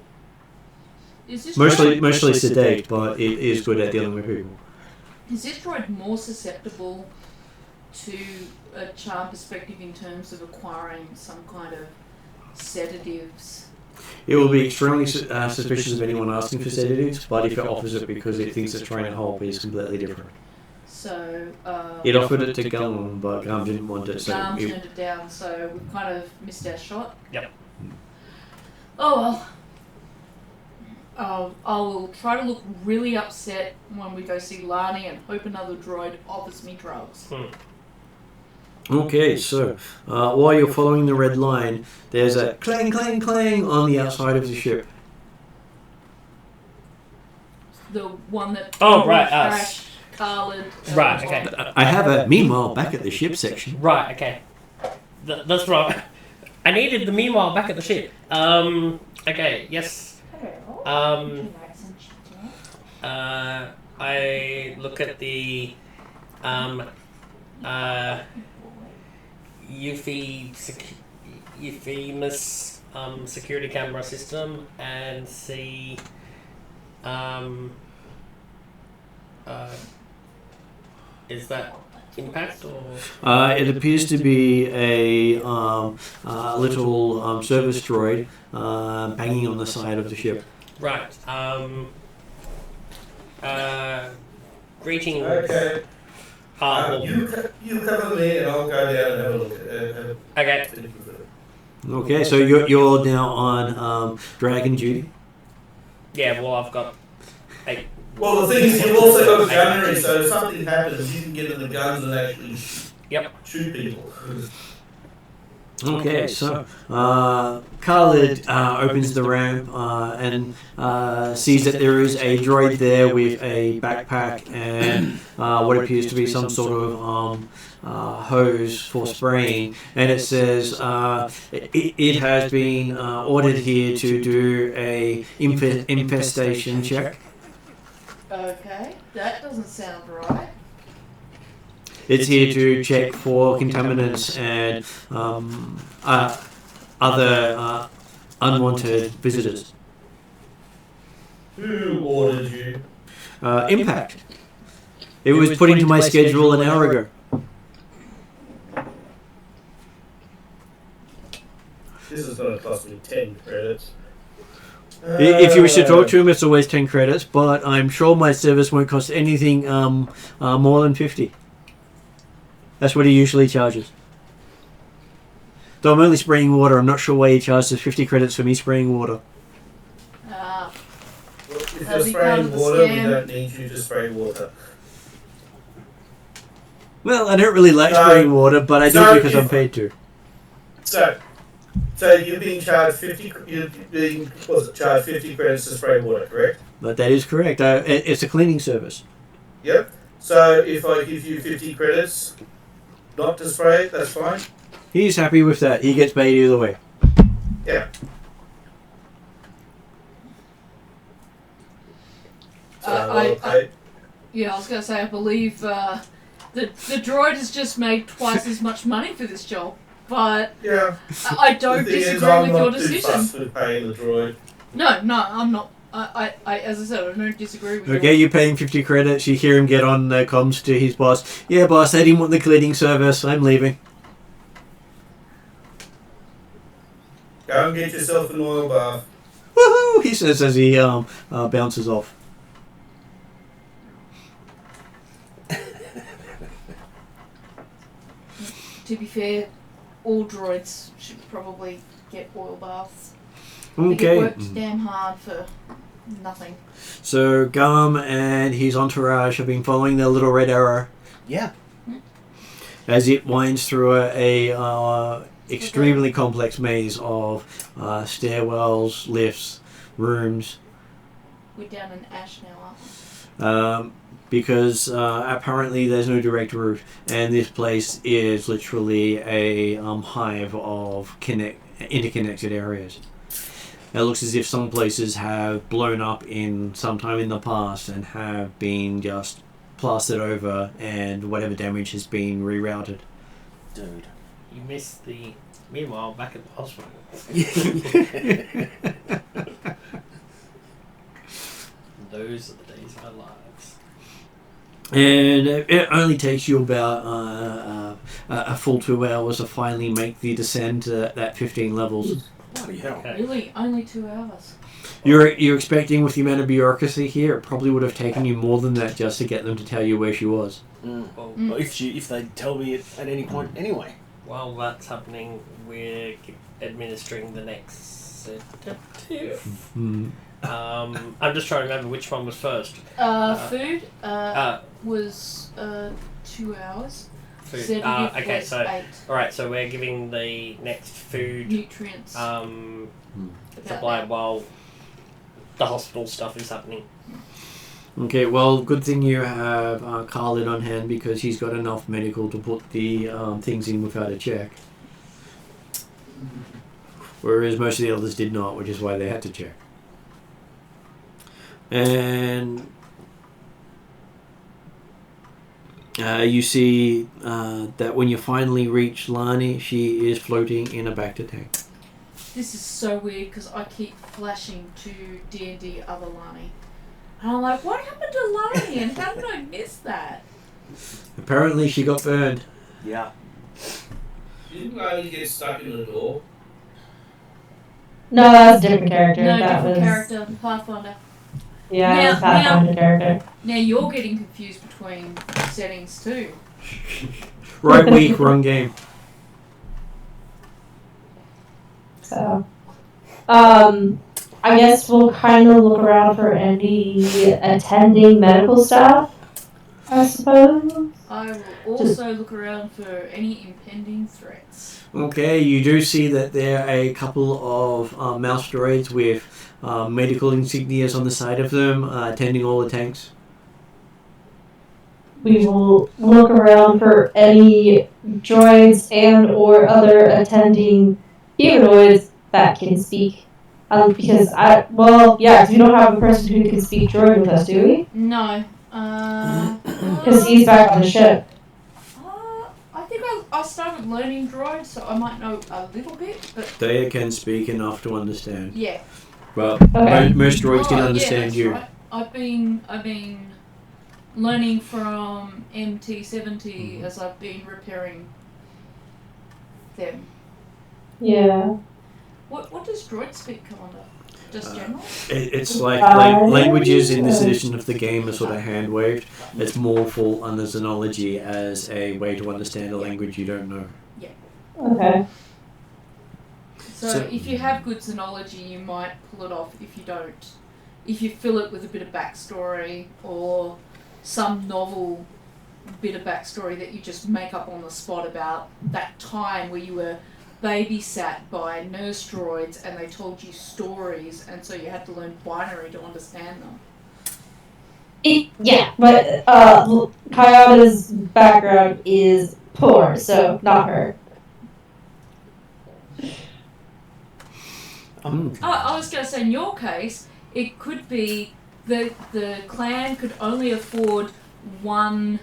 Is this Mostly sedate, but it is good at dealing with people. Is this droid more susceptible to a charm perspective in terms of acquiring some kind of sedatives? It will be extremely suspicious of anyone asking for sedatives, but if it offers it because it thinks it's trying to help, it's completely different. So, It offered it to Gallon, but Gum didn't want it, so... Garm turned it down, so we've kind of missed our shot. Yep. Oh well. I will try to look really upset when we go see Lani and hope another droid offers me drugs. Okay, so while you're following the red line, there's a clang, clang, clang on the outside of the ship. The one that Right, crashed, Khalid. Right, okay. I have a meanwhile back at the ship section. Right, okay. That's right. I needed the meanwhile back at the ship. Okay, yes. I look at the Euphemus security camera system and see is that impact or It appears to be a little service droid banging on the side of the ship. right? Greetings. Okay. You cover me and I'll go down and have a look. Okay. Okay, so you're now on dragon duty. Yeah, well, I've got Well, the thing is, you've also got a gunnery, so if something happens, you can get in the guns and actually shoot people. Okay, so Khalid opens the ramp and sees that there is a droid there with a backpack and what appears to be some sort of hose for spraying, and it says it has been ordered here to do a infestation check. Okay, that doesn't sound right. It's here to check for contaminants and other unwanted visitors. Who ordered you? Impact. It was put into my schedule an hour ago. This is going to cost me 10 credits. If you wish to talk to him, it's always 10 credits, but I'm sure my service won't cost anything more than 50. That's what he usually charges. Though I'm only spraying water, I'm not sure why he charges 50 credits for me spraying water. Well, if That'll you're be part spraying of the water, we scam. don't need you to spray water. Well, I don't really like spraying water, but I do it because I'm paid to. So you're being charged 50. You're being charged 50 credits to spray water, correct? But that is correct. It's a cleaning service. Yep. So if I give you 50 credits, not to spray, that's fine. He's happy with that. He gets paid either way. Yeah. I was going to say, I believe the droid has just made twice as much money for this job, but Yeah. I don't The thing is, disagree I'm with not your too decision. fussed with paying the droid. No, I'm not. I, as I said, I don't disagree with Okay, you're paying 50 credits. You hear him get on comms to his boss. Yeah, boss, I didn't want the cleaning service. I'm leaving. Go and get yourself an oil bath. Woohoo! He says as he bounces off. To be fair, all droids should probably get oil baths. They Okay. get worked damn hard for nothing. So Gum and his entourage have been following the little red arrow Yeah. as it winds through a extremely complex maze of stairwells, lifts, rooms. We're down in ash now, aren't we? Because apparently there's no direct route, and this place is literally a hive of interconnected areas. It looks as if some places have blown up in sometime in the past and have been just plastered over, and whatever damage has been rerouted. Dude. You missed the. Meanwhile, back at the hospital. Those are the days of our lives. And it only takes you about a full 2 hours to finally make the descent to that 15 levels. Bloody hell. Okay. Really, only 2 hours. You're expecting with the amount of bureaucracy here, it probably would have taken you more than that just to get them to tell you where she was. Well, Well, if they tell me it at any point anyway. while that's happening, we're administering the next sedative. I'm just trying to remember which one was first. Food was 2 hours. Food. Sedative Okay, was so 8. alright, so we're giving the next food Nutrients. supply while the hospital stuff is happening. Okay, well, good thing you have Khalid on hand because he's got enough medical to put the things in without a check. Whereas most of the others did not, which is why they had to check. And you see that when you finally reach Lani, she is floating in a Bacta tank. This is so weird because I keep flashing to D&D other Lani. And I'm like, what happened to Lani and how did I miss that? Apparently she got burned. Yeah. Didn't Lani get stuck in the door? No, that's a different character. No, that different was character, Pathfinder. Yeah, Now- that's Pathfinder character. Now you're getting confused between settings too. Right week, wrong game. So, I guess we'll kind of look around for any attending medical staff, I suppose. I will also look around for any impending threats. Okay, you do see that there are a couple of mouse droids with medical insignias on the side of them, attending all the tanks. We will look around for any droids and or other attending humanoids that can speak. Because we don't have a person who can speak droid with us, do we? No. Because he's back on the ship. I think I started learning droid, so I might know a little bit, but They can speak enough to understand. yeah. Well, Okay. most droids can Oh, understand that's you. Right. I've been learning from MT-70 as I've been repairing them. Yeah. What does droid speak come under? Just general? It's like languages in this edition of the game are sort of hand waved. It's more full under xenology as a way to understand a language you don't know. Okay. So if you have good xenology, you might pull it off. If you don't, if you fill it with a bit of backstory or some novel bit of backstory that you just make up on the spot about that time where you were babysat by nurse droids and they told you stories and so you had to learn binary to understand them. But Kayada's background is poor, so not her. I was going to say, in your case, it could be the clan could only afford one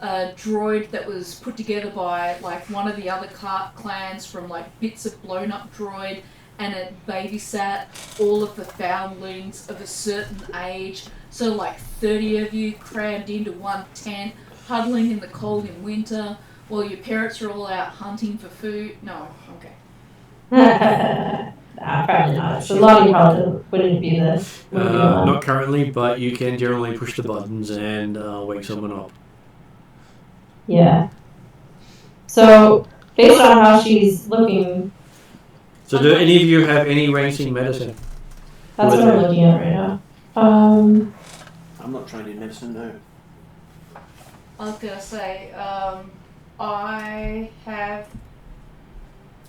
droid that was put together by like one of the other clans from like bits of blown up droid, and it babysat all of the foundlings of a certain age. So like 30 of you crammed into one tent, huddling in the cold in winter, while your parents are all out hunting for food. No, okay. Probably not. So Lottie probably wouldn't be the. Not currently, but you can generally push the buttons and wake someone up. Yeah. So, based on how she's looking, So do any of you have any ranks in medicine? that's what I'm looking at right now. I'm not trained in medicine, no. I was gonna say, I have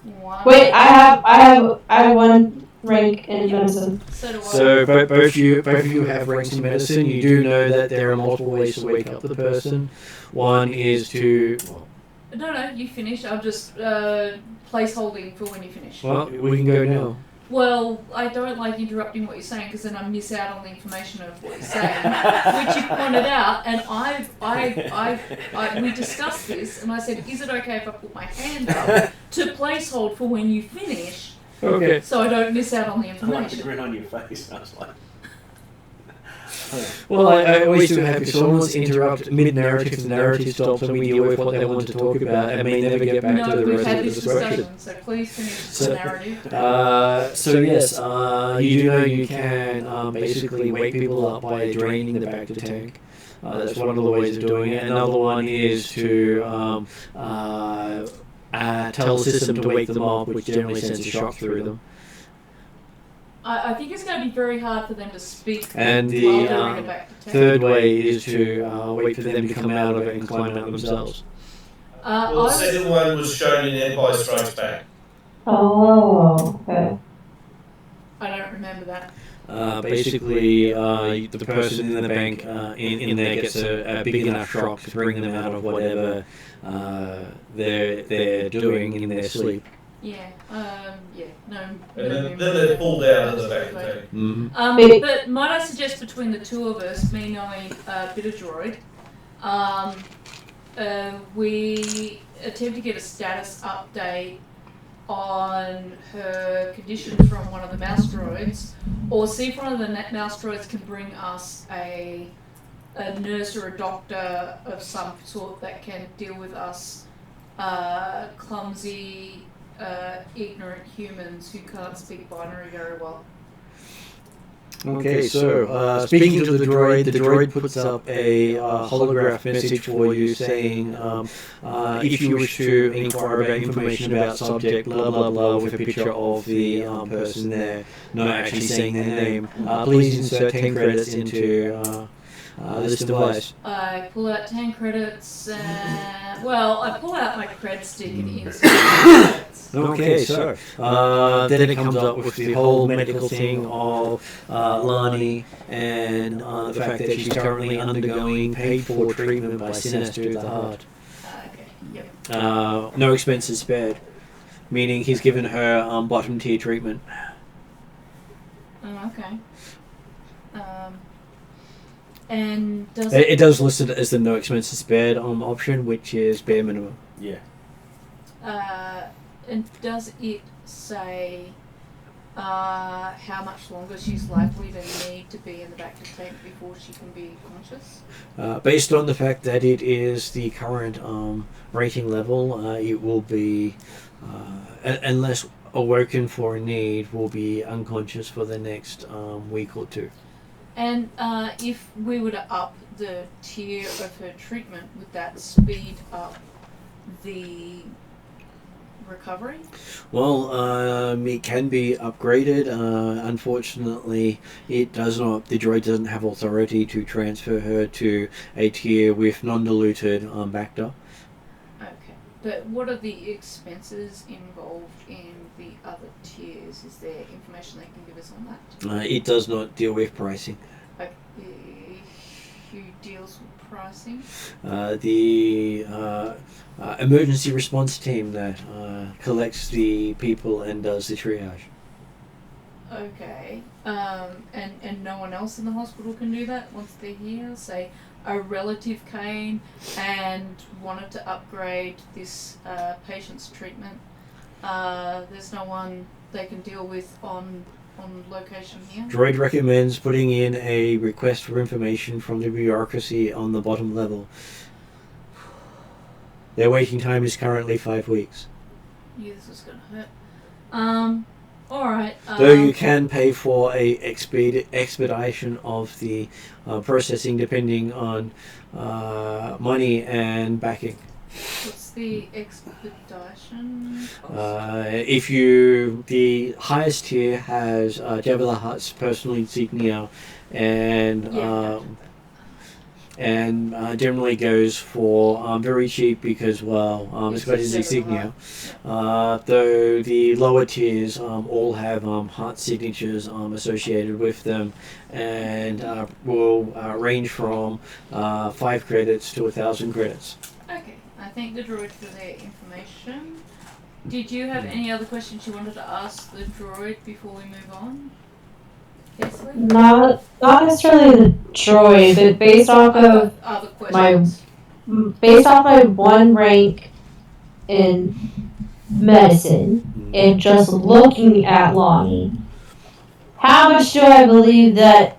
one. Wait, I have one rank in medicine. So do I. So both of you have ranks in medicine. You do know that there are multiple ways to wake up the person. One is to... No, you finish. I'm just placeholding for when you finish. Well, we can go now. Well, I don't like interrupting what you're saying because then I miss out on the information of what you're saying, which you pointed out. And we discussed this, and I said, "Is it okay if I put my hand up to placehold for when you finish, Okay. so I don't miss out on the I like the information?" grin on your face. I was like, Well, I always do have if someone wants to interrupt mid-narrative, if the narrative stops and we deal with what they want to talk about and may never get back to No, the we've rest had of the this discussion. discussion, so please finish So- the narrative. So yes, you do know you can basically wake people up by draining the back of the tank. That's one of the ways of doing it. Another one is to tell the system to wake them up, which generally sends a shock through them. I think it's going to be very hard for them to speak And the, while they're in a back to tank. Third way is to wait for them to come out of it and climb out themselves. Well, the second one was shown in Empire Strikes Back. Oh, okay. I don't remember that. Basically, the person in the bank in there gets a big enough shock to bring them out of whatever they're doing in their sleep. Yeah, no. And then they're pulled out of the back of the tank. Mm-hmm. But might I suggest between the two of us, me knowing a bit of droid, we attempt to get a status update on her condition from one of the mouse droids, or see if one of the mouse droids can bring us a nurse or a doctor of some sort that can deal with us clumsy, ignorant humans who can't speak binary very well. Okay, so speaking to the droid puts up a holograph message for you saying, if you wish to inquire about information about subject, blah blah blah, with a picture of the person there, not actually saying their name, please insert 10 credits into this device. I pull out 10 credits, well, I pull out my cred stick and insert credits. Okay, so then it comes up with the whole medical thing of Lani and the fact that she's currently undergoing paid-for treatment by Sinestro the Heart. Okay, yep. No expenses spared, meaning he's given her bottom-tier treatment. Oh, okay. And does It does list it as the no expenses spared option, which is bare minimum. Yeah. And does it say how much longer she's likely to need to be in the back to tank before she can be conscious? Based on the fact that it is the current rating level, it will be, unless awoken for a need, will be unconscious for the next week or two. And if we were to up the tier of her treatment, would that speed up the recovery? Well, it can be upgraded. Unfortunately, it does not. The droid doesn't have authority to transfer her to a tier with non-diluted Bacta. Okay, but what are the expenses involved in the other tiers? Is there information they can give us on that? It does not deal with pricing. Okay, who deals with pricing? The emergency response team that collects the people and does the triage. Okay, and no one else in the hospital can do that once they're here? Say a relative came and wanted to upgrade this patient's treatment. There's no one they can deal with on location here? Droid recommends putting in a request for information from the bureaucracy on the bottom level. Their waiting time is currently 5 weeks. Yeah, this is gonna hurt. Alright. Though you can pay for a expedition of the processing depending on money and backing. What's the expedition cost? The highest tier has Jabba the Hutt's personal insignia and generally goes for very cheap because, it's got his insignia. Though the lower tiers all have heart signatures associated with them and will range from 5 credits to 1,000 credits. Okay, I thank the droid for their information. Did you have any other questions you wanted to ask the droid before we move on? Yes, Lee? Not necessarily the droid, but based off of other questions. my one rank in medicine and just looking at Lonnie, how much do I believe that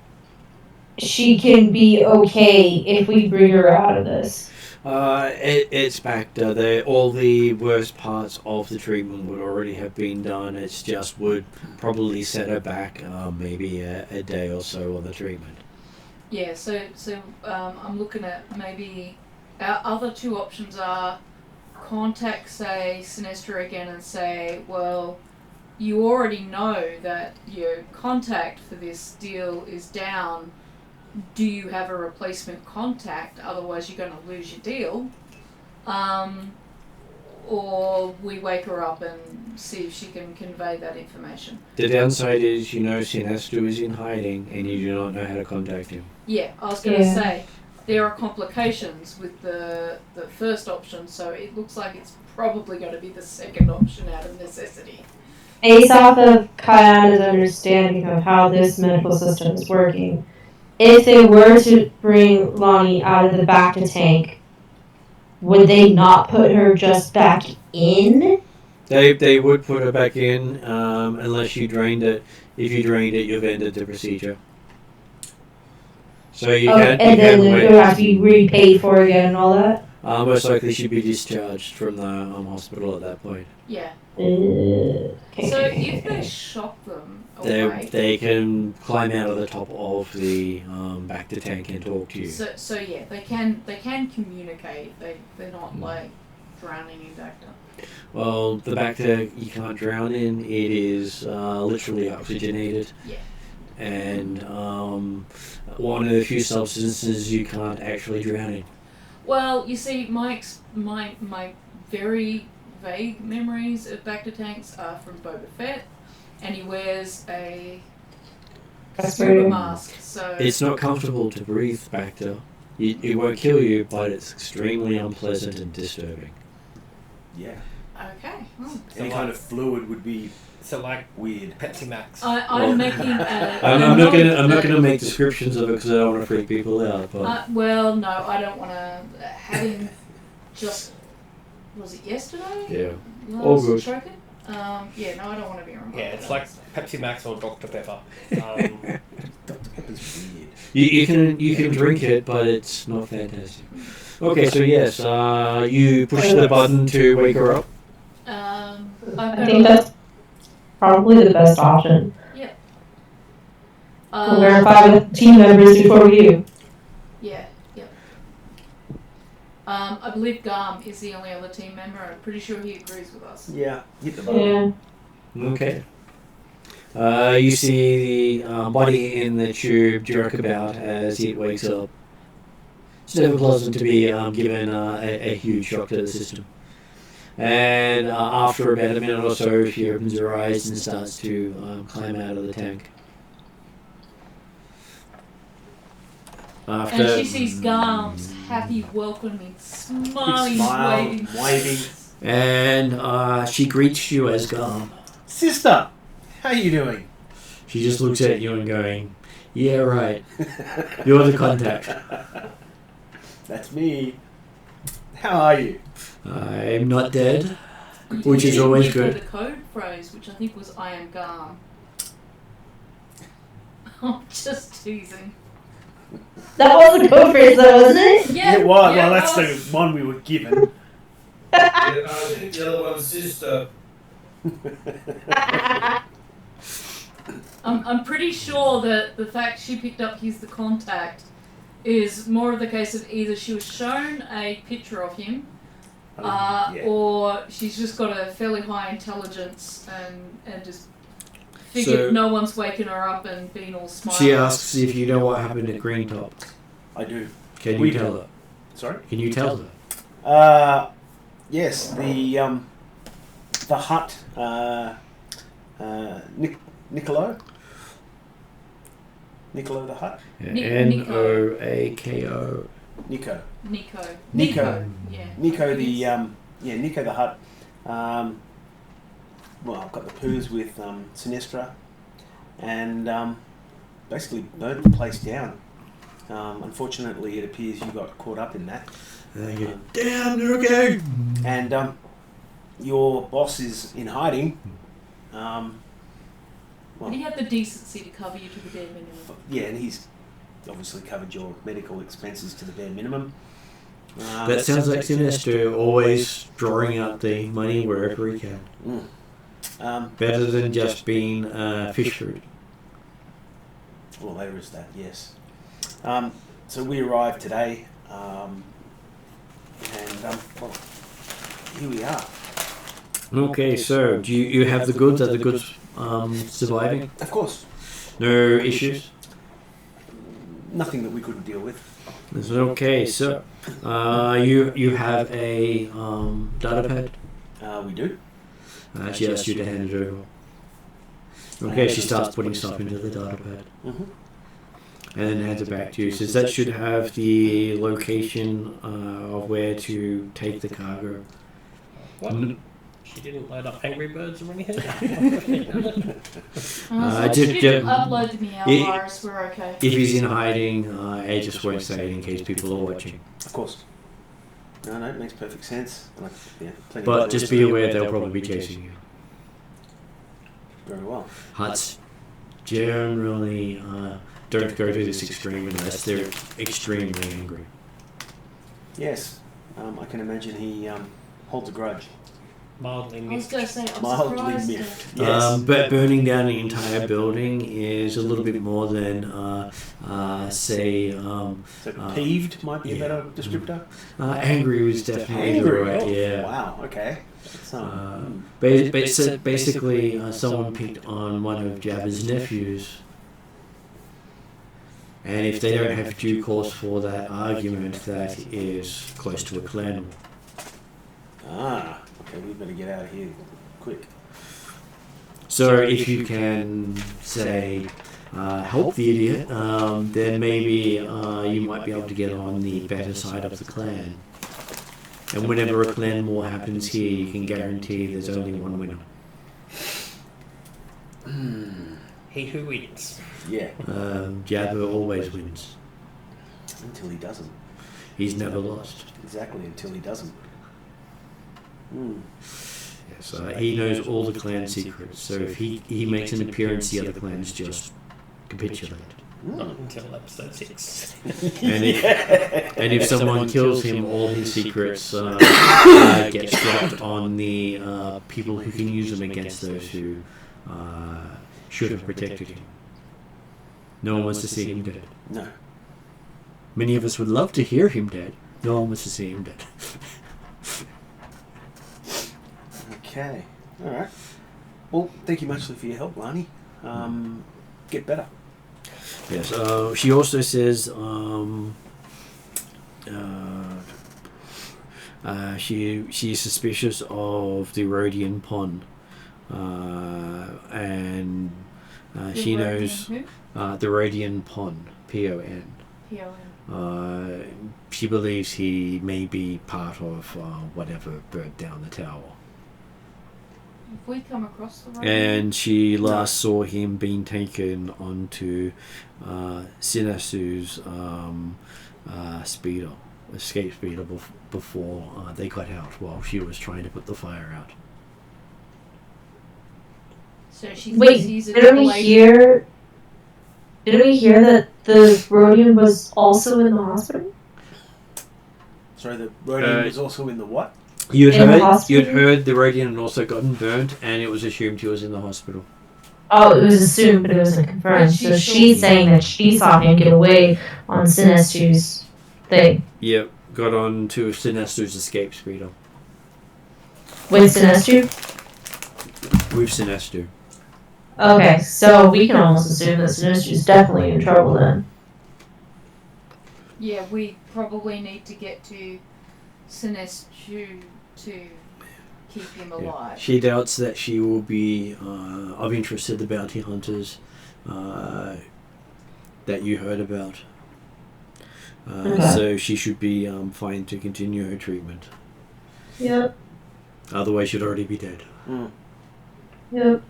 she can be okay if we bring her out of this? It's backed. All the worst parts of the treatment would already have been done. It's just would probably set her back maybe a day or so on the treatment. Yeah, so I'm looking at maybe our other two options are contact, say, Sinestro again and say, well, you already know that your contact for this deal is down. Do you have a replacement contact? Otherwise, you're going to lose your deal. Or we wake her up and see if she can convey that information. The downside is, Sinestro is in hiding and you do not know how to contact him. Yeah, I was going to say, there are complications with the first option, so it looks like it's probably going to be the second option out of necessity. Based off of Kayana's understanding of how this medical system is working, if they were to bring Lonnie out of the back to tank, would they not put her just back in? They would put her back in unless you drained it. If you drained it, you've ended the procedure. So you can. And then it would have to be repaid for again and all that? Most likely she'd be discharged from the hospital at that point. Yeah. Okay. So if they shock them, They can climb out of the top of the back to tank and talk to you. So yeah, they can communicate. They're not like drowning in Dacta. Well, the Bacta you can't drown in. It is literally oxygenated. Yeah. And one of the few substances you can't actually drown in. Well, you see, my very vague memories of Bacta tanks are from Boba Fett, and he wears a scuba mask. So It's not comfortable to breathe Bacta. It won't kill you, but it's extremely unpleasant and disturbing. Yeah. Okay. Well, Any kind of fluid would be So like weird. Pepsi Max. I'm making. I'm not gonna make descriptions of it because I don't want to freak people out. But Well, no, I don't want to. Having just was it yesterday? yeah, all good. Spoken? Yeah, no, I don't want to be around. Yeah, it's like Pepsi Max or Dr Pepper. Dr. Pepper's weird. You can drink it, but it's not fantastic. Okay, so yes, you push the button to wake her up. I think that's probably the best option. Yep. We'll verify with team members before we do. Yeah, yep. I believe Garm is the only other team member. I'm pretty sure he agrees with us. Yeah, hit the button. Yeah. Okay. You see the body in the tube jerk about as it wakes up. It's never pleasant to be given a huge shock to the system. And after about a minute or so, she opens her eyes and starts to climb out of the tank. And she sees Garm's happy, welcoming, smiling, Smile, waving. And she greets you as Garm. Sister, how you doing? She just looks at you and going, "Yeah, right. You're the contact." That's me. How are you? I'm not dead, which is always good. The code phrase, which I think was "I am Garm." I'm just teasing. That was the code phrase, though, wasn't it? Yeah, It was. yeah, Well, it that's was. the one we were given. Yeah, I think the other one's sister. I'm pretty sure that the fact she picked up he's the contact is more of the case of either she was shown a picture of him, Yeah. or she's just got a fairly high intelligence and just figured So- no one's waking her up and being all smiley. She asks if you know what happened at Green Top. I do. Can We you tell do. her? Sorry? Can you tell her? Yes, the hut, Niccolo the hut? N-O-A-K-O. Nico. Nico. Yeah. Nico the hut. Well, I've got the poos with Sinistra, and basically burnt the place down. Unfortunately, it appears you got caught up in that. Damn, okay. And your boss is in hiding. Well, He had the decency to cover you to the bare minimum. yeah, and he's obviously covered your medical expenses to the bare minimum. That sounds like Sinister, always drawing out the money wherever he can. Better than just being fish food. Well, there is that, yes. So we arrived today, and well, here we are. Okay, so do you have the goods? Are the goods surviving? Of course, No issues? nothing that we couldn't deal with. Okay, so you have a data pad? We do. She asks you to hand it over. Okay, she starts putting stuff into the data pad. Mm-hmm. And then hands it back to you. Says that should have the location of where to take the cargo. What? She didn't load up Angry Birds or anything? She didn't upload the meow virus, we're okay. If he's in hiding, I just won't say it in case people are watching. Of course. No, it makes perfect sense. Like, yeah, plenty But of just be aware they'll probably be chasing you. Very well. Huts generally don't go to this extreme unless they're extremely angry. Yes, I can imagine he holds a grudge. Mildly I was miffed. going to say, I'm Mildly surprised. miffed. Yes. But burning down an entire building is a little bit more than, say, So peeved might be a better descriptor. angry was definitely the right. Oh, Yeah. wow. Okay. That's, Basically, someone picked on one of Jabba's nephews. And if they don't have due cause for that argument, that is close to a clan war. Okay, we better get out of here quick. So if you can, say, help the idiot, then maybe you might be able to get on the better side of the clan. And whenever a clan war happens here, you can guarantee there's only one winner. He who wins. Yeah. Jabba always wins. Until he doesn't. He's never lost. Exactly, until he doesn't. Yes, he knows all the clan secrets, so if he makes an appearance, the other clans just capitulate. Not until episode 6. And if someone kills him, all his secrets get dropped on the people who can use them against those who should have protected him. No one wants to see him dead. No. Many of us would love to hear him dead. No one wants to see him dead. Okay. Alright. Well, thank you muchly for your help, Lani. Get better. Yes. She also says she's suspicious of the Rhodian Pon, and she knows the Rhodian Pon, Pon. She believes he may be part of whatever burnt down the tower. If we come across the road. And she last saw him being taken onto Sinasu's escape speeder before they got out while she was trying to put the fire out. So she Wait, sees a didn't we double-agent- hear that the Rhodian was also in the hospital? Sorry, the Rhodian was also in the what? You'd In the heard hospital? the Rhodian had also gotten burnt, and it was assumed he was in the hospital. Oh, it was assumed, but it wasn't confirmed. So she's saying that she saw him get away on Sinestru's thing. Yep, got on to Sinestru's escape speeder With Sinestru? with Sinestru. Okay, so we can almost assume that Sinestru's definitely in trouble then. Yeah, we probably need to get to Sinestru to keep him alive. She doubts that she will be of interest to the bounty hunters that you heard about. So she should be fine to continue her treatment. Yep. Otherwise, she'd already be dead. Yep.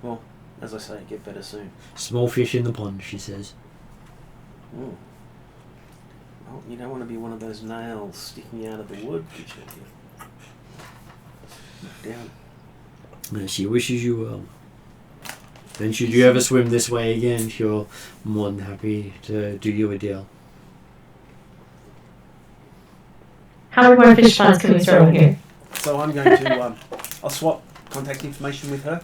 Well, as I say, get better soon. Small fish in the pond, she says. Well, you don't want to be one of those nails sticking out of the wood, could you? Down. She wishes you well. And should you ever swim this way again, she'll more than happy to do you a deal. How many more fish ponds can we throw in here? So I'm going to, I'll swap contact information with her.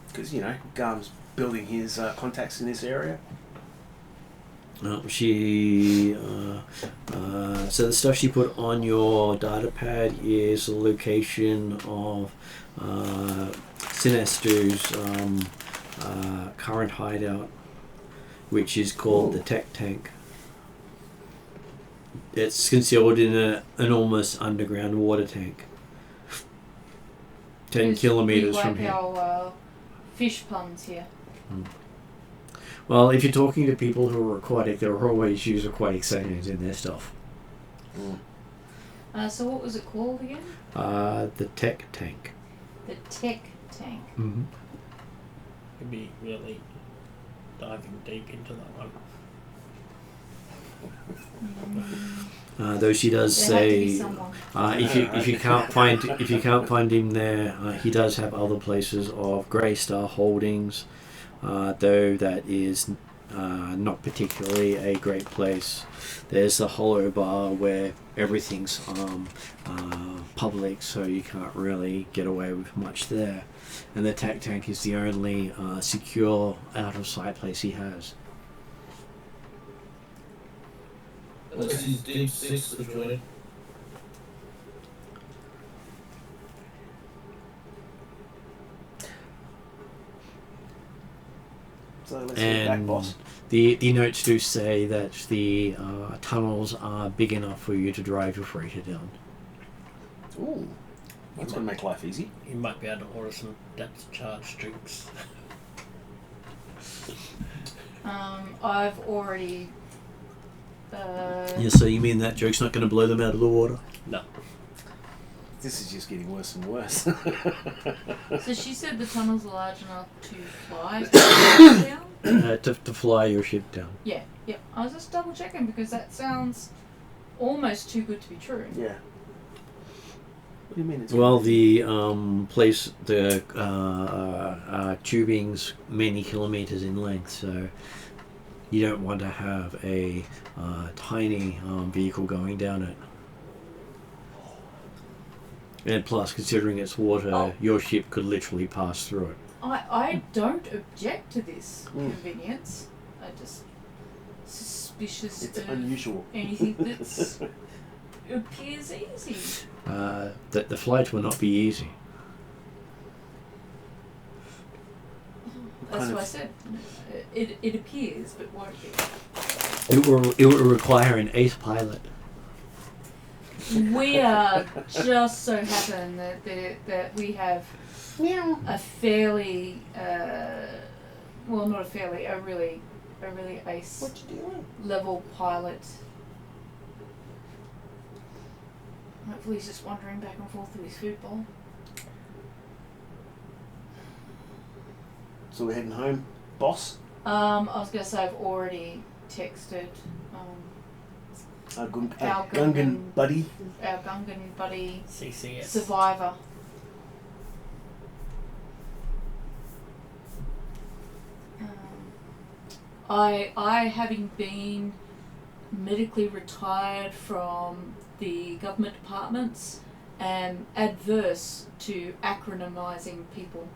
Because, Garm's building his contacts in this area. So the stuff she put on your data pad is the location of Sinestu's current hideout, which is called the Tech Tank. It's concealed in an enormous underground water tank. 10 kilometers from here. Our fish ponds here. Well, if you're talking to people who are aquatic, they'll always use aquatic sayings in their stuff. So what was it called again? The Tech Tank. The Tech Tank. Mm-hmm. Could be really diving deep into that one. Though she does There had to say, be someone. if you can't find him there, he does have other places of Grey Star holdings. Though that is not particularly a great place. There's the hollow bar where everything's public, so you can't really get away with much there. And the tank is the only secure out-of-sight place he has. Unless he's deep 6 of joining. So let's get back, boss. The notes do say that the tunnels are big enough for you to drive your freighter down. Ooh, that's going to make life easy. You might be able to order some depth charge drinks. I've already. Yeah, so you mean that joke's not going to blow them out of the water? No. This is just getting worse and worse. So she said the tunnels are large enough to fly down? To fly your ship down. Yeah. I was just double checking because that sounds almost too good to be true. Yeah. What do you mean? It's Well, the place, the tubing's many kilometers in length, so you don't want to have a tiny vehicle going down it. And plus, considering it's water, your ship could literally pass through it. I don't object to this convenience. I just suspicious It's of unusual. anything that's appears easy. The flight will not be easy. That's what I said. It appears, but won't be. It will require an ace pilot. We are just so happen that we have a fairly, well, not a fairly, a really ace What you doing? level pilot. Hopefully he's just wandering back and forth with his food bowl. So we're heading home, boss. I was gonna say I've already texted Our Our Gungan Gungan- buddy. our Gungan buddy CCS. survivor. I having been medically retired from the government departments, am adverse to acronymizing people.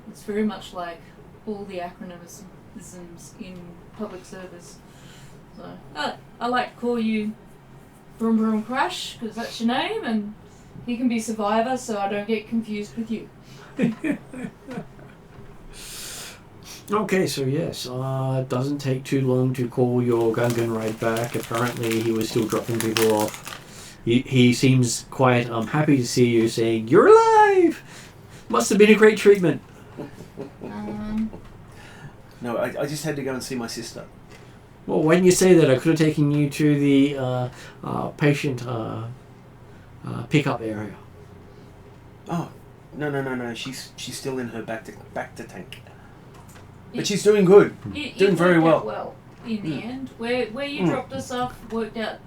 It's very much like all the acronymisms in public service. So I like to call you Broom Broom Crash because that's your name, and he can be Survivor, so I don't get confused with you. Okay, so yes, doesn't take too long to call your Gungan ride back. Apparently he was still dropping people off. He seems quite happy to see you, saying, "You're alive! Must have been a great treatment." No, I just had to go and see my sister. Well, when you say that, I could have taken you to the patient pickup area. Oh, no. She's still in her back to tank. But she's doing good. Doing very worked well. out well in the end. Where you dropped us off worked out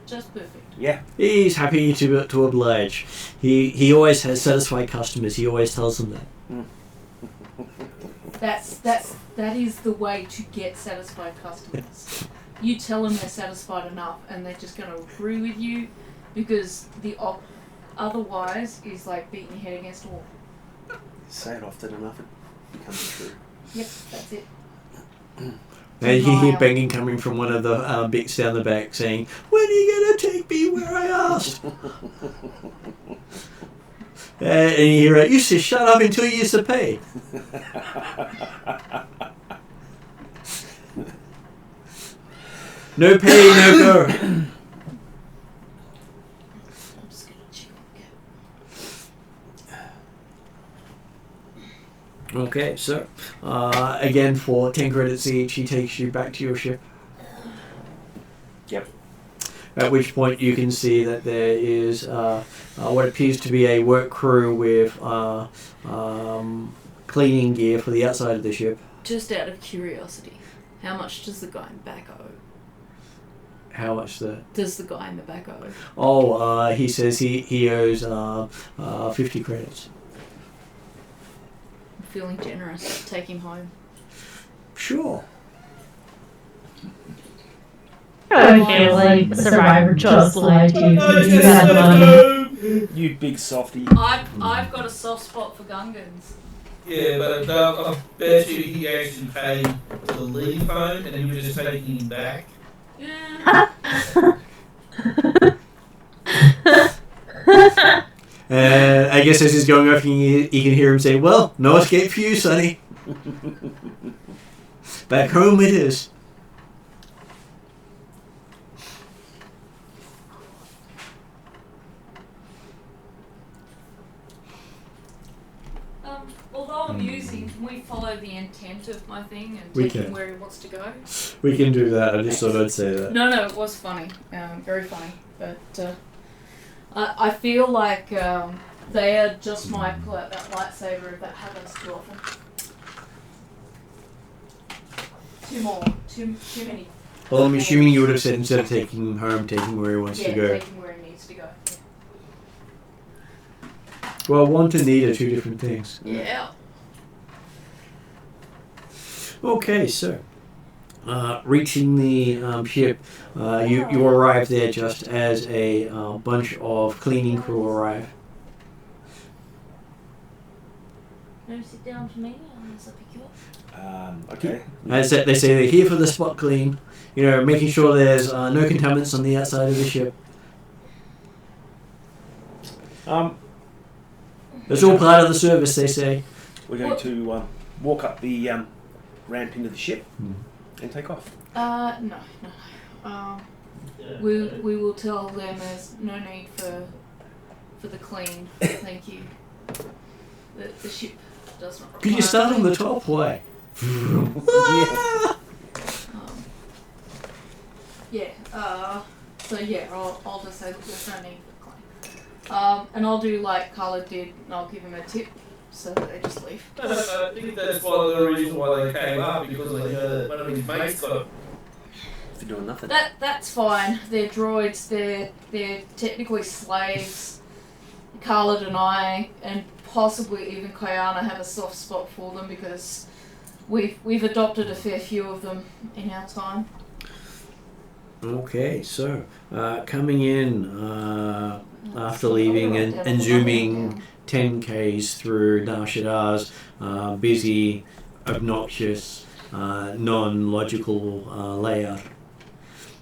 just perfect. Yeah. He's happy to oblige. He always has satisfied customers. He always tells them that. That is the way to get satisfied customers. You tell them they're satisfied enough, and they're just going to agree with you, because the otherwise is like beating your head against a wall. Say it often enough, it becomes true. Yep, that's it. And you hear banging coming from one of the bits down the back saying, "When are you going to take me where I asked?" And you hear, "You just shut up until you used to pay." No pay, no go. I'm just going to check. Okay, so again for 10 credits each, he takes you back to your ship. Yep. At which point you can see that there is what appears to be a work crew with cleaning gear for the outside of the ship. Just out of curiosity, how much does the guy in the back owe? How much Does the guy in the back owe? Oh, he says he owes 50 credits. I'm feeling generous. Take him home. Sure. I feel like a survivor just like you. No, You had money. no. You big softy. I've got a soft spot for Gungans. Yeah, but I bet you he actually paid to leave home and you were just taking him back. Yeah. And I guess as he's going off, you can hear him say, "Well, no escape for you, Sonny. Back home it is." Although I'm using, can we follow the intent of my thing and We take him can. where he wants to go? We can do that. I just thought I'd say that. No, it was funny. Very funny. But I feel like they are just my pull out that lightsaber if that happens too often. Too many. Well, I'm assuming you would have said instead of taking him home, take him where he wants Yeah, to go. take him where he needs to go. Well, want and need are two different things. Yeah. Okay, so reaching the ship, you arrive there just as a bunch of cleaning crew arrive. No, sit down for me unless I pick you up. Okay. As they say, they're here for the spot clean. You know, making sure there's no contaminants on the outside of the ship. It's all part of the service, they say. We're going to walk up the ramp into the ship and take off. No. We will tell them there's no need for the clean. Thank you. The ship does not require. Could you start on the top way? So yeah, I'll just say that there's no need for clean. And I'll do like Khalid did, and I'll give him a tip so that they just leave. I think that's one of the reasons why they came up, because they know that one of his mates got For doing nothing. That's fine. They're droids. They're technically slaves. Khalid and I, and possibly even Kayana, have a soft spot for them because we've adopted a fair few of them in our time. Okay, so coming in after leaving and zooming 10Ks through Nar Shaddaa's busy, obnoxious, non-logical layout.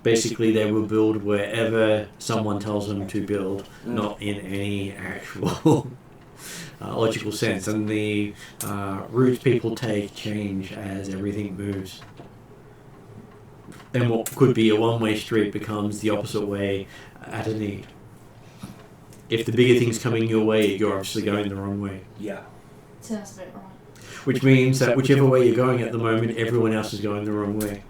Basically, they will build wherever someone tells them to build, not in any actual logical sense. And the routes people take change as everything moves. And what could be a one-way street becomes the opposite way at a need. If the bigger thing's coming your way, you're obviously going the wrong way. Yeah. Sounds about right. Which means that whichever way you're going at the moment, everyone else is going the wrong way.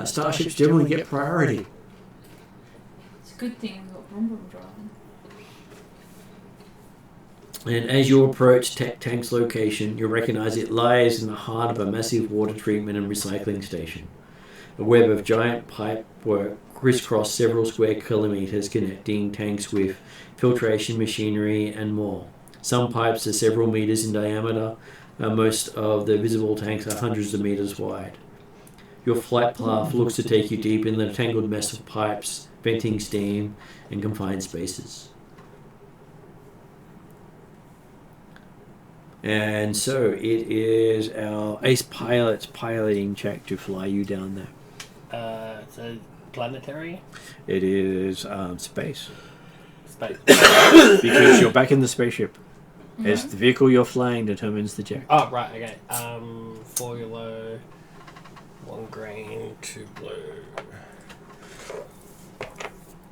Starships generally get priority. It's a good thing we've got Brum Brum driving. And as you approach Tech Tank's location, you recognize it lies in the heart of a massive water treatment and recycling station. A web of giant pipe work crisscross several square kilometers connecting tanks with filtration machinery and more. Some pipes are several meters in diameter, and most of the visible tanks are hundreds of meters wide. Your flight path looks to take you deep in the tangled mess of pipes, venting steam, and confined spaces. And so it is our ace pilot's piloting check to fly you down there. It's a planetary? It is space. Space. Because you're back in the spaceship. It's the vehicle you're flying determines the check. Oh, right, okay. 4 yellow, 1 green, 2 blue.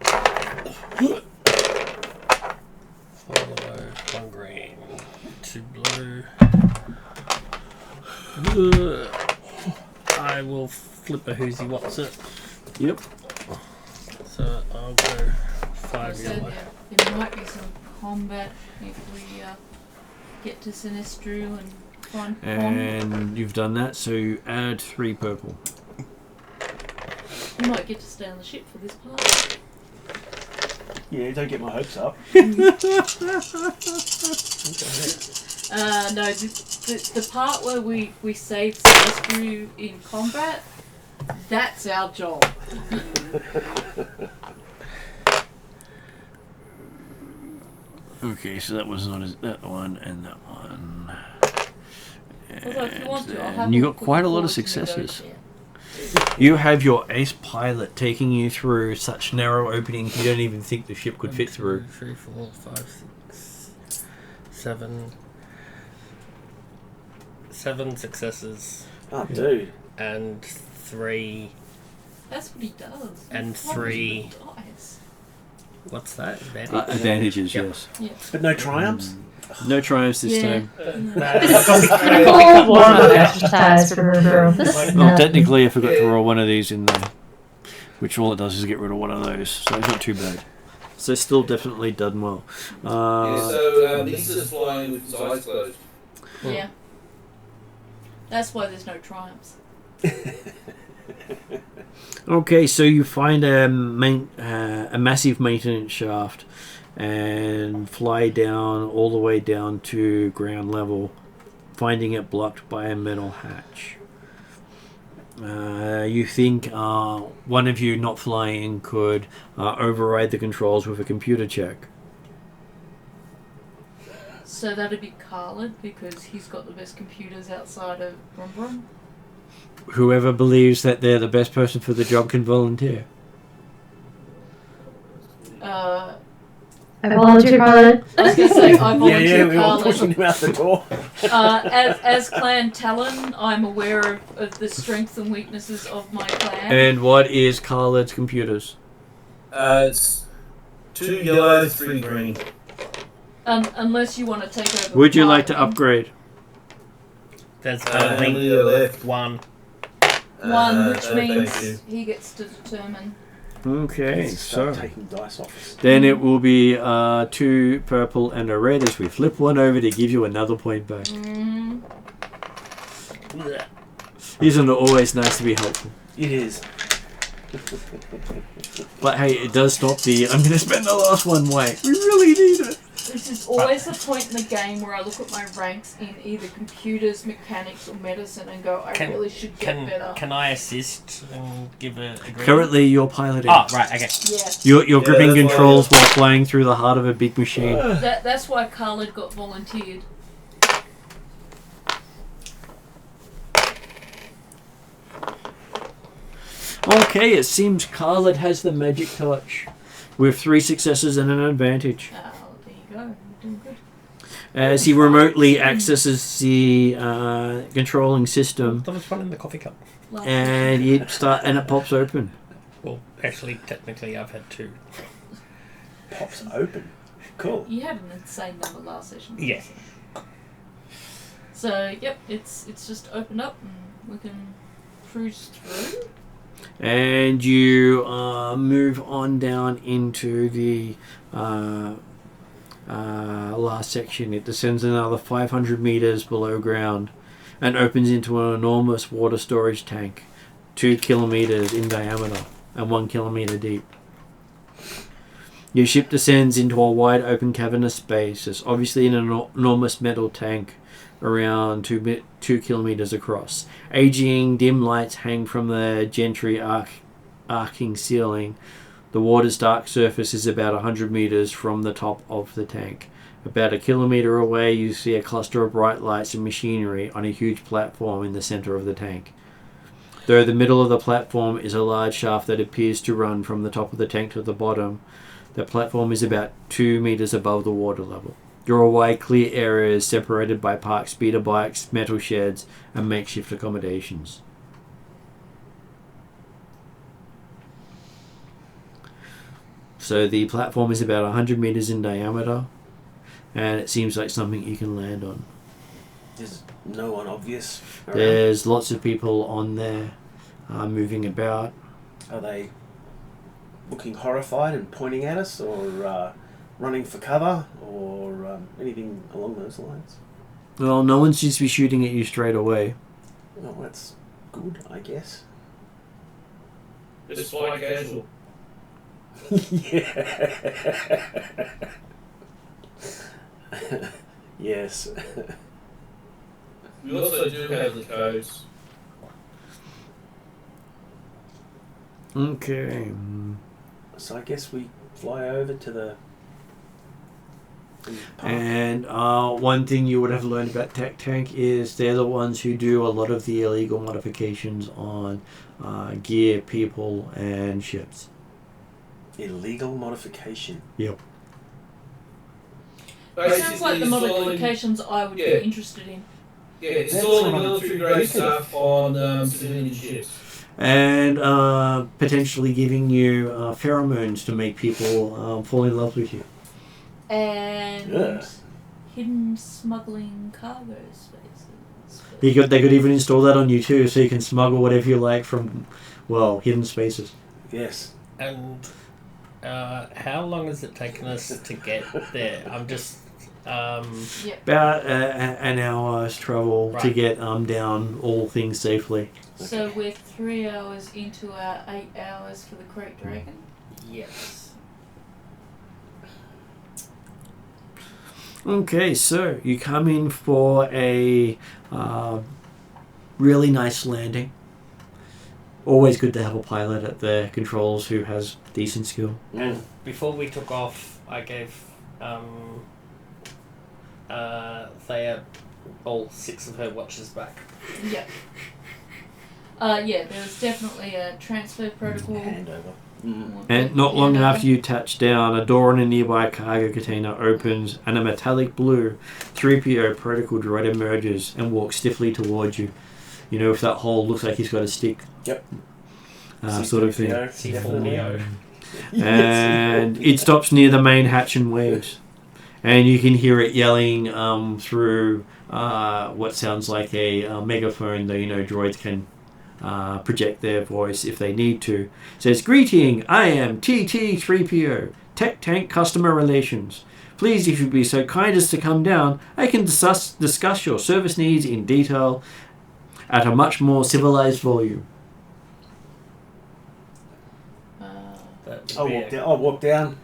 4 yellow, 1 green, 2 blue. I will flip a who's he what's it. Yep. So I'll go 5 So yellow. there might be some combat if we get to Sinestru and find And you've done that, so add 3 purple. we might get to stay on the ship for this part. Yeah, don't get my hopes up. No, the part where we save the rescue in combat, that's our job. Okay, so that was not that one and that one. Although if you want to, I'll have And you a got quite a lot of quick look successes. at You have your ace pilot taking you through such narrow openings you don't even think the ship could fit through. 3, 4, 5, 6, 7. 7 successes Oh, dude. and 3. That's what he does. And He 3. dies. What's that? Advantages, Yep. yes. Yeah. But no triumphs? No triumphs this Yeah. time. Critical one exercise for referral. Well, technically, I forgot to roll one of these in there, which all it does is get rid of one of those, so it's not too bad. So still definitely done well. So Lisa's flying with his eyes closed. Yeah. That's why there's no triumphs. Okay, so you find a massive maintenance shaft and fly down all the way down to ground level, finding it blocked by a metal hatch. You think one of you not flying could override the controls with a computer check. So that'd be Khalid because he's got the best computers outside of Brum Brum. Whoever believes that they're the best person for the job can volunteer. I volunteer, Khalid. I was going to say, I Yeah, volunteer we're all Khalid. pushing him out the door. As Clan Talon, I'm aware of the strengths and weaknesses of my clan. And what is Khaled's computers? It's 2 yellow, 3 green. Unless you want to take over. Would you like to Martin. upgrade? There's How only many are left? 1. One, which no, thank means you. he gets to determine. Okay, Start so taking dice off us. then it will be 2 purple and a red as we flip one over to give you another point back. Isn't it always nice to be helpful? It is. But hey, it does stop the I'm going to spend the last one way. We really need it. This is always the point in the game where I look at my ranks in either computers, mechanics, or medicine and go, I really should get better. Can I assist and give a agreement? Currently, you're piloting. Oh, right, okay. Yeah. You're gripping that's controls while flying through the heart of a big machine. That's why Khalid got volunteered. Okay, it seems Khalid has the magic touch with 3 successes and an advantage. There you go. You're doing good. As he remotely accesses the controlling system, There was one in the coffee cup. and it pops open. Well, actually, technically, I've had 2. Pops open. Cool. You had an insane number last session. Yeah. So, yep, it's just opened up and we can cruise through. And you move on down into the last section. It descends another 500 meters below ground and opens into an enormous water storage tank, 2 kilometers in diameter and 1 kilometer deep. Your ship descends into a wide open cavernous space. It's obviously an enormous metal tank around 2 kilometers across. Aging dim lights hang from the gentry arcing ceiling. The water's dark surface is about 100 meters from the top of the tank. About 1 kilometer away, you see a cluster of bright lights and machinery on a huge platform in the center of the tank. Though the middle of the platform is a large shaft that appears to run from the top of the tank to the bottom, the platform is about 2 meters above the water level. There are wide, clear areas separated by parked speeder bikes, metal sheds, and makeshift accommodations. So the platform is about 100 meters in diameter, and it seems like something you can land on. There's no one obvious around. There's lots of people on there moving about. Are they looking horrified and pointing at us, or running for cover, or anything along those lines? Well, no one seems to be shooting at you straight away. Well, that's good, I guess. Just fly casual. Yeah. Yes. We also do have the codes. Okay. So I guess we fly over to the park. And one thing you would have learned about Tech Tank is they're the ones who do a lot of the illegal modifications on gear, people, and ships. Illegal modification. Yep. It sounds like the modifications I would be interested in. Yeah, installing military grade stuff on civilian ships. And potentially giving you pheromones to make people fall in love with you. And hidden smuggling cargo spaces. They could even install that on you too, so you can smuggle whatever you like from, well, hidden spaces. Yes. And how long has it taken us to get there? I'm just... About an hour's travel to get down all things safely. So we're 3 hours into our 8 hours for the Krayt Dragon? Yes. Okay, so you come in for a really nice landing. Always good to have a pilot at the controls who has decent skill. And before we took off, I gave Thea all 6 of her watches back. Yep. There was definitely a transfer protocol. Handover. And not long after you touch down, a door in a nearby cargo container opens and a metallic blue 3PO protocol droid emerges and walks stiffly towards you. You know, if that hole looks like he's got a stick. Yep. Sort of thing. C4PO. And it stops near the main hatch and waves. And you can hear it yelling through what sounds like a megaphone, though you know droids can project their voice if they need to. It says, "Greeting, I am TT3PO, Tech Tank Customer Relations. Please, if you'd be so kind as to come down, I can discuss your service needs in detail at a much more civilized volume." I'll walk down.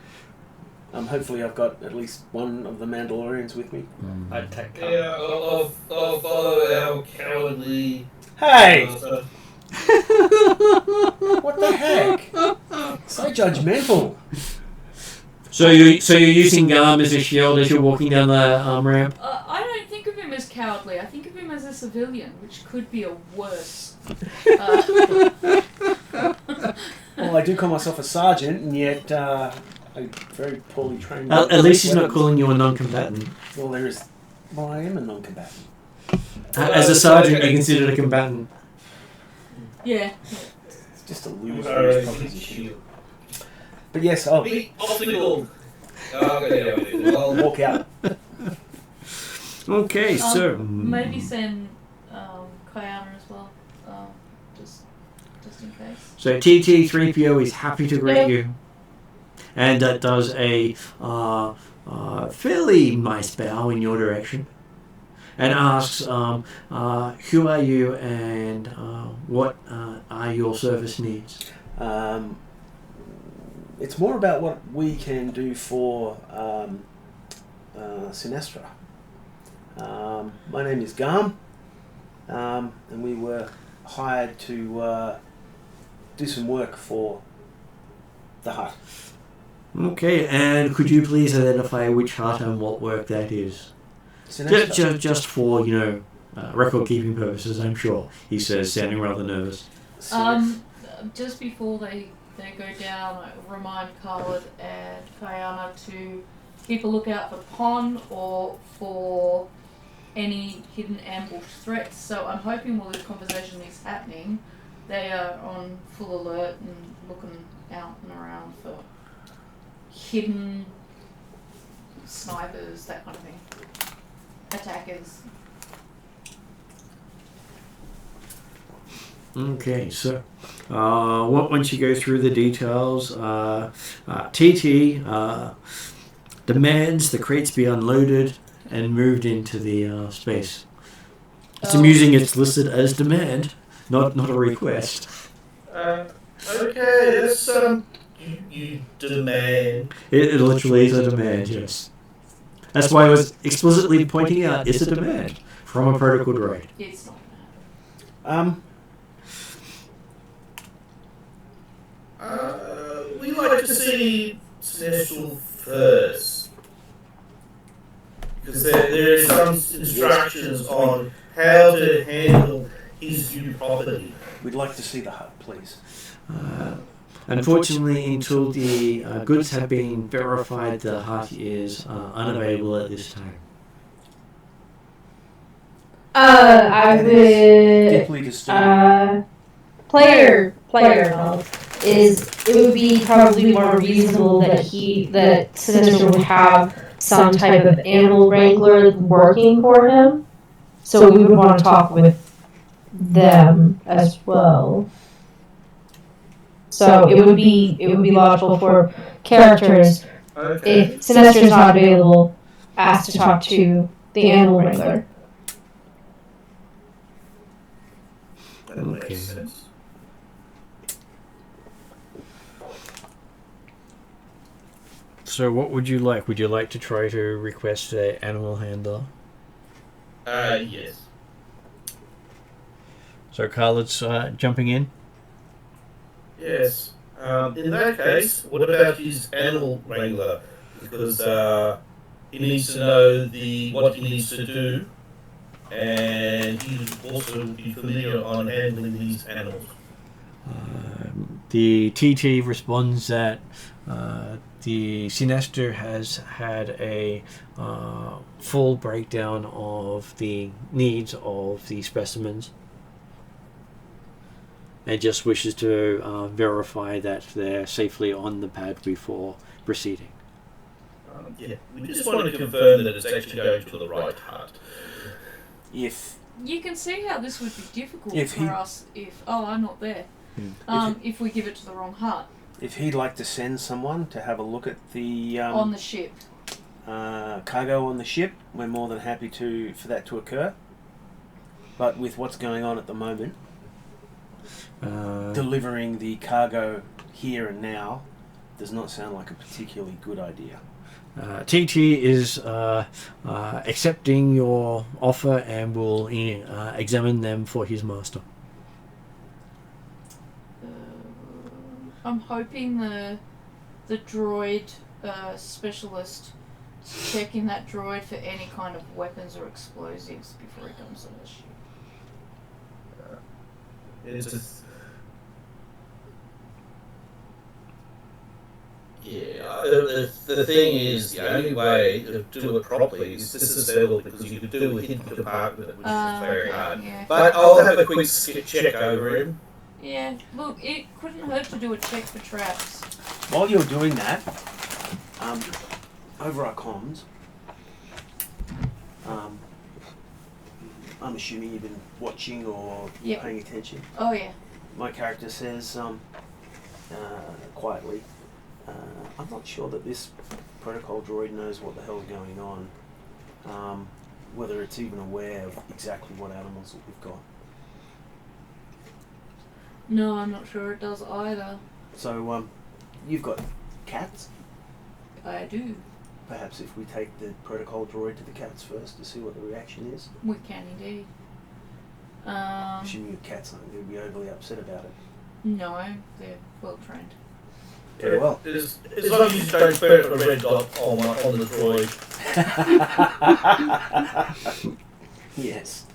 Hopefully I've got at least one of the Mandalorians with me. I'd take cover. Yeah, I'll follow our cowardly... Hey! What the heck? So judgmental. So you're using Garm as a shield as you're walking down the ramp? I don't think of him as cowardly. I think of him as a civilian, which could be a worse. Well, I do call myself a sergeant, and yet a very poorly trained... At least he's not calling you a non-combatant. Well, I am a non-combatant. As a sergeant, you're considered a combatant. Yeah. It's just a loser proposition. But yes, I'll walk out. Okay, so... Maybe send Kayana as well, just in case. So TT3PO is happy to greet you. And does a fairly nice bow in your direction. And asks, who are you and what are your service needs? It's more about what we can do for Sinestra. My name is Garm, and we were hired to do some work for the hut. Okay, and could you please identify which hut and what work that is? Just for, record keeping purposes, I'm sure, he says, sounding rather nervous. Just before they go down, I remind Khalid and Kayana to keep a lookout for Pon or for any hidden ambush threats. So I'm hoping while this conversation is happening, they are on full alert and looking out and around for hidden snipers, that kind of thing. Attackers. Okay, so once you go through the details, TT demands the Krayts be unloaded and moved into the space. It's amusing it's listed as demand, not a request. Okay, let's you demand. It literally is a demand, yes. That's why I was explicitly pointing out it's a demand from a protocol droid. It's not. We like to see Celestial first. Because there is some instructions on how to handle his new property. We'd like to see the hut, please. Unfortunately, until the goods have been verified, the hut is unavailable at this time. I would Deeply disturbing. player knowledge is it would be probably more reasonable that Sinister would have some type of animal wrangler working for him. So we would want to talk with them as well. So it would be logical for characters if Sinister is not available, asked to talk to the animal wrangler. That makes sense. So what would you like? Would you like to try to request an animal handler? Yes. So Khaled's jumping in? Yes. In that case, what about his animal wrangler? Because he needs to know what he needs to do, and he would also be familiar on handling these animals. The TT responds that the Sinestro has had a full breakdown of the needs of the specimens and just wishes to verify that they're safely on the pad before proceeding. Yeah, we just want to confirm that it's actually going to the right hut. If You can see how this would be difficult If for he- us if... Oh, I'm not there. If we give it to the wrong hut. if he'd like to send someone to have a look at the On the ship. cargo on the ship, we're more than happy for that to occur. But with what's going on at the moment, delivering the cargo here and now does not sound like a particularly good idea. TT is accepting your offer and will examine them for his master. I'm hoping the droid specialist is checking that droid for any kind of weapons or explosives before he comes on the ship. It's just... Yeah, the thing is, the only way to do it properly is disassemble, because you could do a hidden compartment, which is very hard. Yeah. But I'll have a quick check over him. Yeah, look, it couldn't hurt to do a check for traps. While you're doing that, over our comms, I'm assuming you've been watching or Yep. paying attention. Oh yeah. My character says quietly, I'm not sure that this protocol droid knows what the hell's going on, whether it's even aware of exactly what animals that we've got. No, I'm not sure it does either. So, you've got cats? I do. Perhaps if we take the protocol droid to the cats first to see what the reaction is. We can indeed. Assuming your cats aren't going to be overly upset about it. No, they're well trained. Very well. As long as you don't put a red dot on the droid. Yes.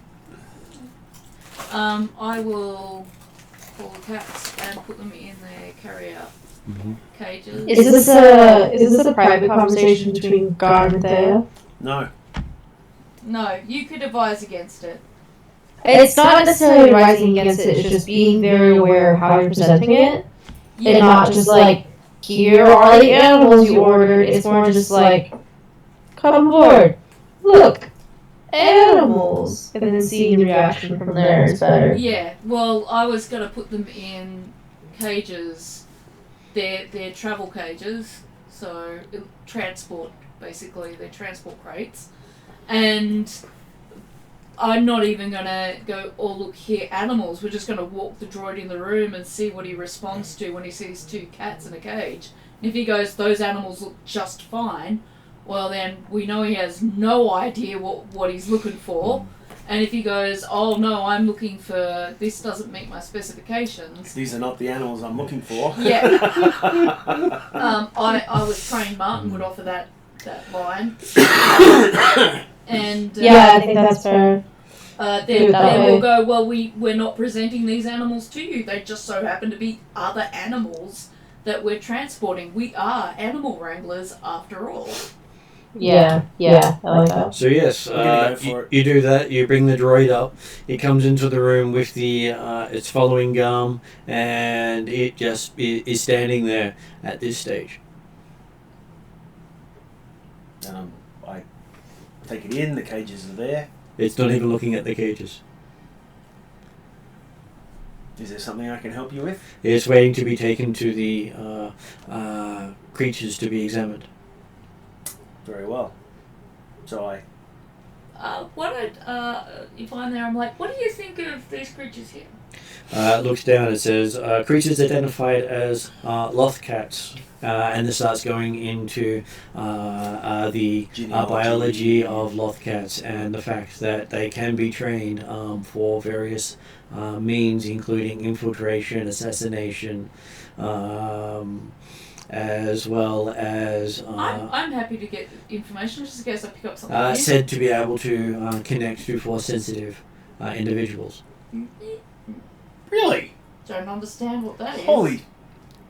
I will call the cats and put them in their carry-out cages. Is this a private conversation between Guard and Thea? No. No, you could advise against it. It's not necessarily rising against it, it's just being very aware of how you're presenting it. Yeah. And not just like, here are the animals you ordered. It's more just like, come aboard. Look, animals. And then seeing the reaction from there is better. Yeah, well, I was going to put them in cages. They're travel cages, so transport, basically. They're transport crates. And I'm not even gonna go, oh look here, animals. We're just gonna walk the droid in the room and see what he responds to when he sees 2 cats in a cage. And if he goes, those animals look just fine, well then we know he has no idea what he's looking for. And if he goes, oh no, I'm looking for, this doesn't meet my specifications. These are not the animals I'm looking for. Yeah. I was trained Martin would offer that line. And Yeah, I think that's fair. then we'll go, well, we're not presenting these animals to you. They just so happen to be other animals that we're transporting. We are animal wranglers after all. Yeah, I like that. So yes, gonna go for it. you do that. You bring the droid up. It comes into the room with the its following gum, and it just is standing there at this stage. I take it in. The cages are there. It's not even looking at the cages. Is there something I can help you with? It's waiting to be taken to the creatures to be examined. Very well. So I You find there, I'm like, what do you think of these creatures here? It looks down and says, creatures identified as Lothcats. And this starts going into the biology of Lothcats and the fact that they can be trained for various means, including infiltration, assassination, as well as... I'm happy to get information just in case I pick up something new. said to be able to connect to force-sensitive individuals. really. Don't understand what that is. Holy.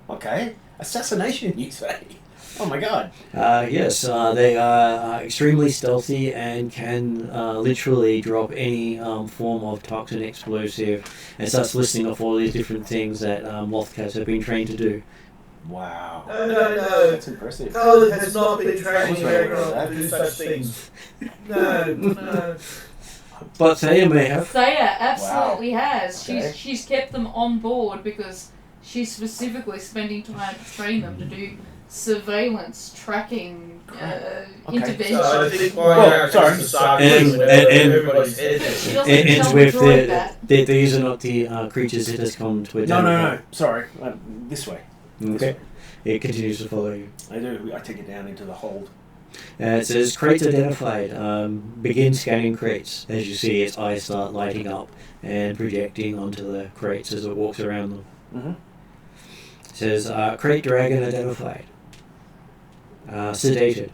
Okay. Assassination, you say? Oh my god. Yes, they are extremely stealthy and can literally drop any form of toxin explosive, and starts listing off all these different things that Lothcats have been trained to do. Wow. No. That's impressive. Cole has not been training I was ready for everyone that. to do such things. No. But Thea may have. Thea absolutely has. Okay. She's kept them on board because she's specifically spending time to train them to do surveillance, tracking, intervention. So I think my Well, sorry. is to start And- doing and- everybody's head. She doesn't It ends tell with the droid that. these are not the creatures it has come to identify. No. Sorry. This way. Okay. It continues to follow you. I do. I take it down into the hold. It says Krayts identified. Begin scanning Krayts. As you see, its eyes start lighting up and projecting onto the Krayts as it walks around them. Mm-hmm. It says Krayt dragon identified. Sedated.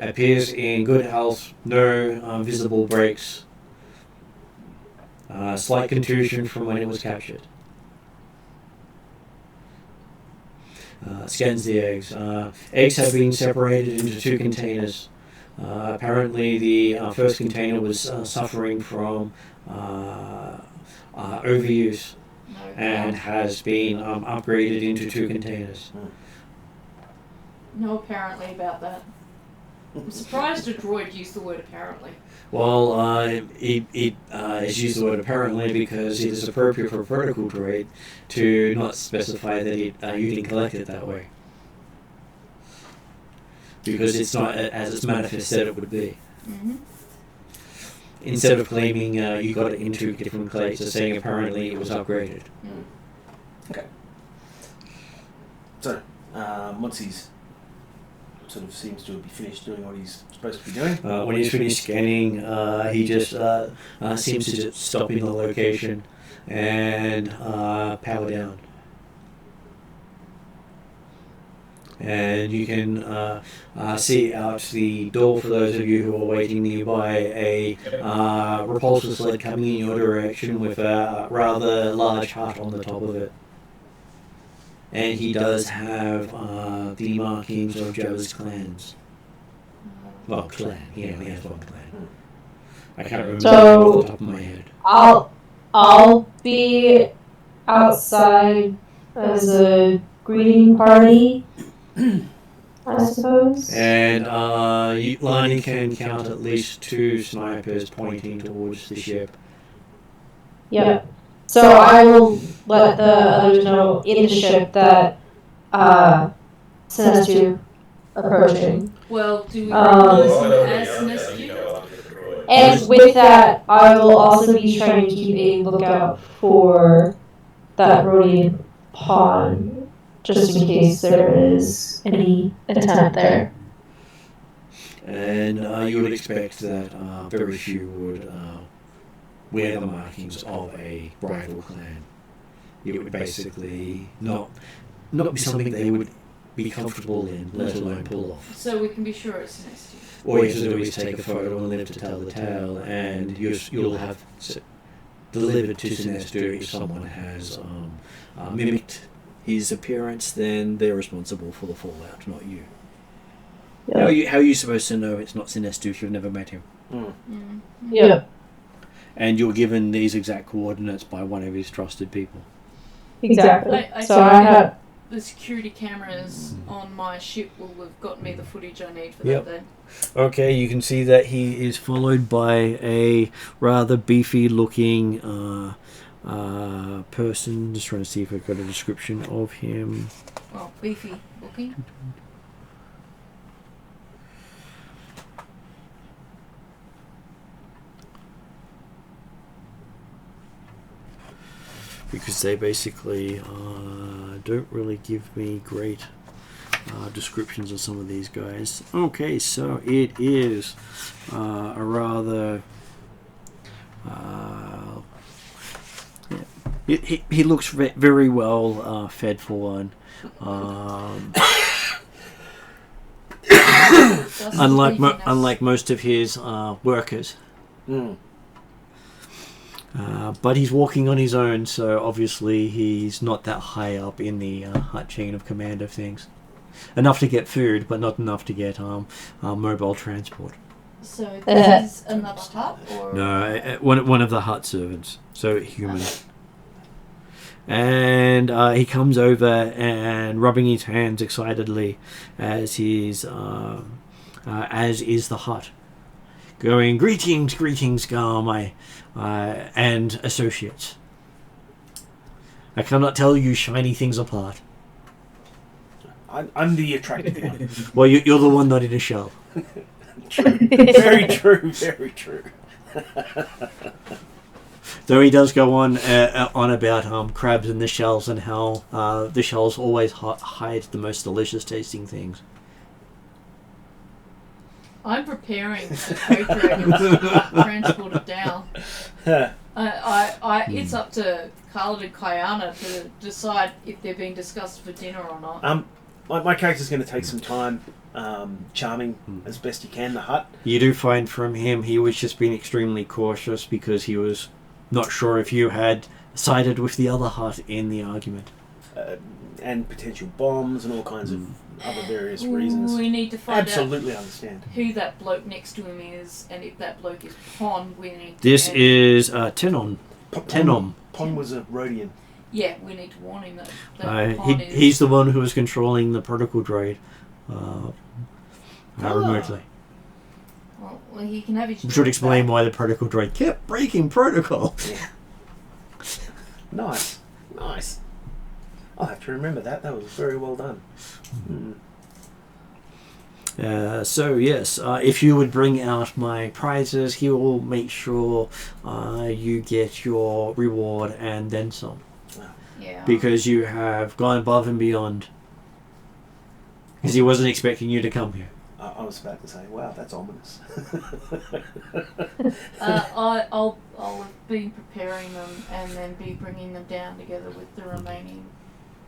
Appears in good health. No visible breaks. Slight contusion from when it was captured. Scans the eggs. Eggs have been separated into 2 containers. Apparently the first container was suffering from overuse and has been upgraded into 2 containers. No, apparently about that. I'm surprised a droid used the word apparently. Well, it is used the word apparently because it is appropriate for a protocol droid to not specify that you didn't collect it that way. Because it's not as its manifest said it would be. Mm-hmm. Instead of claiming you got it into different clades, it's saying apparently it was upgraded. Okay. So, once he's sort of seems to be finished doing what he's supposed to be doing. When he's finished scanning, he just seems to just stop in the location and power down. And you can see out the door, for those of you who are waiting nearby, a repulsor sled coming in your direction with a rather large heart on the top of it. And he does have the markings of Jabba's clans. Well, clan. He only has 1 clan. I can't remember So- off the top of my head. I'll be outside as a greeting party, I suppose. And Lani can count at least 2 snipers pointing towards the ship. Yep. So I will let the others know in the ship that Sinestro approaching. Well, do we Um, recognize him Oh, as yeah, Sinestro? you go after the droid. And with that, I will also be trying to keep a lookout for that Rhodian pawn, just in case there is any attempt there. And you would expect that very few would wear the markings of a rival clan. It would basically not be something they would be comfortable in, let alone pull off. So we can be sure it's Sinestro. All you have to do is take a photo and live to tell the tale, and you'll have delivered to Sinestro if someone has mimicked his appearance. Then they're responsible for the fallout, not you. Yep. How are you supposed to know it's not Sinestro if you've never met him? Yep. And you're given these exact coordinates by one of his trusted people. Exactly. I So I have. The security cameras on my ship will have gotten me the footage I need for Yep. that day. Okay, you can see that he is followed by a rather beefy-looking person. Just trying to see if I've got a description of him. Oh, beefy looking. Because they basically don't really give me great descriptions of some of these guys. Okay, so it is a rather... He looks very well fed for one. Unlike most of his workers. But he's walking on his own, so obviously he's not that high up in the hut chain of command of things. Enough to get food, but not enough to get mobile transport. So this is another hut, or No, one of the hut servants, so human. And he comes over and rubbing his hands excitedly as is the hut. Going, greetings, my and associates. I cannot tell you shiny things apart. I'm the attractive one. Well, you're the one not in a shell. True. Very true, very true. Though he does go on about crabs in the shells and how the shells always hide the most delicious tasting things. I'm preparing the crate dragons transported down. It's up to Khalid and Kayana to decide if they're being discussed for dinner or not. My character's going to take some time charming as best he can the hut. You do find from him he was just being extremely cautious because he was not sure if you had sided with the other hut in the argument. And potential bombs and all kinds of other various reasons. We need to find Absolutely understand who that bloke next to him is, and if that bloke is Pon, we need to... This is Tenom. Pon was a Rhodian. Yeah, we need to warn him that Pon is... He's the one who was controlling the protocol droid remotely. Well, he can have his... We should explain why the protocol droid kept breaking protocol. Yeah. Nice. I'll have to remember that. That was very well done. So yes, if you would bring out my prizes, he will make sure you get your reward and then some. Yeah. Because you have gone above and beyond. Because he wasn't expecting you to come here. I was about to say, wow, that's ominous. I'll be preparing them and then be bringing them down together with the remaining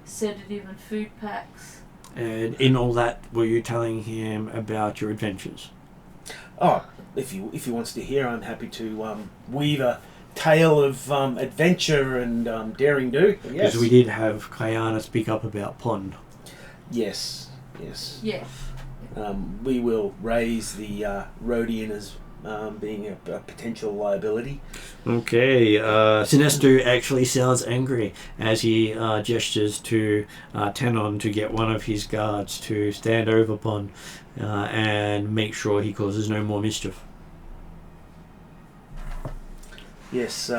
sedative and food packs. And in all that, were you telling him about your adventures? Oh, if he wants to hear, I'm happy to weave a tale of adventure and daring do. Yes. Because we did have Kayana speak up about Pond. Yes. Yeah. We will raise the Rhodian as being a potential liability. Okay, Sinestro actually sounds angry as he gestures to Tenon to get one of his guards to stand over Pond and make sure he causes no more mischief. Yes,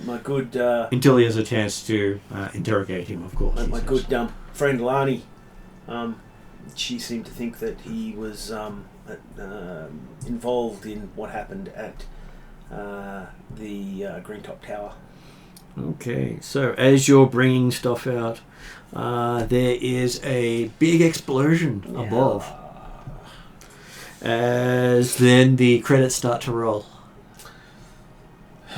my good... Until he has a chance to interrogate him, of course. My good friend Lani, she seemed to think that he was involved in what happened at the Green Top Tower. Okay, so as you're bringing stuff out, there is a big explosion above. As then the credits start to roll.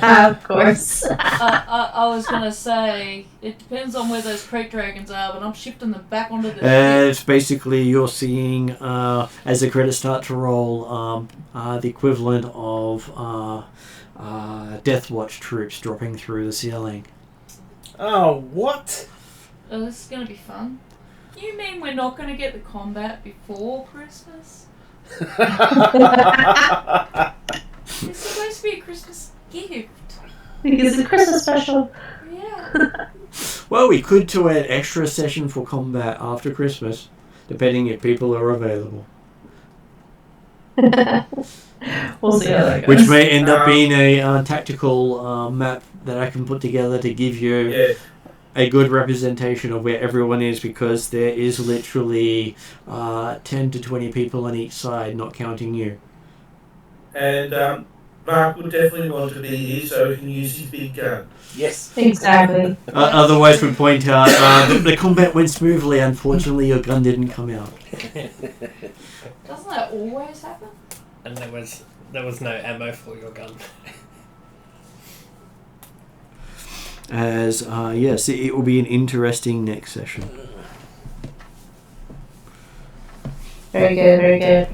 Of course. I was gonna say it depends on where those crate dragons are, but I'm shifting them back onto the ship. As basically you're seeing, as the credits start to roll, the equivalent of Death Watch troops dropping through the ceiling. Oh, what? Oh, this is gonna be fun. You mean we're not gonna get the combat before Christmas? It's supposed to be a Christmas gift. Because it's a Christmas special. Yeah. Well, we could do an extra session for combat after Christmas, depending if people are available. We'll see how that goes. Which may end up being a tactical map that I can put together to give you a good representation of where everyone is, because there is literally 10 to 20 people on each side, not counting you. And Mark would definitely want to be here so he can use his big gun. Yes. Exactly. Otherwise, we'd point out the combat went smoothly. Unfortunately, your gun didn't come out. Doesn't that always happen? And there was no ammo for your gun. As yes, it will be an interesting next session. Very good, very good.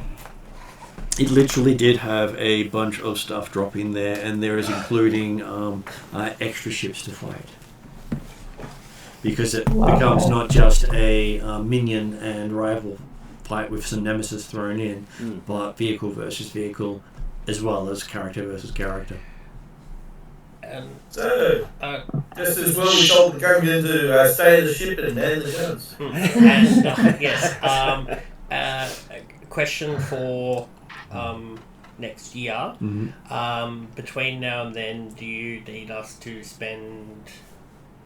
It literally did have a bunch of stuff drop in there, and there is including extra ships to fight. Because it becomes not just a minion and rival fight with some nemesis thrown in, but vehicle versus vehicle, as well as character versus character. So, just as well we told the Gungan to stay in the ship and man the guns. And yes, question for next year. Between now and then, do you need us to spend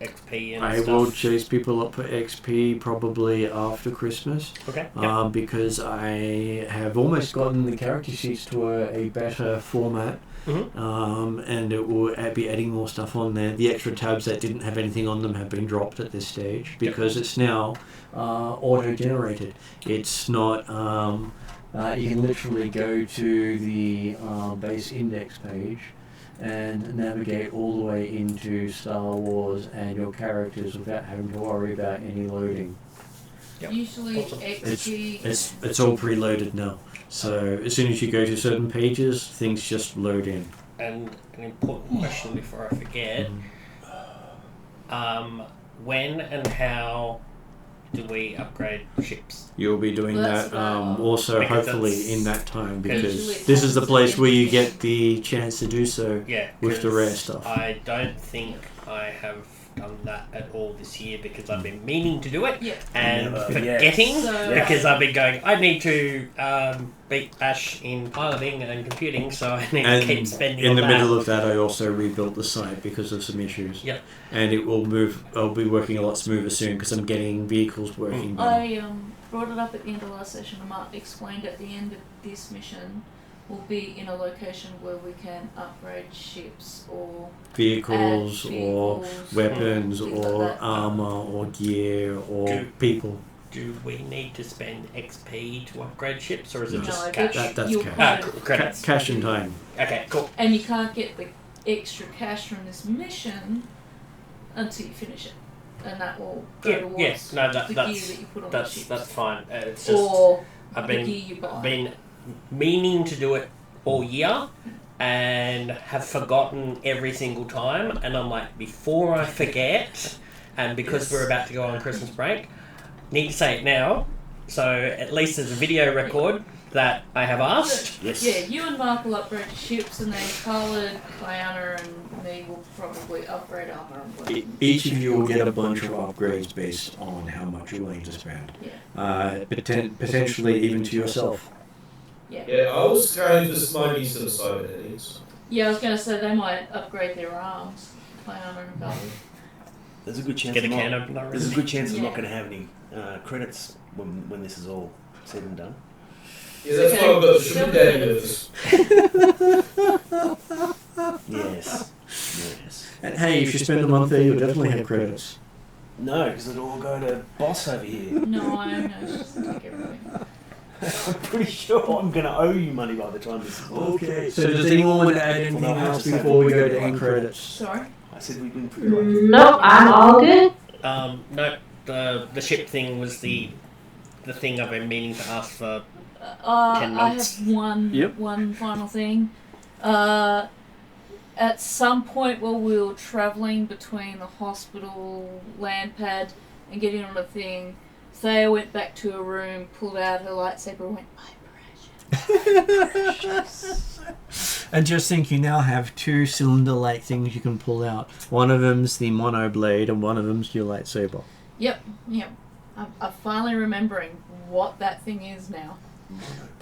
XP and I stuff? will chase people up for XP probably after Christmas. Okay. Because I have almost gotten the character sheets to a better format. And it will be adding more stuff on there. The extra tabs that didn't have anything on them have been dropped at this stage because it's now auto-generated. It's not. You can literally go to the base index page and navigate all the way into Star Wars and your characters without having to worry about any loading. Usually XP. It's all preloaded now. So as soon as you go to certain pages, things just load in. And an important question before I forget: when and how do we upgrade ships? You'll be doing That's that also because hopefully that's- in that time, Usually because it this is the happens place in where you the get the chance to do so Yeah, with the 'cause rare stuff. I don't think I have done that at all this year because I've been meaning to do it Yeah. and Never. forgetting So- because I've been going, I need to beat Ash in piloting and computing, so I need to keep spending in on the that. middle of that, I also rebuilt the site because of some issues. Yep. And it will move. I'll be working a lot smoother soon because I'm getting vehicles working better. I brought it up at the end of last session. I might explained at the end of this mission will be in a location where we can upgrade ships or Vehicles add or vehicles weapons things like or that. armor or gear or Do- people. Do we need to spend XP to upgrade ships, or is it No, just No, cash? that's you'll cash. kind Cool. of- Credits. Cash and time. Okay, cool. and you can't get the extra cash from this mission until you finish it, and that will go Yeah, towards yes, no, the gear that's that you put on the ships. that's fine. It's just or I've the gear been you buy. been meaning to do it all year and have forgotten every single time, and I'm like, before I forget, and because we're about to go on Christmas break, need to say it now, so at least there's a video record that I have asked. Yes. Yeah, you and Mark will upgrade your ships, and then Khalid, Diana, and me will probably upgrade armor and weapons. Each of you will get a bunch of upgrades based on how much you're willing to spend. Potentially even to yourself. Yeah. Yeah, I was going to smuggle some cybernetics. Yeah, I was going to say they might upgrade their arms, Diana and Khalid. There's a good chance. Get a I'm can not- opener. There's a good chance I'm Yeah. not going to have any credits when this is all said and done. Yeah, that's why I've got the sugar daddy with us. Yes. Yes. And hey, if you spend a month there, you'll definitely have credits. No, because it'll all go to boss over here. No, I know. Just take everything. I'm pretty sure I'm going to owe you money by the time this is over. Okay. So does anyone want to add anything else before we go to end credits? Sorry? I said we've been pretty lucky. Nope, I'm all good. No, the ship thing was the thing I've been meaning to ask for 10 I months. have one final thing. At some point while we were travelling between the hospital land pad and getting on a thing, Thea went back to her room, pulled out her lightsaber and went, "My precious." And just think, you now have 2 cylinder-like things you can pull out. One of them's the mono blade, and one of them's your lightsaber. Yep. I'm finally remembering what that thing is now.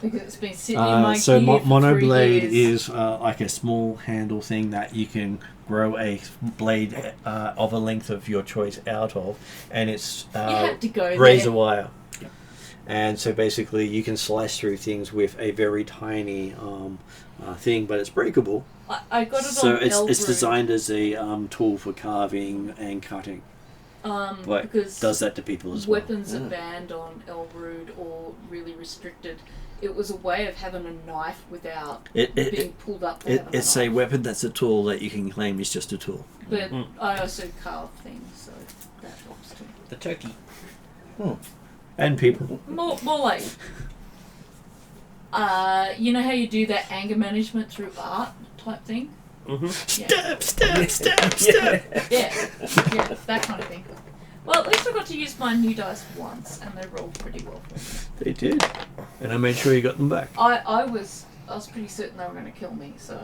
Because it's been sitting in my So gear for mono 3 blade years. is like a small handle thing that you can grow a blade of a length of your choice out of, and it's You had to go razor there. wire. And so basically you can slice through things with a very tiny thing, but it's breakable. I got it So on it's Elrood, designed as a tool for carving and cutting. But because does that to people as well. weapons are banned on Elrood or really restricted. It was a way of having a knife without being pulled up. To having It's a a knife. weapon that's a tool that you can claim is just a tool. But I also carve things, so that helps too. The turkey. And people. More like, you know how you do that anger management through art type thing? Stab, stab, stab, stab. Yeah, that kind of thing. Well, at least I got to use my new dice once, and they rolled pretty well for me. They did. And I made sure you got them back. I was pretty certain they were going to kill me, so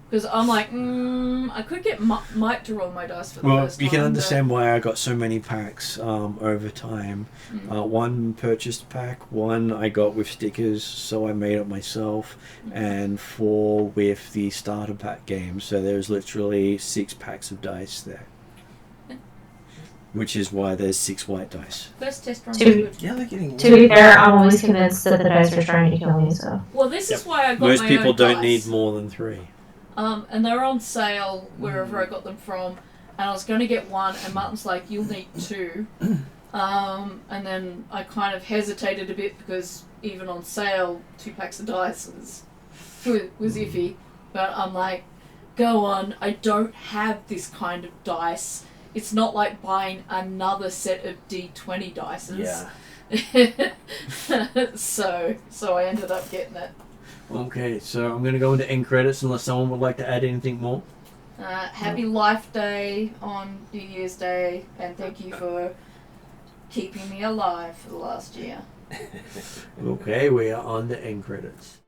because I'm like, I could get Mike to roll my dice for the Well, first you time. can understand why I got so many packs over time. One purchased pack, one I got with stickers, so I made it myself, and 4 with the starter pack game. So there's literally 6 packs of dice there. Which is why there's 6 white dice. First test run was To- good. Yeah, they're getting To be fair, I'm always convinced that the dice are trying to kill me, so. Well, this is why I got Most my people own don't dice. need more than 3. And they were on sale wherever I got them from, and I was going to get 1, and Martin's like, "You'll need 2." And then I kind of hesitated a bit because even on sale, 2 packs of dice was iffy. But I'm like, "Go on! I don't have this kind of dice. It's not like buying another set of D20 dices." Yeah. so I ended up getting it. Okay, so I'm going to go into end credits unless someone would like to add anything more. Happy Life Day on New Year's Day, and thank you for keeping me alive for the last year. Okay, we are on the end credits.